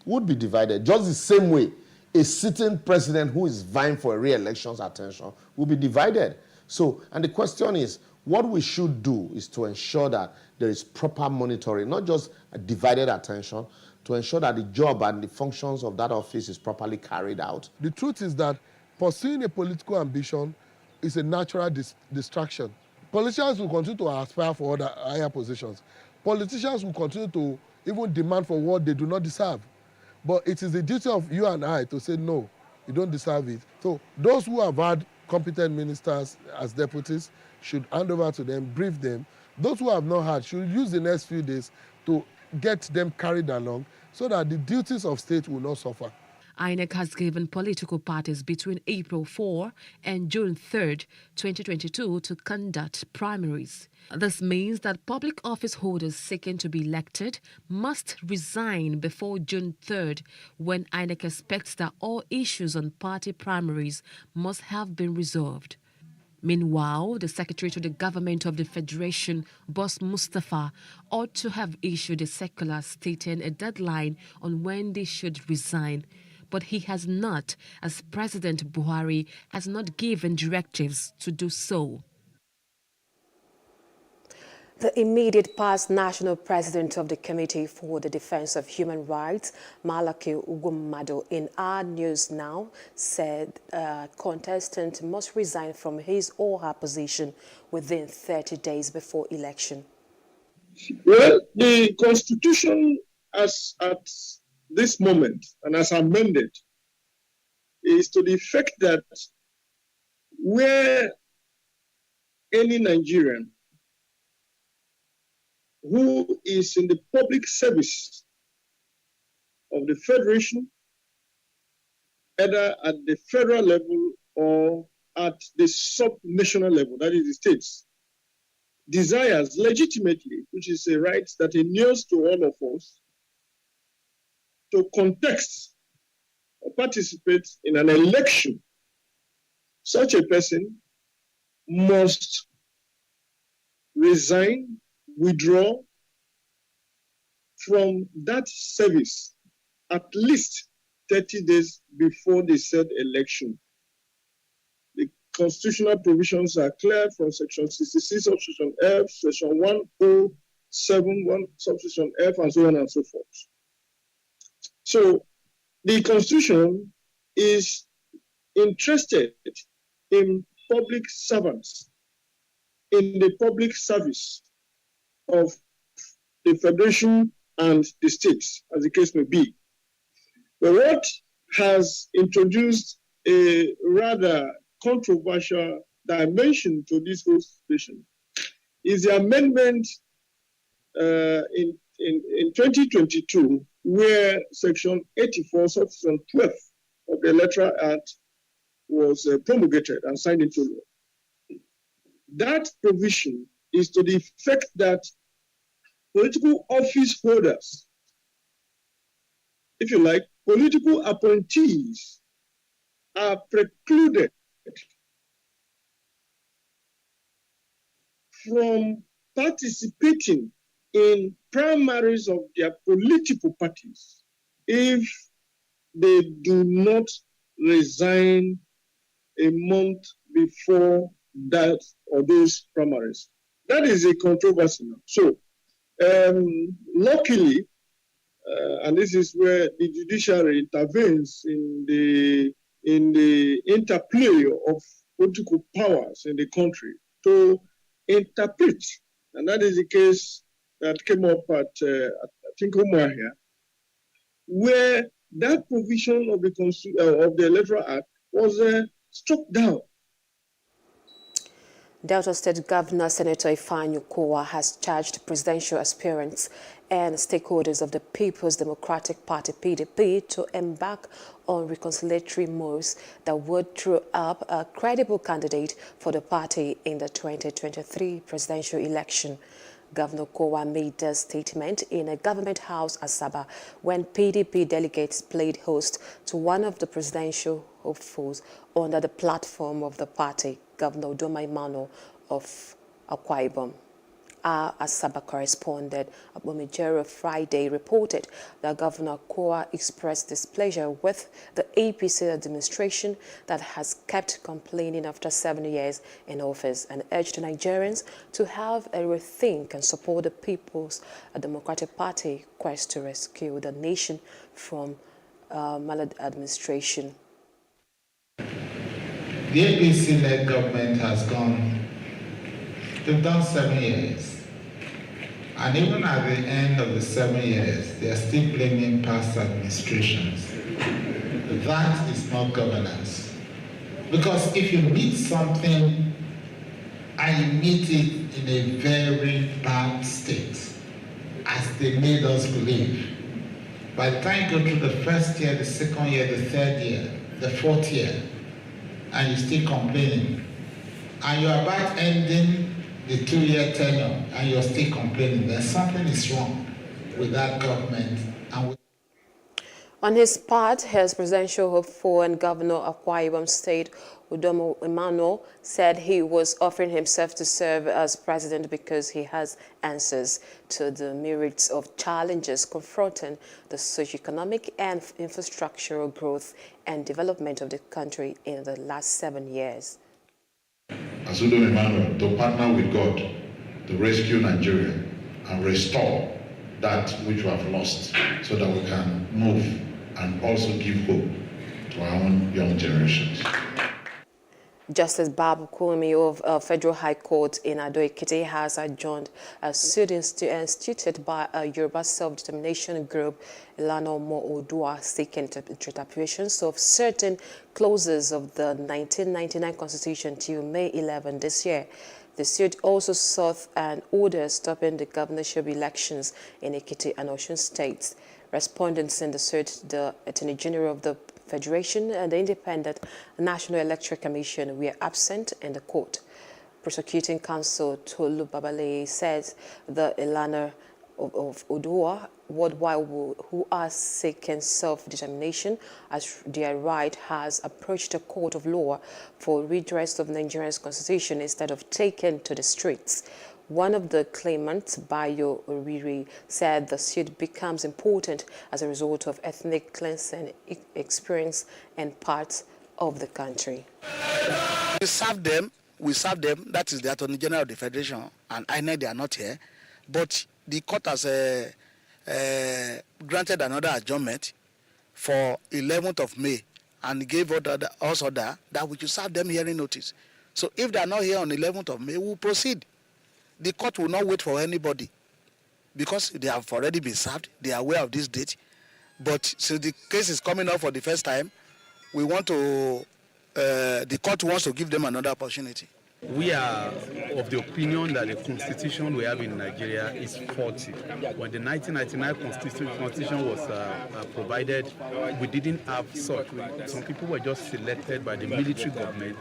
would be divided, just the same way a sitting president who is vying for a re-election's attention will be divided. So, and the question is, what we should do is to ensure that there is proper monitoring, not just a divided attention, to ensure that the job and the functions of that office is properly carried out. The truth is that pursuing a political ambition is a natural distraction. Politicians will continue to aspire for other higher positions. Politicians will continue to even demand for what they do not deserve. But it is the duty of you and I to say, no, you don't deserve it. So those who have had competent ministers as deputies should hand over to them, brief them. Those who have not had should use the next few days to get them carried along so that the duties of state will not suffer. INEC has given political parties between April 4 and June 3, 2022 to conduct primaries. This means that public office holders seeking to be elected must resign before June 3, when INEC expects that all issues on party primaries must have been resolved. Meanwhile, the Secretary to the Government of the Federation, Boss Mustafa, ought to have issued a circular stating a deadline on when they should resign. But he has not, as President Buhari has not given directives to do so. The immediate past national president of the Committee for the Defense of Human Rights, Malaki Ugwumadu, in our news now, said a contestant must resign from his or her position within 30 days before election. Well, the Constitution as at this moment and as amended is to the effect that where any Nigerian who is in the public service of the Federation, either at the federal level or at the sub-national level, that is the states, desires legitimately, which is a right that inures to all of us, to contest or participate in an election, such a person must resign, withdraw from that service at least 30 days before the said election. The constitutional provisions are clear from Section 66, Subsection F, Section 1071, Subsection F, and so on and so forth. So the Constitution is interested in public servants, in the public service of the Federation and the states, as the case may be. But what has introduced a rather controversial dimension to this whole situation is the amendment in 2022, where Section 84, Subsection 12 of the Electoral Act was promulgated and signed into law. That provision is to the effect that political office holders, if you like, political appointees are precluded from participating in primaries of their political parties if they do not resign a month before that or those primaries. That is a controversy now. So, luckily, and this is where the judiciary intervenes in the interplay of political powers in the country to interpret, and that is the case that came up at I think Umuahia, where that provision of the Electoral Act was struck down. Delta State Governor Senator Ifeanyi Okowa has charged presidential aspirants and stakeholders of the People's Democratic Party (PDP) to embark on reconciliatory moves that would throw up a credible candidate for the party in the 2023 presidential election. Governor Okowa made the statement in a government house at Asaba when PDP delegates played host to one of the presidential hopefuls under the platform of the party, Governor Udoma Emmanuel of Akwa Ibom. Our Asaba correspondent Abomijero Friday reported that Governor Okowa expressed displeasure with the APC administration that has kept complaining after 7 years in office and urged Nigerians to have a rethink and support the People's Democratic Party quest to rescue the nation from maladministration. The APC-led government has they've done 7 years. And even at the end of the 7 years, they are still blaming past administrations. That is not governance. Because if you meet something and you meet it in a very bad state, as they made us believe, by the time you go through the first year, the second year, the third year, the fourth year, and you're still complaining, and you're about ending the 2-year tenure and you're still complaining, then something is wrong with that government. On his part, his presidential hopeful and Governor of Akwa Ibom State, Udoma Emmanuel, said he was offering himself to serve as president because he has answers to the myriads of challenges confronting the socio-economic and infrastructural growth and development of the country in the last 7 years. As Udoma Emmanuel, to partner with God to rescue Nigeria and restore that which we have lost so that we can move and also give hope to our own young generations. Justice Babu Kumi of Federal High Court in Ado-Ekiti has adjourned a suit instituted by a Yoruba self-determination group, Ilana Omo Odua, seeking interpretations of certain clauses of the 1999 Constitution till May 11 this year. The suit also sought an order stopping the governorship elections in Ekiti and Osun states. Respondents in the suit, the Attorney General of the Federation and the Independent National Electoral Commission were absent in the court. Prosecuting counsel Tolu Babale says the Ilana of Odua worldwide who are seeking self-determination as their right has approached the court of law for redress of Nigeria's constitution instead of taken to the streets. One of the claimants, Bayo Oriri, said the suit becomes important as a result of ethnic cleansing experience in parts of the country. We serve them, that is the Attorney General of the Federation, and I know they are not here, but the court has granted another adjournment for 11th of May and gave us order that we should serve them hearing notice. So if they are not here on 11th of May, we will proceed. The court will not wait for anybody because they have already been served. They are aware of this date. But since the case is coming up for the first time, we want to, the court wants to give them another opportunity. We are of the opinion that the constitution we have in Nigeria is faulty. When the 1999 constitution was provided, we didn't have such. Some people were just selected by the military government,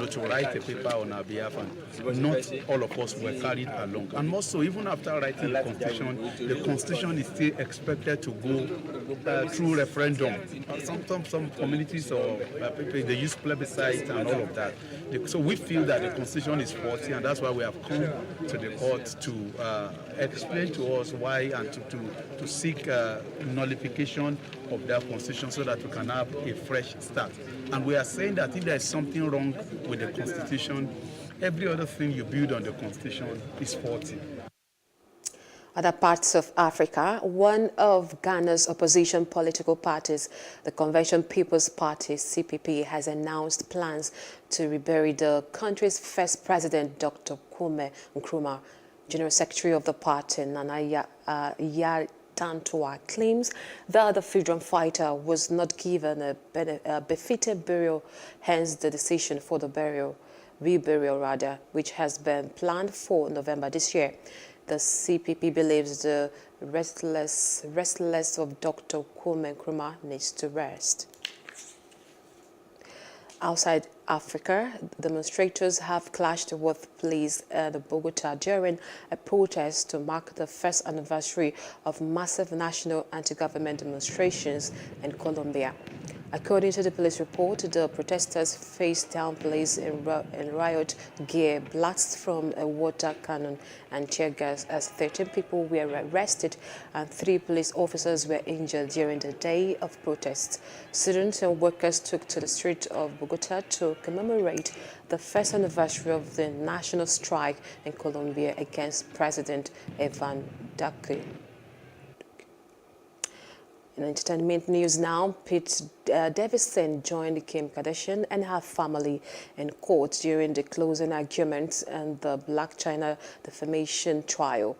to write a paper on our behalf, and not all of us were carried along. And more so, even after writing the constitution is still expected to go through referendum. Sometimes some communities or people, they use plebiscite and all of that. So we feel that the constitution is faulty, and that's why we have come to the court to explain to us why and to seek nullification of that constitution so that we can have a fresh start. And we are saying that if there is something wrong with the constitution, every other thing you build on the constitution is faulty. Other parts of Africa, one of Ghana's opposition political parties, the Convention People's Party, CPP, has announced plans to rebury the country's first president, Dr. Kwame Nkrumah. General Secretary of the party, Nana Tantua, claims that the freedom fighter was not given a befitting burial, hence the decision for the reburial, which has been planned for November this year. The CPP believes the restless of Dr. Kwame Nkrumah needs to rest. Outside Africa, demonstrators have clashed with police in Bogota during a protest to mark the first anniversary of massive national anti-government demonstrations in Colombia. According to the police report, the protesters faced down police in riot gear, blasts from a water cannon and tear gas as 13 people were arrested and 3 police officers were injured during the day of protests. Students and workers took to the streets of Bogota to commemorate the first anniversary of the national strike in Colombia against President Ivan Duque. In entertainment news now, Pete Davidson joined Kim Kardashian and her family in court during the closing arguments and the Blac Chyna defamation trial.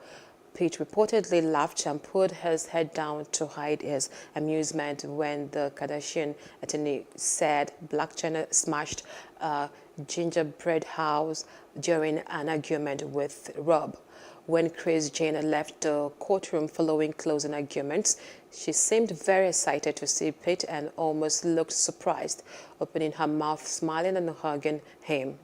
Pete reportedly laughed and put his head down to hide his amusement when the Kardashian attorney said Blac Chyna smashed a gingerbread house during an argument with Rob. When Kris Jenner left the courtroom following closing arguments, she seemed very excited to see Pete and almost looked surprised, opening her mouth, smiling and hugging him.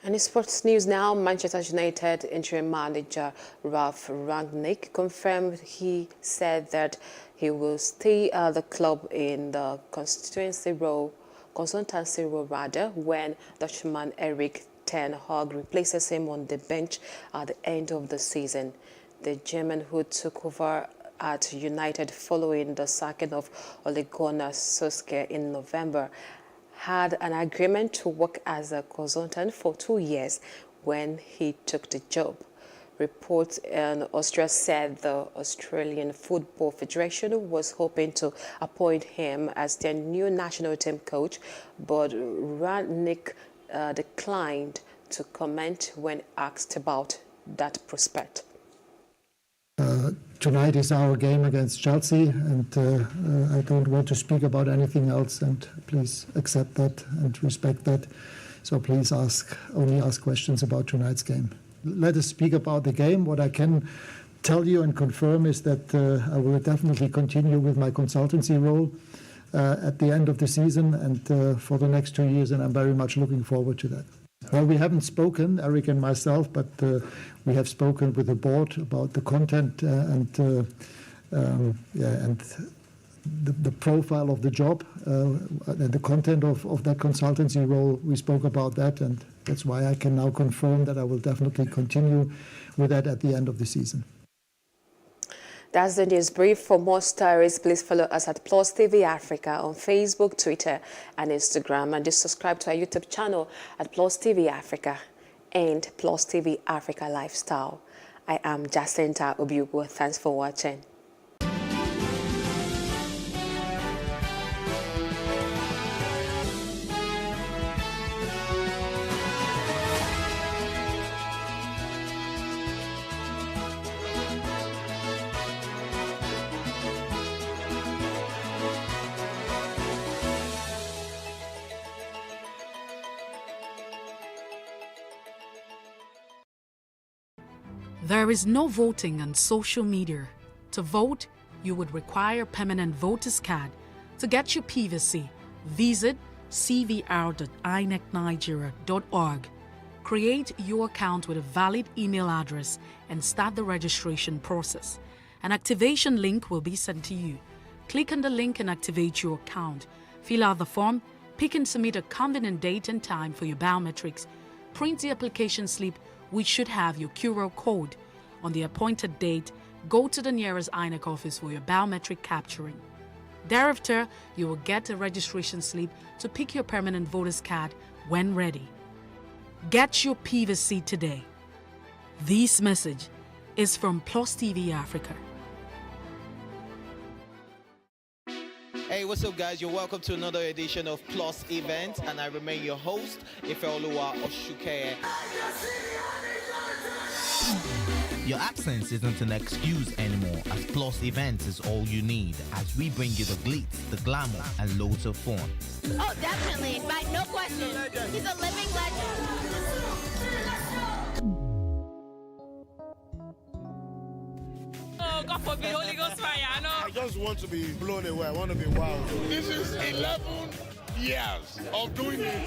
And in sports news now, Manchester United interim manager Ralph Rangnick confirmed he said that he will stay at the club in the consultancy role when Dutchman Erik Ten Hag replaces him on the bench at the end of the season. The German, who took over at United following the sacking of Ole Gunnar Solskjaer in November, had an agreement to work as a consultant for 2 years when he took the job. Reports in Austria said the Australian Football Federation was hoping to appoint him as their new national team coach, but Rangnick declined to comment when asked about that prospect. Tonight is our game against Chelsea, and I don't want to speak about anything else, and please accept that and respect that. So please only ask questions about tonight's game. Let us speak about the game. What I can tell you and confirm is that I will definitely continue with my consultancy role at the end of the season and for the next 2 years, and I'm very much looking forward to that. Well, we haven't spoken, Eric and myself, but we have spoken with the board about the content and the profile of the job and the content of that consultancy role. We spoke about that, and that's why I can now confirm that I will definitely continue with that at the end of the season. That's the news brief. For more stories, please follow us at PlusTvAfrica on Facebook, Twitter, and Instagram. And just subscribe to our YouTube channel at PlusTvAfrica and PlusTvAfrica Lifestyle. I am Jacinta Obiugo. Thanks for watching. There is no voting on social media. To vote, you would require a permanent voter's card. To get your PVC, visit cvr.inecnigeria.org. Create your account with a valid email address and start the registration process. An activation link will be sent to you. Click on the link and activate your account. Fill out the form Pick and submit a convenient date and time for your biometrics. Print the application slip, which should have your QR code. On the appointed date, go to the nearest INEC office for your biometric capturing. Thereafter, you will get a registration slip to pick your permanent voter's card when ready. Get your PVC today. This message is from PlusTvAfrica. Hey, what's up, guys? You're welcome to another edition of Plus Event, and I remain your host, Ifeoluwa Oshukeye. Your absence isn't an excuse anymore, as Plus Events is all you need, as we bring you the glitz, the glamour, and loads of fun. Oh, definitely, right? No question. He's a living legend. Oh, God forbid, Holy Ghost fire, I know. I just want to be blown away. I want to be wild. This is 11 years of doing it.